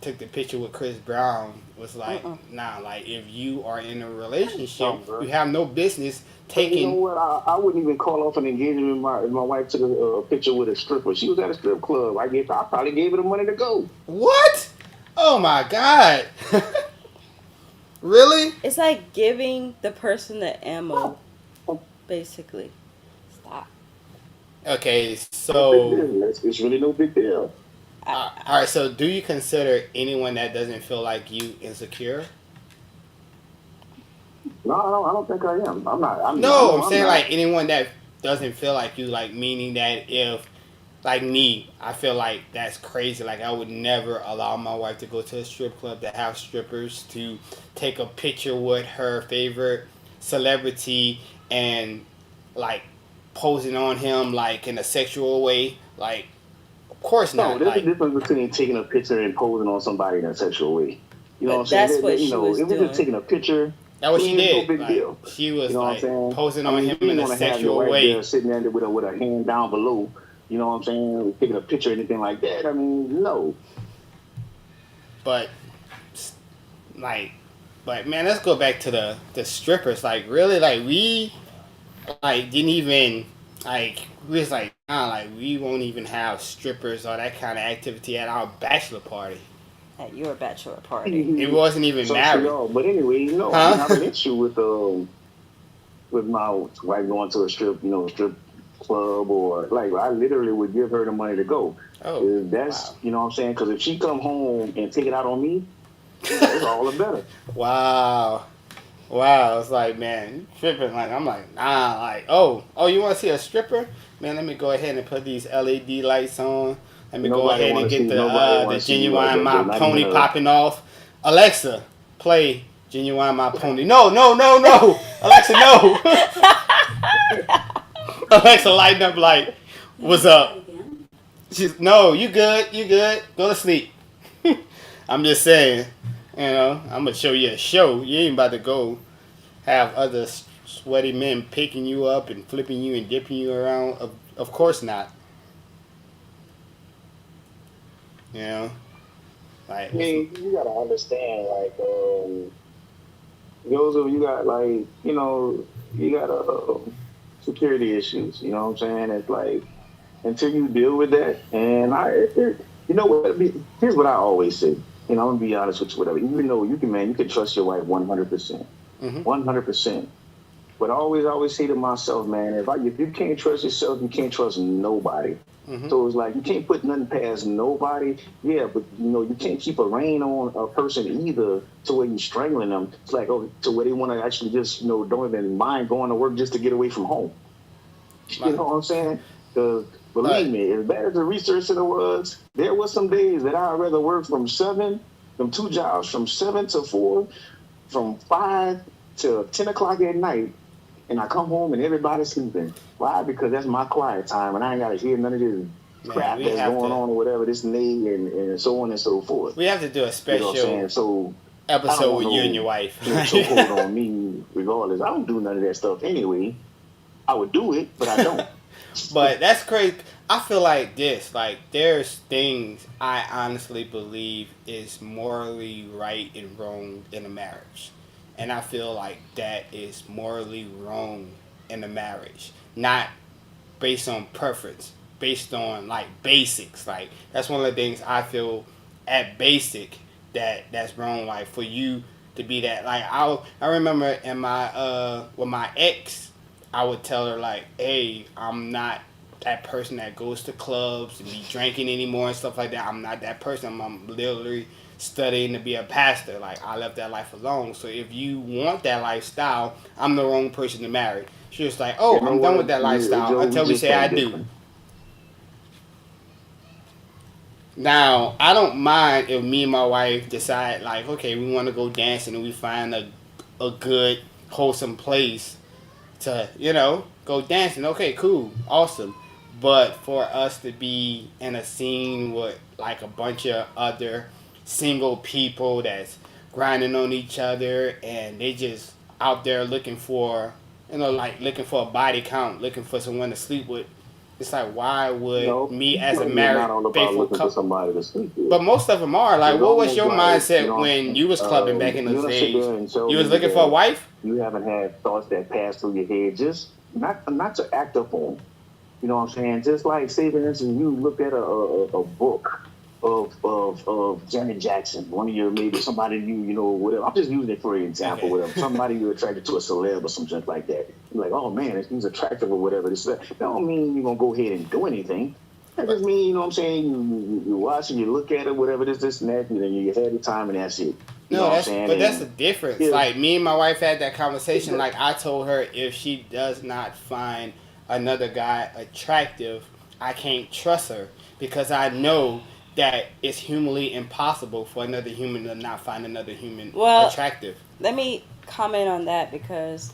took the picture with Chris Brown was like, nah, like, if you are in a relationship, you have no business taking.
You know what? I wouldn't even call off an engagement if my wife took a picture with a stripper. She was at a strip club. I probably gave her the money to go.
What? Oh my God. Really?
It's like giving the person the ammo, basically. Stop.
Okay, so
it's really no big deal.
All right, so do you consider anyone that doesn't feel like you insecure?
No, I don't think I am. I'm not.
I'm saying like anyone that doesn't feel like you, like meaning that if, like me, I feel like that's crazy. Like, I would never allow my wife to go to a strip club to have strippers to take a picture with her favorite celebrity and like posing on him like in a sexual way. Like, of course not.
No, there's a difference between taking a picture and posing on somebody in a sexual way. You know what I'm saying?
That's what she was doing.
If we're just taking a picture,
that's what she did.
No big deal.
She was posing
on
him in a sexual way.
There sitting there with a hand down below. You know what I'm saying? Taking a picture or anything like that. I mean, no.
But man, let's go back to the strippers. Like, really, like, we didn't even we was like, nah, like, we won't even have strippers or that kind of activity at our bachelor party.
At your bachelor party.
It wasn't even married.
But anyway, I have an issue with my wife going to a strip club, or like, I literally would give her the money to go.
Oh,
that's wow. You know what I'm saying? Because if she come home and take it out on me, it's all the better.
Wow, it's like, man, tripping. Like, I'm like, nah, like, oh, you want to see a stripper? Man, let me go ahead and put these LED lights on. Let me go ahead and get the Genuine My Pony popping off. Alexa, play Genuine My Pony. No. Alexa, no. Alexa lighting up like, what's up? She's, no, you good. Go to sleep. I'm just saying, I'm going to show you a show. You ain't about to go have other sweaty men picking you up and flipping you and dipping you around. Of course not. Like,
I mean, you got to understand, like, those of you got, like, you got security issues, you know what I'm saying? It's like, until you deal with that, and You know what? Here's what I always say. I'm gonna be honest with you. Whatever. Even though you can, man, you can trust your wife 100%, 100%. But I always say to myself, man, if you can't trust yourself, you can't trust nobody. So it's like you can't put nothing past nobody. Yeah, but you can't keep a rein on a person either to where you're strangling them. It's like to where they want to actually just don't even mind going to work just to get away from home. You know what I'm saying? Because believe me, as bad as the research center was, there was some days that I'd rather work from 2 jobs, from 7 to 4, from 5 to 10 o'clock at night, and I come home and everybody's sleeping. Why? Because that's my quiet time, and I ain't got to hear none of this crap that's going on or whatever, this and and so on and so forth.
We have to do a special episode with you and your wife.
Chokehold on me regardless. I don't do none of that stuff anyway. I would do it, but I don't.
But that's crazy. I feel like this. Like, there's things I honestly believe is morally right and wrong in a marriage. And I feel like that is morally wrong in a marriage. Not based on preference. Based on, like, basics. Like, that's one of the things I feel at basic that's wrong. Like, for you to be that. Like, I remember in my, with my ex, I would tell her, like, hey, I'm not that person that goes to clubs and be drinking anymore and stuff like that. I'm not that person. I'm literally studying to be a pastor. Like, I left that life alone. So if you want that lifestyle, I'm the wrong person to marry. She was like, oh, I'm done with that lifestyle until we say I do. Now, I don't mind if me and my wife decide, like, okay, we want to go dancing and we find a good, wholesome place to, go dancing. Okay, cool, awesome. But for us to be in a scene with like a bunch of other single people that's grinding on each other and they just out there looking for, looking for a body count, looking for someone to sleep with. It's like, why would me as a married faithful couple? But most of them are. Like, what was your mindset when you was clubbing back in those days? You was looking for a wife?
You haven't had thoughts that pass through your head, just not to act up on. You know what I'm saying? Just like, say for instance, you look at a book of Janet Jackson, one of your, maybe somebody whatever. I'm just using it for an example, whatever. Somebody you're attracted to, a celeb or something like that. You're like, oh man, he's attractive or whatever. That don't mean you're gonna go ahead and do anything. That just mean, you know what I'm saying, you watch and you look at it, whatever this and that, and then you had the time and that's it.
That's the difference. Yeah. Like, me and my wife had that conversation. Like, I told her if she does not find another guy attractive, I can't trust her because I know that it's humanly impossible for another human to not find another human attractive.
Let me comment on that because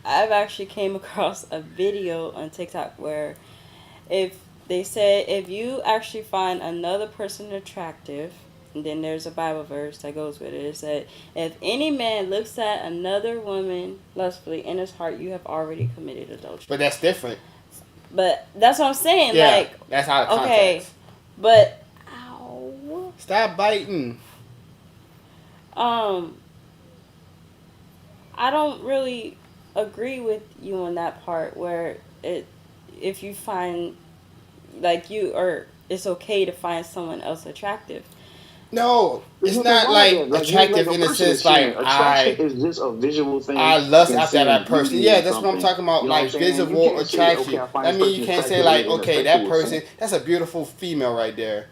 I've actually came across a video on TikTok where if you actually find another person attractive, and then there's a Bible verse that goes with it. It said, if any man looks at another woman lustfully in his heart, you have already committed adultery.
But that's different.
But that's what I'm saying.
Yeah,
like,
that's out of context.
Okay, but ow.
Stop biting.
I don't really agree with you on that part where if you find it's okay to find someone else attractive.
No, it's not like attractive in a sense like
it's just a visual thing.
I lust after that person. Yeah, that's what I'm talking about. Like visible attraction. I mean, you can't say like, okay, that person, that's a beautiful female right there,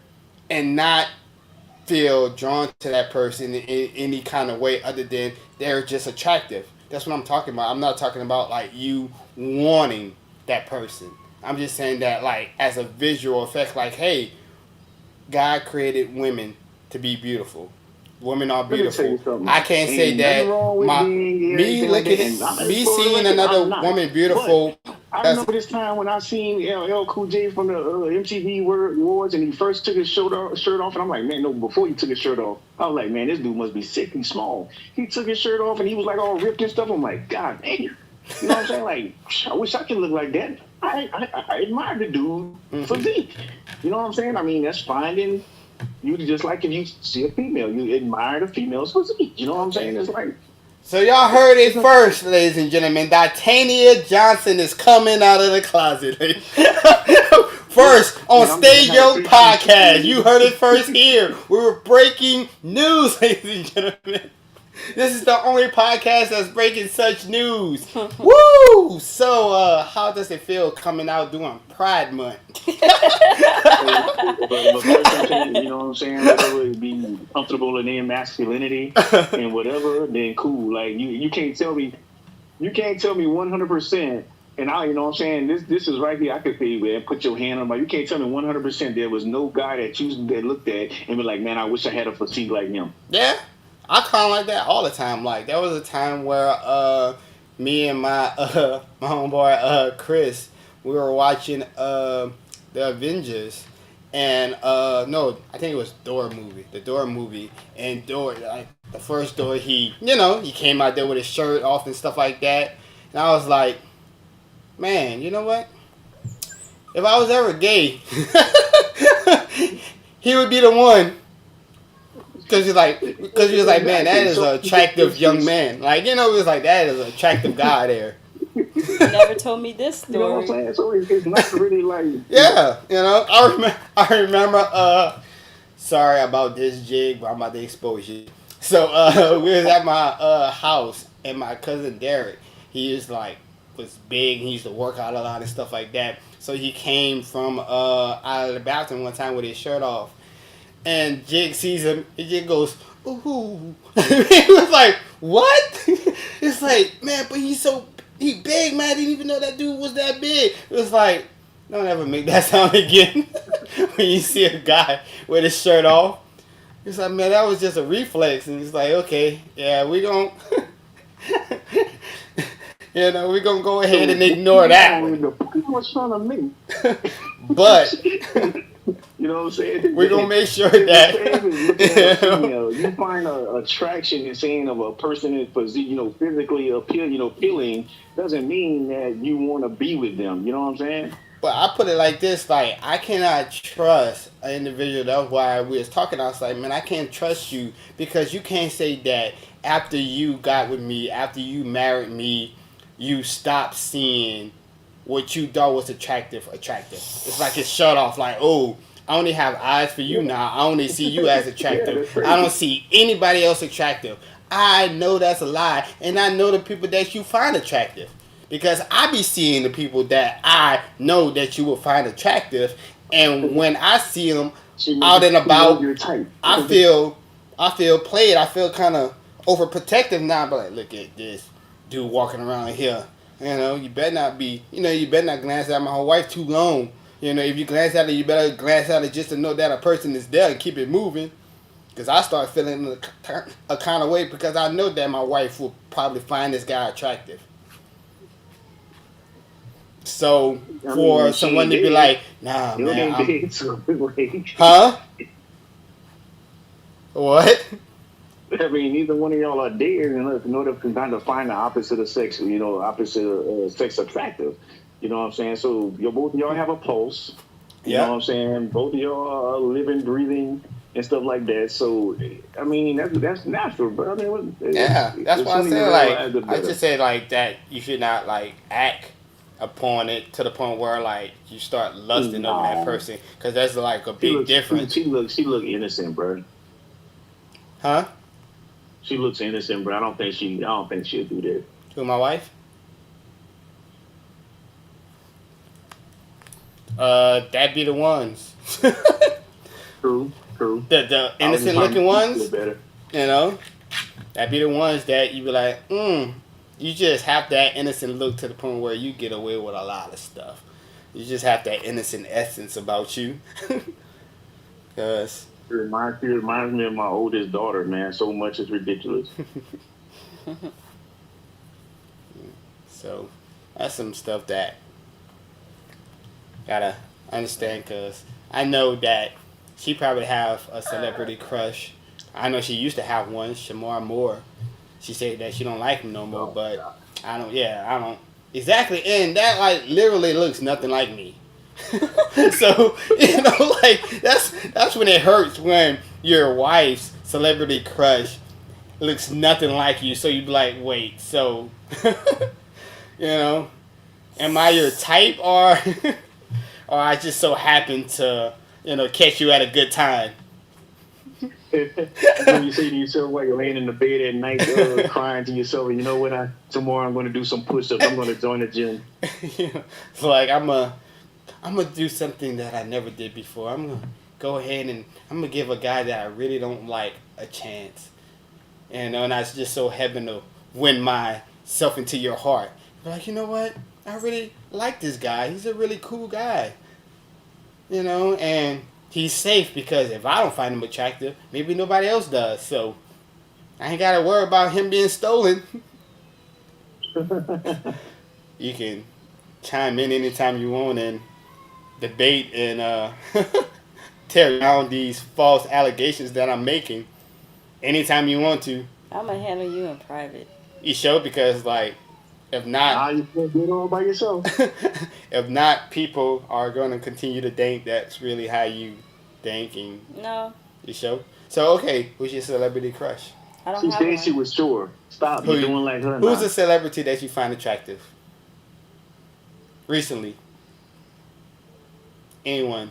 and not feel drawn to that person in any kind of way other than they're just attractive. That's what I'm talking about. I'm not talking about like you wanting that person. I'm just saying that like as a visual effect, like, hey, God created women to be beautiful. Women are beautiful. I can't say that me seeing another woman beautiful.
I remember this time when I seen LL Cool J from the MTV Awards and he first took his shirt off and I'm like, man, no, before he took his shirt off, I was like, man, this dude must be sick and small. He took his shirt off and he was like all ripped and stuff. I'm like, God damn. You know what I'm saying? Like, I wish I could look like that. I admire the dude physique. You know what I'm saying? I mean, that's finding. You just like if you see a female, you admire the female's physique. You know what I'm saying? It's like.
So y'all heard it first, ladies and gentlemen. Titania Johnson is coming out of the closet. First on Stay Yoked Podcast. You heard it first here. We were breaking news, ladies and gentlemen. This is the only podcast that's breaking such news. Woo! So, how does it feel coming out doing Pride Month?
But you know what I'm saying? Whether it be comfortable in their masculinity and whatever, then cool. Like you can't tell me 100%. And I, you know what I'm saying? This is right here. I could say, man, put your hand on my. You can't tell me 100% there was no guy that looked at and be like, man, I wish I had a physique like him.
Yeah. I kind of like that all the time. Like, there was a time where me and my homeboy Chris, we were watching the Avengers, and no, I think it was the Thor movie, and Thor, like the first Thor, he came out there with his shirt off and stuff like that, and I was like, man, you know what? If I was ever gay, he would be the one. Because he was like, man, that is an attractive young man. Like, it was like, that is an attractive guy there.
You never told me this story.
You know what I'm saying? So it's not really like...
Yeah, I remember, sorry about this jig, but I'm about to expose you. So, we was at my house, and my cousin Derek, he was big, and he used to work out a lot and stuff like that. So he came from out of the bathroom one time with his shirt off. And Jig sees him, and Jig goes, ooh. He was like, what? It's like, man, but he big, man. I didn't even know that dude was that big. It was like, don't ever make that sound again when you see a guy with his shirt off. It's like, man, that was just a reflex. And he's like, okay, yeah, we gon' we're going to go ahead and ignore that one. But...
You know what I'm saying?
We're going to make sure that...
you find a attraction in saying of a person is physically appealing doesn't mean that you want to be with them. You know what I'm saying?
But I put it like this, like, I cannot trust an individual. That's why we was talking. I was like, man, I can't trust you because you can't say that after you got with me, after you married me, you stopped seeing what you thought was attractive. It's like it's shut off. Like, oh, I only have eyes for you now. I only see you as attractive. I don't see anybody else attractive. I know that's a lie, and I know the people that you find attractive because I be seeing the people that I know that you will find attractive, and when I see them out and about, I feel played. I feel kind of overprotective now. But like, look at this dude walking around here. You better not glance at my whole wife too long. If you glance at it, you better glance at it just to know that a person is there and keep it moving. Because I start feeling a kind of way because I know that my wife will probably find this guy attractive. So, for someone to be like, nah, man. Huh? What?
I mean, neither one of y'all are dead in order to kind of find the opposite of sex, sex attractive. You know what I'm saying? So both of y'all have a pulse. You know what I'm saying? Both of y'all are living, breathing, and stuff like that. So, I mean, that's natural. But I mean,
that's why I say I just say like that. You should not like act upon it to the point where like you start lusting over that person because that's like a big difference.
She look innocent, bro.
Huh?
She looks innocent, but I don't think she'll do that.
Who, my wife? That'd be the ones.
True.
The innocent looking ones. Better. That'd be the ones that you be like, you just have that innocent look to the point where you get away with a lot of stuff. You just have that innocent essence about you. Cause.
It reminds me of my oldest daughter, man. So much is ridiculous.
So, that's some stuff that gotta understand, because I know that she probably have a celebrity crush. I know she used to have one, Shamar Moore. She said that she don't like him no more, but I don't. Exactly, and that like literally looks nothing like me. So, like that's when it hurts when your wife's celebrity crush looks nothing like you. So you be like, wait, so am I your type or or I just so happen to, catch you at a good time.
When you say to yourself while you're laying in the bed at night, crying to yourself, you know what? Tomorrow I'm going to do some push-ups. I'm going to join the gym.
It's like I'm gonna do something that I never did before. I'm gonna go ahead and I'm gonna give a guy that I really don't like a chance. And I just so happen to win myself into your heart. But like, you know what? I really like this guy. He's a really cool guy. And he's safe because if I don't find him attractive, maybe nobody else does. So I ain't gotta worry about him being stolen. You can chime in anytime you want and debate and tear down these false allegations that I'm making anytime you want to.
I'm gonna handle you in private.
You sure? Because if not,
you can't do it all by yourself.
if not, people are going to continue to think that's really how you think. And
No.
You sure? So okay, who's your celebrity crush?
I don't
She
have
said
one.
she was sure. Stop. You're doing like her.
Who's
now.
a celebrity that you find attractive? Recently. Anyone.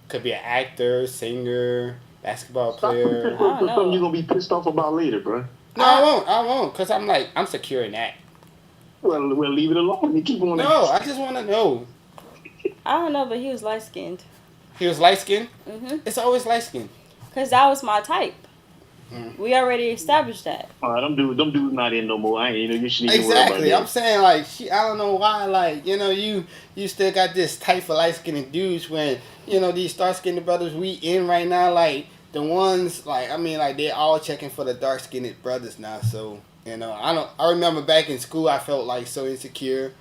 Could be an actor, singer, basketball player.
I don't know.
Something you're going to be pissed off about later, bro.
No, I won't. Because I'm secure in that.
Well, leave it alone. You keep on.
No, I just want to know.
I don't know, but he was light skinned.
He was light skinned?
Mm-hmm.
It's always light skinned.
Because that was my type. We already established that.
Them dudes not in no more. You shouldn't even worry about
Exactly.
that.
I'm saying I don't know why you still got this type of light skinned dudes when these dark skinned brothers we in right now the ones they're all checking for the dark skinned brothers now. So I remember back in school I felt so insecure.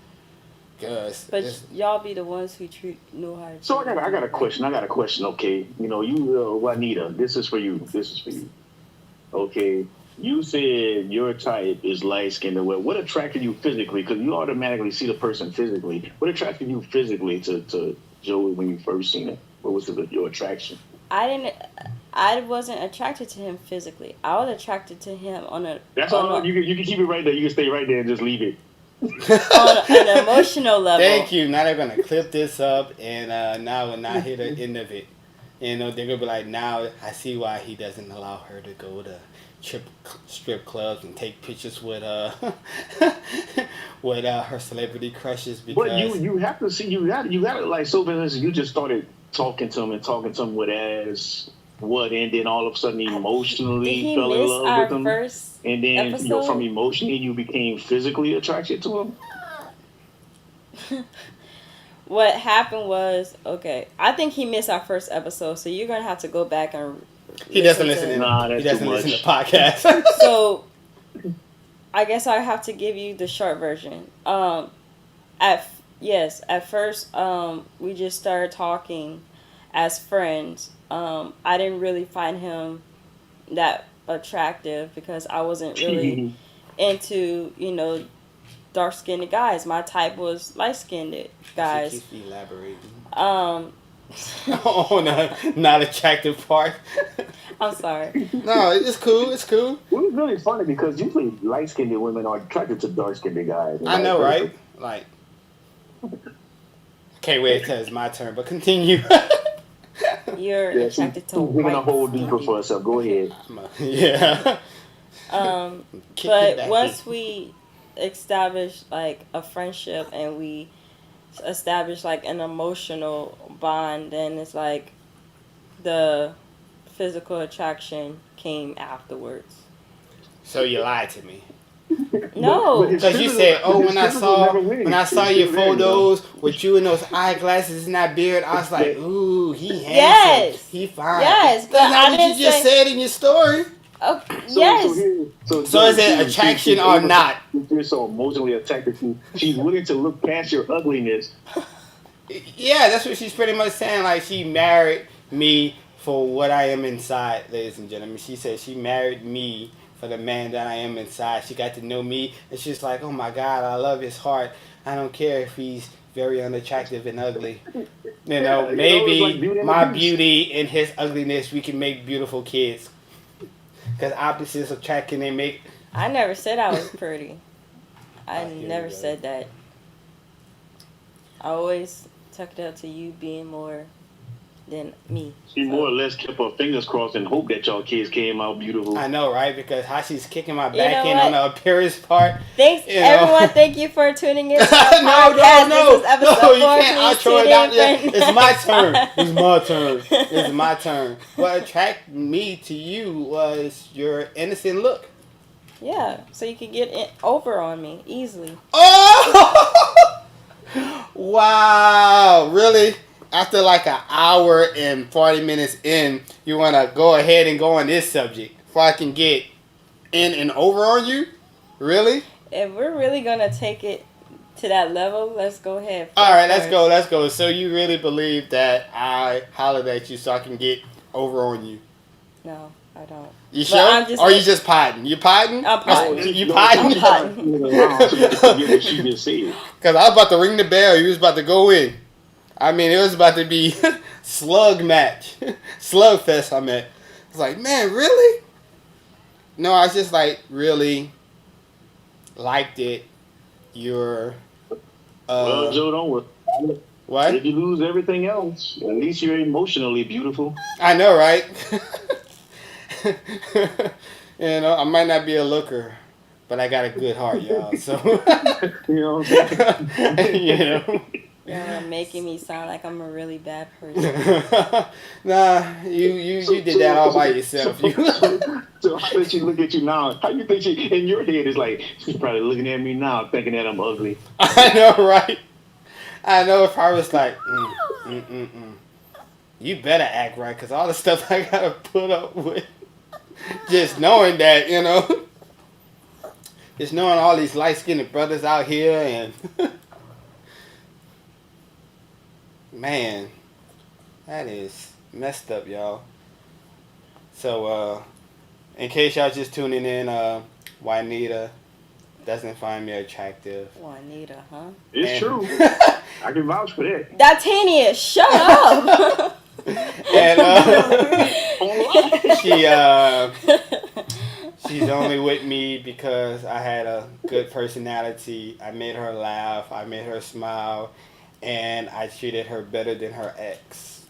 But
y'all be the ones who know how to.
So I got a question. Okay, Juanita, this is for you. Okay, you said your type is light skinned. What attracted you physically? Because you automatically see the person physically. What attracted you physically to Joey when you first seen him? What was your attraction?
I wasn't attracted to him physically. I was attracted to him on a.
That's all. You can keep it right there. You can stay right there and just leave it.
On an emotional level.
Thank you. Now they're gonna clip this up, and now we're not hear the end of it. They're gonna be like, now I see why he doesn't allow her to go to strip clubs and take pictures with with her celebrity crushes. Because
But you have to see you got to so for instance, you just started talking to him with as what, and then all of a sudden emotionally fell in love with him, and then from emotionally you became physically attracted to him.
What happened was, I think he missed our first episode, so you're gonna have to go back and.
He doesn't listen. He doesn't listen to podcasts.
So, I guess I have to give you the short version. At first, we just started talking as friends. I didn't really find him that attractive because I wasn't really into dark-skinned guys. My type was light-skinned guys.
She keeps elaborating.
On
the not attractive part.
I'm sorry.
No, it's cool. It's cool.
Well, it's really funny because usually light-skinned women are attracted to dark-skinned guys.
I know, right? Can't wait till it's my turn, but continue.
You're attracted to white.
We're gonna hold deeper for herself. Go ahead.
Yeah.
But once we established a friendship and we established an emotional bond, then it's the physical attraction came afterwards.
So you lied to me.
No,
because you said, when I saw your photos with you and those eyeglasses and that beard, I was like, ooh, he handsome.
Yes.
He fine.
Yes, but
that's not what you just said in your story.
Oh, yes.
So is it attraction or not?
You're so emotionally attracted to. She's willing to look past your ugliness.
Yeah, that's what she's pretty much saying. She married me for what I am inside, ladies and gentlemen. She said she married me for the man that I am inside. She got to know me, and she's like, oh my God, I love his heart. I don't care if he's very unattractive and ugly. Maybe my beauty and his ugliness, we can make beautiful kids. Because opposites attract, and they make...
I never said I was pretty. I never said that. I always tuck it up to you being more than me.
She more or less kept her fingers crossed and hoped that y'all kids came out beautiful.
I know, right? Because how she's kicking my
You
back
know
in
what?
on the appearance part.
Thanks,
You know.
everyone. Thank you for tuning in to our
No,
podcast.
no,
This is episode
no, you
4.
can't
Please
outro it
tune
out
in
yet.
for-
It's my turn. It's my turn. It's my turn. What attracted me to you was your innocent look.
Yeah, so you can get it over on me easily.
Oh! Wow. Really? After like an hour and 40 minutes in, you want to go ahead and go on this subject before I can get in and over on you? Really?
If we're really going to take it to that level, let's go ahead.
All right, let's go. So you really believe that I hollered at you so I can get over on you?
No, I don't.
You
But
sure?
I'm just
Or you
like-
just potting? You potting?
I'm potting.
You
No,
potting?
she's trying to get around so you can forget what she just said.
Because I was about to ring the bell. You was about to go in. I mean, it was about to be slug match. Slug fest, I meant. I was like, man, really? No, I was just like, really liked it. You're...
Well, Joe, don't worry.
What?
If you lose everything else, at least you're emotionally beautiful.
I know, right? You know, I might not be a looker, but I got a good heart, y'all. So,
You know what I'm saying?
you know.
You're making me sound like I'm a really bad person.
Nah, you did that all by yourself.
So how does she look at you now? How you think she, in your head, is like, she's probably looking at me now thinking that I'm ugly.
I know, right? I know if I was like, you better act right, because all the stuff I got to put up with, just knowing that, you know, just knowing all these light-skinned brothers out here, and, man, that is messed up, y'all. So, in case y'all just tuning in, Juanita doesn't find me attractive.
Juanita, huh?
It's true. I can vouch for that.
Datania, shut up!
And she's only with me because I had a good personality. I made her laugh. I made her smile. And I treated her better than her ex.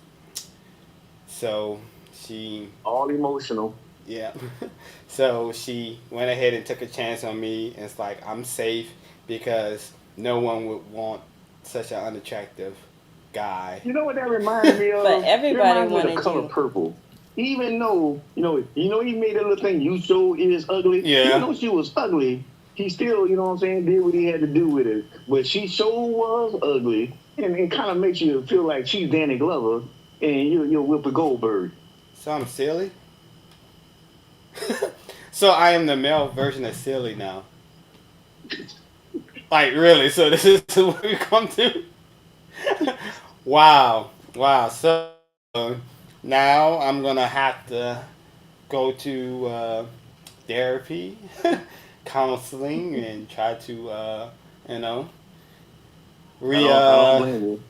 So she...
All emotional.
Yeah. So she went ahead and took a chance on me. And it's like, I'm safe because no one would want such an unattractive guy.
You know what that reminds me of?
But everybody
It reminds me
wanted
of the color
you.
purple. Even though, he made that little thing, you so is ugly.
Yeah.
Even though she was ugly, he still, you know what I'm saying, did what he had to do with it. But she sure was ugly. And it kind of makes you feel like she's Danny Glover and you're Whoopi Goldberg.
So I'm silly? So I am the male version of silly now. Like, really? So this is what we come to? Wow. So now I'm going to have to go to therapy, counseling, and try to,
I don't blame you.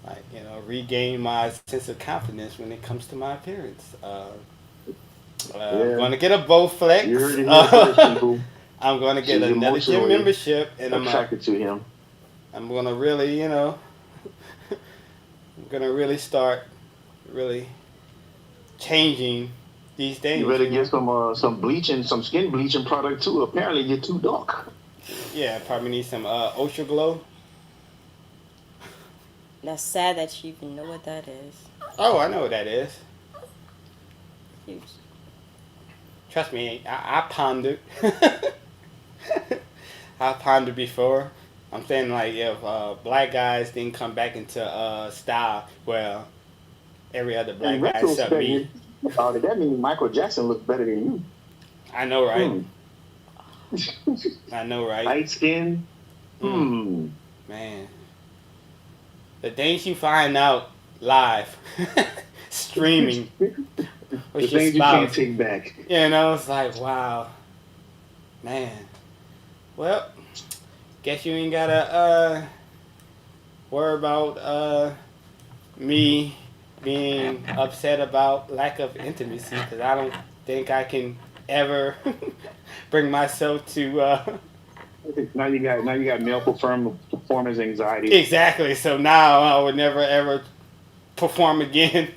like, regain my sense of confidence when it comes to my appearance. I'm going to get a Bowflex.
You heard it here first, people.
I'm going to get
She's
another gym
emotionally
membership, and
attracted to him.
I'm going to really, I'm going to really start changing these things.
You better get some bleaching, some skin bleaching product too. Apparently you're too dark.
Yeah, probably need some Ultra Glow.
That's sad that you even know what that is.
Oh, I know what that is.
Huge.
Trust me, I pondered. I pondered before. I'm saying, like, if black guys didn't come back into style, well, every other black guy except me.
That means Michael Jackson looks better than you.
I know, right? I know, right?
Light skin.
Man. The things you find out live, streaming,
The
with your
things you can't
spouse.
take back.
It's like, wow. Man. Well, guess you ain't gotta worry about me being upset about lack of intimacy, because I don't think I can ever bring myself to
Now you got male performance anxiety.
Exactly. So now I would never ever perform again.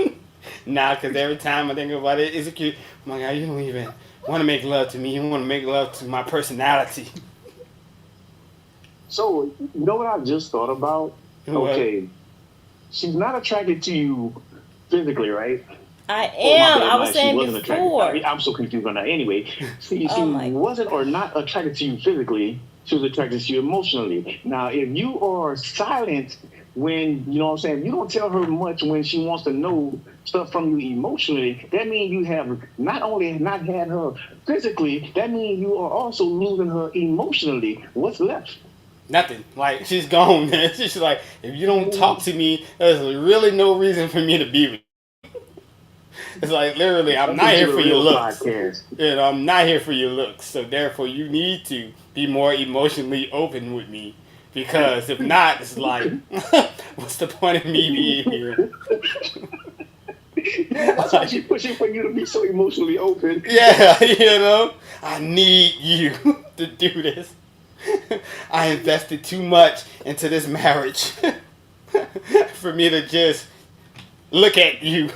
Nah, because every time I think about it, it's cute. Oh my God, you don't even want to make love to me. You want to make love to my personality.
So you know what I just thought about?
What?
Okay, she's not attracted to you physically, right?
I
Oh my
am.
bad,
I was
she
saying
wasn't attracted.
before.
I'm so confused on that. Anyway, she
Oh my.
wasn't or not attracted to you physically. She was attracted to you emotionally. Now, if you are silent when you know what I'm saying, you don't tell her much when she wants to know stuff from you emotionally. That means you have not only not had her physically. That means you are also losing her emotionally. What's left?
Nothing. Like, she's gone, man. She's like, if you don't talk to me, there's really no reason for me to be with you. It's like, literally, I'm not here for your looks. You know, I'm not here for your looks. So, therefore, you need to be more emotionally open with me. Because if not, it's like, what's the point of me being here?
Yeah, that's why she's pushing for you to be so emotionally open.
Yeah, you know, I need you to do this. I invested too much into this marriage for me to just look at you.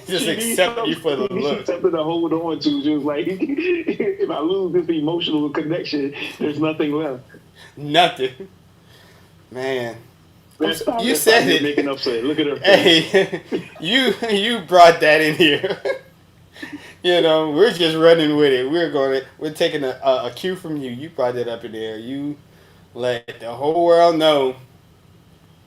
Just accept you for the look.
Something to hold on to, just like if I lose this emotional connection, there's nothing left.
Nothing, man. You
That's
said
you're
it.
making upset. Look at her face.
Hey, you brought that in here. You know, we're just running with it. We're taking a cue from you. You brought that up in there. You let the whole world know.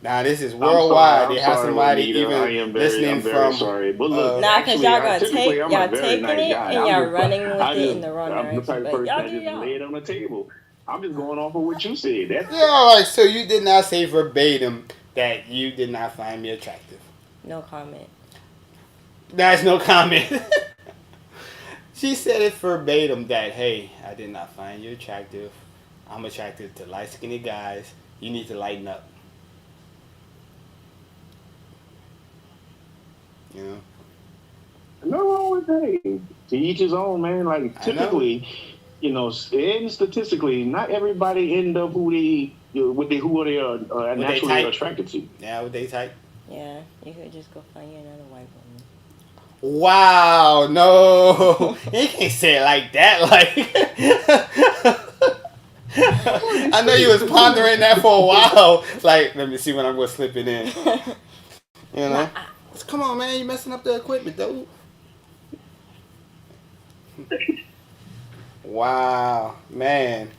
Now this is worldwide. They have somebody even listening from.
Sorry, but look,
Nah, cause y'all gonna
typically,
take
I'm
y'all
a very
taking
nice
it
guy.
and y'all running with it in the wrong
I'm the type
direction.
of
But
person
y'all
that
do
just lay
y'all.
it on the table. I'm just going off of what you said. That's
Yeah, all right. So you did not say verbatim that you did not find me attractive.
No comment.
That's no comment. She said it verbatim that, hey, I did not find you attractive. I'm attracted to light skinned guys. You need to lighten up. You know?
no wrong with that. To each his own, man. Like typically, and statistically, not everybody end up who they are naturally attracted to.
Yeah, what they type.
Yeah, you could just go find you another white woman.
Wow, no. You can't say it like that. Like, I know you was pondering that for a while. Like, let me see when I'm going to slip it in. You know? Come on, man. You messing up the equipment, dude. Wow, man.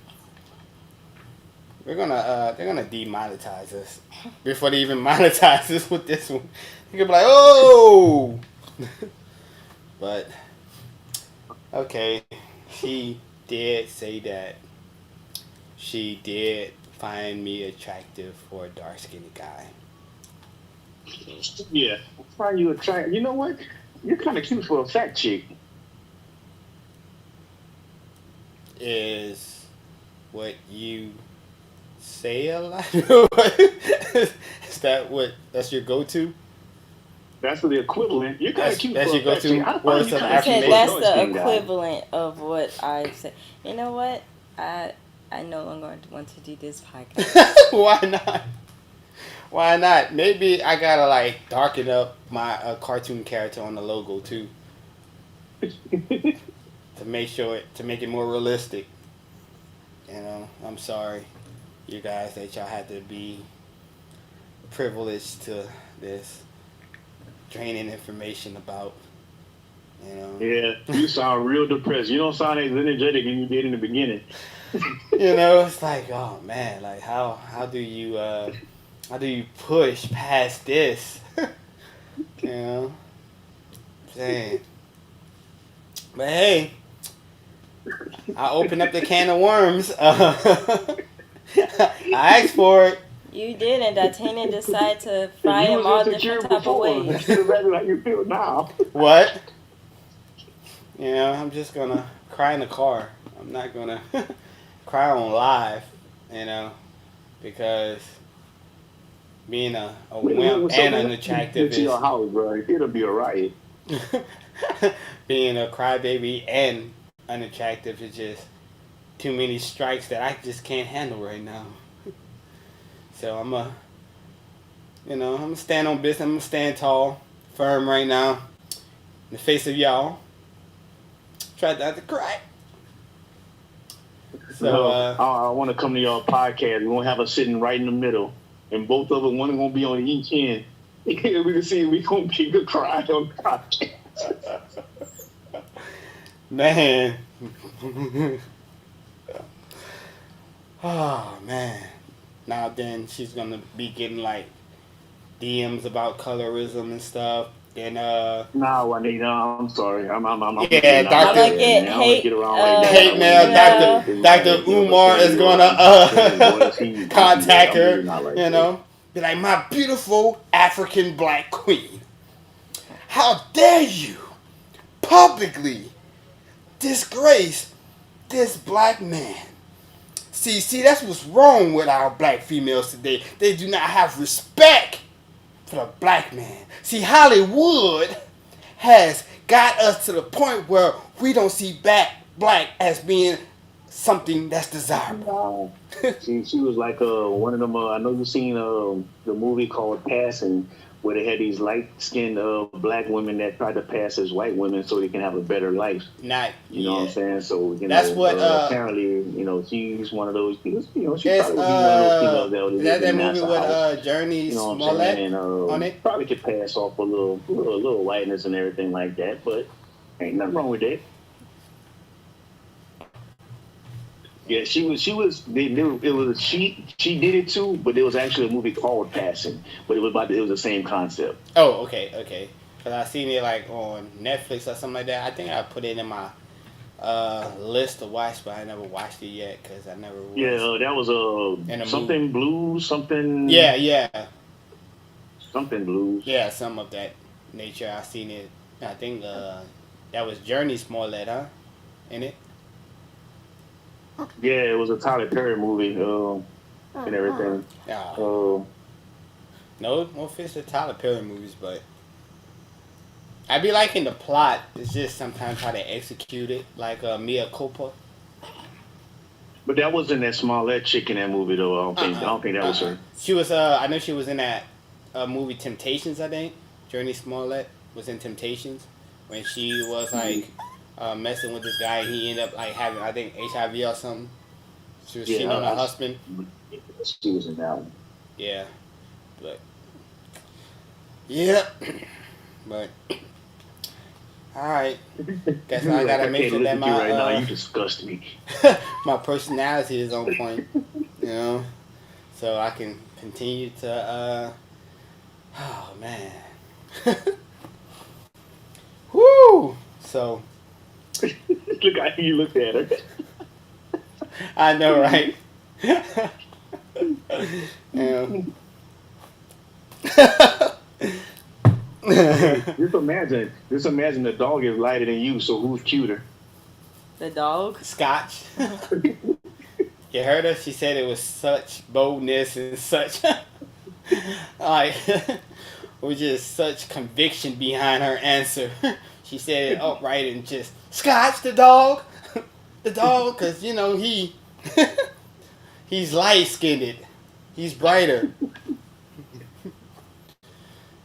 They're gonna demonetize us before they even monetize us with this one. You could be like, oh, but okay. She did say that she did find me attractive for a dark skinned guy.
Yeah, I find you attractive. You know what? You're kind of cute for a fat chick.
Is what you say a lot? Is that's your go-to?
That's the equivalent. You're kind of cute
that's
for
your
a fat chick.
go-to words of
I said
affirmation.
that's the equivalent of what I said. You know what? I no longer want to do this podcast.
Why not? Why not? Maybe I gotta like darken up my cartoon character on the logo too, to make it more realistic. You know, I'm sorry, you guys, that y'all had to be privileged to this draining information about. You know.
Yeah, you sound real depressed. You don't sound as energetic as you did in the beginning.
You know, it's like, oh man, like how do you push past this? You know, dang. But hey, I opened up the can of worms. I asked for it.
You did, and D'Artagnan decided to fry him all different type of ways.
How you feel now?
What? You know, I'm just gonna cry in the car. I'm not gonna cry on live. You know, because being a wimp and unattractive is
your house, bro. It'll be a riot.
being a crybaby and unattractive is just too many strikes that I just can't handle right now. So I'm I'm gonna stand on business. I'm gonna stand tall, firm right now, in the face of y'all. Try not to cry. So
I want to come to your podcast. We're gonna have us sitting right in the middle, and both of them, one gonna be on each end. We can see if we gonna be the cry on the podcast.
man. Oh man. Now then she's gonna be getting like DMs about colorism and stuff. And
Nah, Juanita, I'm sorry. I'm
yeah,
I
Doctor.
like it.
I don't get around like that.
Hey now, Doctor Umar is gonna contact her. You know, be like, my beautiful African black queen. How dare you publicly disgrace this black man? See, that's what's wrong with our black females today. They do not have respect for the black man. See, Hollywood has got us to the point where we don't see black as being something that's desirable.
She was like one of them. I know you've seen the movie called Passing, where they had these light-skinned black women that tried to pass as white women so they can have a better life. You know what I'm saying? So
that's what
apparently she's one of those. She probably would be one of those females that would live in
movie with
Journey
Smollett
on it. Probably could pass off a little whiteness and everything like that, but ain't nothing wrong with that. Yeah, she did it too, but there was actually a movie called Passing, but it was the same concept.
Oh, okay. Cause I seen it like on Netflix or something like that. I think I put it in my list to watch, but I never watched it yet because I never.
Yeah, that was something blues, something.
Yeah.
Something blues.
Yeah, some of that nature. I seen it. I think that was Journey Smollett, huh? In it.
Yeah, it was a Tyler Perry movie and everything.
No offense to Tyler Perry movies, but I be liking the plot. It's just sometimes how they execute it, like Mia Culpa.
But that wasn't that Smollett chick in that movie, though. I don't think that was her.
She was. I know she was in that movie Temptations. I think Journey Smollett was in Temptations when she was like. Messing with this guy, and he ended up like having, I think, HIV or something. She was cheating on her husband.
She was in that one.
Yeah, but all right. Guess I gotta make sure that my
right now you disgust me.
my personality is on point, so I can continue to. Oh man. Woo! So.
Look how you looked at her.
I know, right?
Just imagine the dog is lighter than you, so who's cuter?
The dog?
Scotch. You heard her? She said it was such boldness and such like with just such conviction behind her answer. She said it upright and just Scotch the dog, because he's light skinned, he's brighter.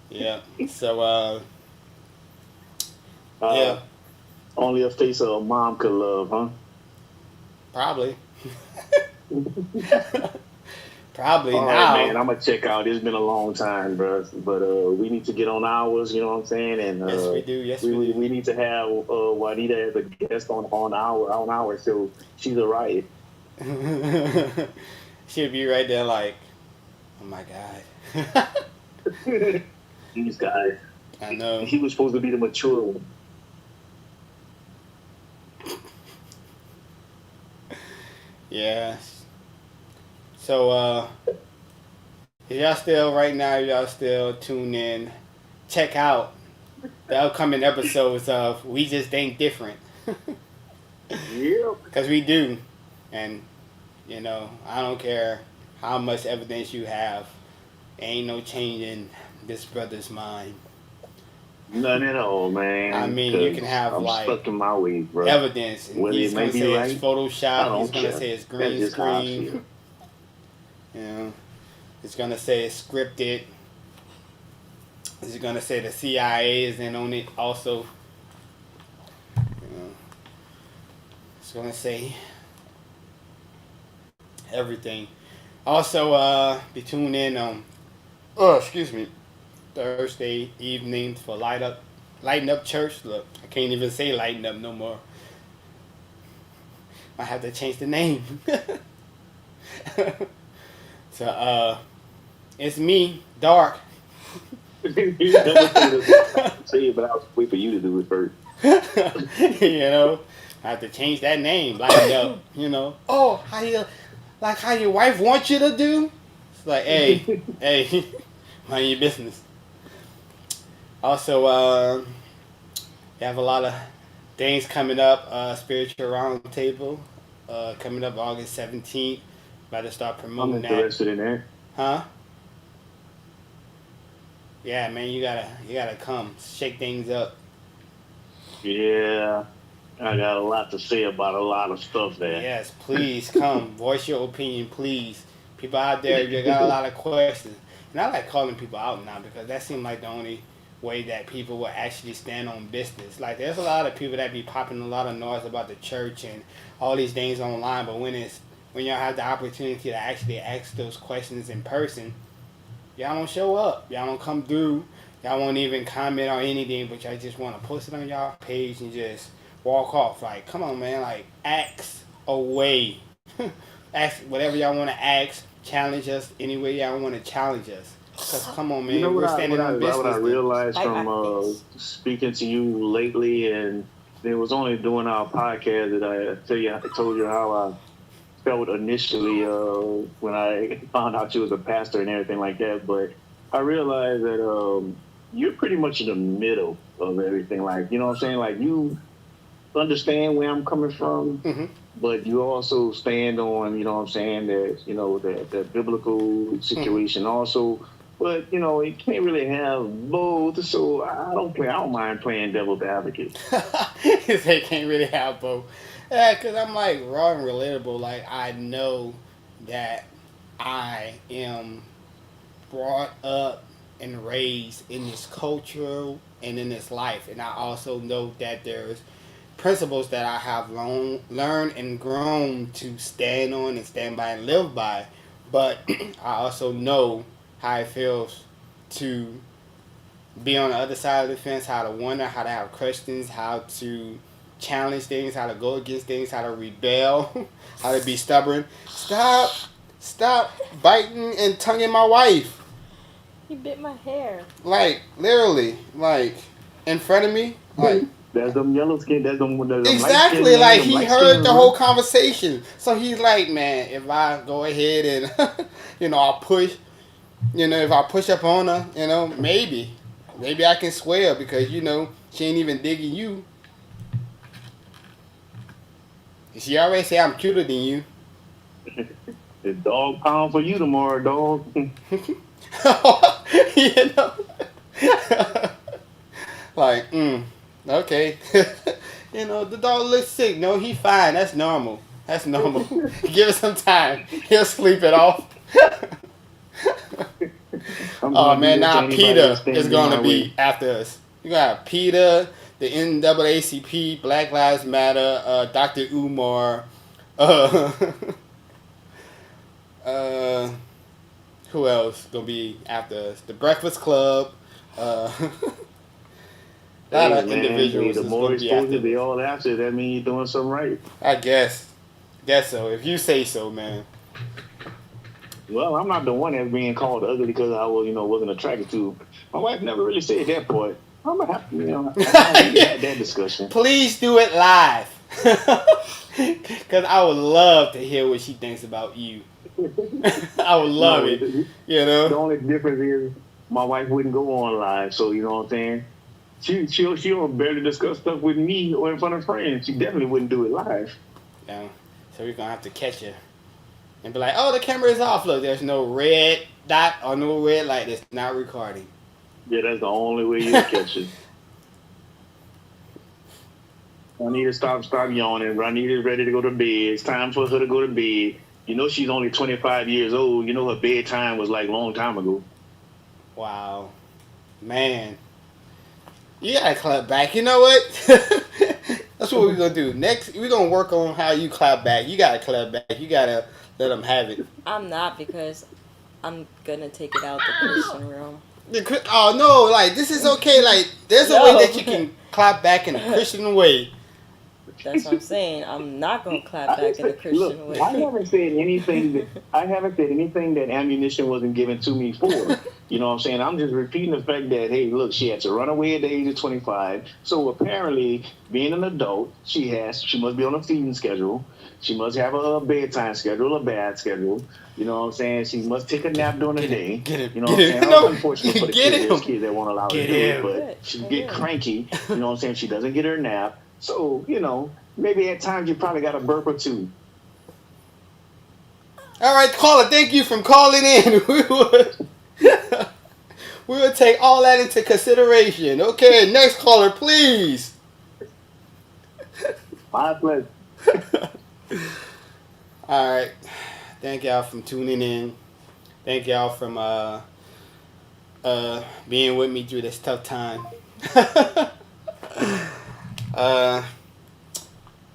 Yeah. So yeah.
Only a face of a mom could love, huh?
Probably. Probably
all
now.
Right, man, I'm gonna check out. It's been a long time, bro. But we need to get on ours. You know what I'm saying? And
yes, we do. Yes, we do.
We need to have Juanita as a guest on our show. She's a riot.
She'll be right there, like, oh my god.
These guys.
I know.
He was supposed to be the mature one.
Yeah. So, if y'all still tune in, check out the upcoming episodes of We Just Ain't Different.
Yeah.
Because we do. And, I don't care how much evidence you have. Ain't no changing this brother's mind.
None at all, man.
I mean, you can
'Cause
have
I'm
like
stuck in my ways, bro.
evidence, and
Whether
he's
it may
gonna
be
say it's
right, I
Photoshop. He's
don't
gonna
care.
say it's
That's
green
just how I
screen.
feel.
You know, he's gonna say it's scripted. He's gonna say the CIA is in on it also. You know, he's gonna say everything. Also, be tuned in on. Oh, excuse me. Thursday evenings for lighten up church. Look, I can't even say lighten up no more. I have to change the name. So it's me, Dark.
You never say it, but I'll wait for you to do it first.
You know, I have to change that name. Lighten up. You know. Oh, how your wife wants you to do? It's like, hey, mind your business. Also, we have a lot of things coming up. Spiritual Roundtable coming up August 17th. About to start
I'm
promoting that.
interested in that.
Huh? Yeah, man, you gotta come. Shake things up.
Yeah, I got a lot to say about a lot of stuff there.
Yes, please come. Voice your opinion, please. People out there, you got a lot of questions. And I like calling people out now because that seems like the only way that people will actually stand on business. Like, there's a lot of people that be popping a lot of noise about the church and all these things online, but when y'all have the opportunity to actually ask those questions in person, y'all don't show up. Y'all don't come through. Y'all won't even comment on anything, but y'all just want to post it on y'all page and just walk off. Like, come on, man. Like, ask away. Ask whatever y'all want to ask. Challenge us any way y'all want to challenge us. Because, come on, man.
You know
We're standing on business.
what I realized
Like,
from speaking to you lately, and it was only doing our podcast that I told you how I felt initially when I found out you was a pastor and everything like that. But I realized that you're pretty much in the middle of everything. Like, you know what I'm saying? Like, you understand where I'm coming from,
Mm-hmm.
but you also stand on, you know what I'm saying, that, you know, the biblical situation also. But, you know, you can't really have both, so I don't mind playing devil's advocate.
They can't really have both. Yeah, because I'm like raw and relatable. Like, I know that I am brought up and raised in this culture and in this life. And I also know that there's principles that I have learned and grown to stand on and stand by and live by. But I also know how it feels to be on the other side of the fence, how to wonder, how to have questions, how to challenge things, how to go against things, how to rebel, how to be stubborn. Stop biting and tonguing my wife.
He bit my hair.
Like, literally, like, in front of me. Like,
There's them yellow skin, there's them
exactly, like, he heard the whole conversation. So he's like, man, if I go ahead and, I'll push, if I push up on her, maybe I can sway her because, she ain't even digging you. She already say I'm cuter than you.
The dog pound for you tomorrow, dog.
Like, okay. The dog looks sick. No, he fine. That's normal. Give it some time. He'll sleep it off. Oh, man, now PETA is going to be after us. You got PETA, the NAACP, Black Lives Matter, Dr. Umar, who else going to be after us? The Breakfast Club, a lot of individuals
the
is
more
going to be after
exposure they
us.
all after, that means you're doing something right.
I guess so. If you say so, man.
Well, I'm not the one that's being called ugly because I was, wasn't attracted to. My wife never really said that part. I'm gonna have to, I had that discussion.
Please do it live, because I would love to hear what she thinks about you. I would love it.
The only difference is my wife wouldn't go on live, so you know what I'm saying. She don't barely discuss stuff with me or in front of friends. She definitely wouldn't do it live.
Yeah, so we're gonna have to catch her and be like, "Oh, the camera is off. Look, there's no red dot or no red light. It's not recording."
Yeah, that's the only way you catch it. Juanita, stop yawning. Juanita's ready to go to bed. It's time for her to go to bed. You know she's only 25 years old. You know her bedtime was like a long time ago.
Wow. Man. You gotta clap back. You know what? That's what we're gonna do. Next, we're gonna work on how you clap back. You gotta clap back. You gotta let them have it.
I'm not, because I'm gonna take it out the Christian realm.
Oh no! Like, this is okay. Like, there's a way that you can clap back in a Christian way.
That's what I'm saying. I'm not gonna clap back in a Christian way.
I haven't said anything that ammunition wasn't given to me for. You know what I'm saying? I'm just repeating the fact that, hey, look, she had to run away at the age of 25. So apparently, being an adult, she must be on a feeding schedule. She must have a bedtime schedule, a bath schedule. You know what I'm saying? She must take a nap during the day. You know what I'm saying?
No,
unfortunately for the kids that won't allow her to do it, but she get cranky. You know what I'm saying? She doesn't get her nap. So, you know, maybe at times you probably got a burp or two.
All right, caller, thank you for calling in. We will take all that into consideration. Okay, next caller, please.
My pleasure.
All right. Thank y'all for tuning in. Thank y'all for being with me through this tough time.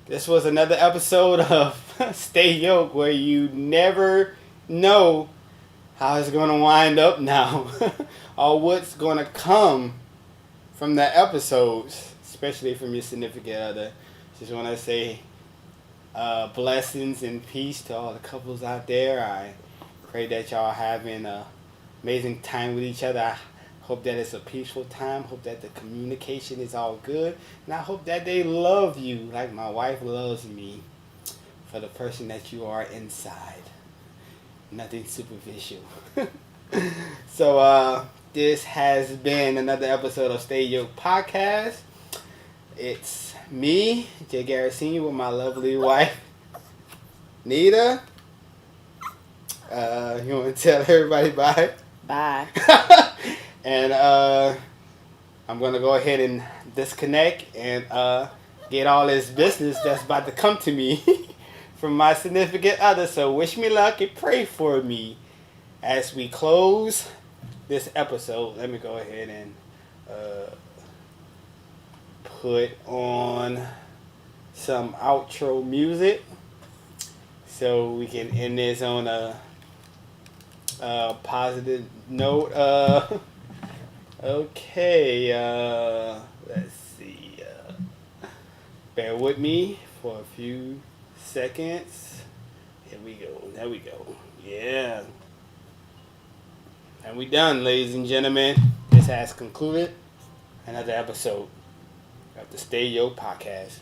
This was another episode of Stay Yoked, where you never know how it's going to wind up now or what's going to come from the episodes, especially from your significant other. Just want to say blessings and peace to all the couples out there. I pray that y'all having an amazing time with each other. I hope that it's a peaceful time. Hope that the communication is all good. And I hope that they love you like my wife loves me for the person that you are inside. Nothing superficial. So this has been another episode of Stay Yoked Podcast. It's me, Jay Garrett Sr., with my lovely wife, Nita. You want to tell everybody bye?
Bye.
And I'm going to go ahead and disconnect and get all this business that's about to come to me from my significant other. So wish me luck and pray for me as we close this episode. Let me go ahead and put on some outro music so we can end this on a positive note. Okay, let's see. Bear with me for a few seconds. Here we go. There we go. Yeah. And we done, ladies and gentlemen. This has concluded another episode of the Stay Yoked Podcast.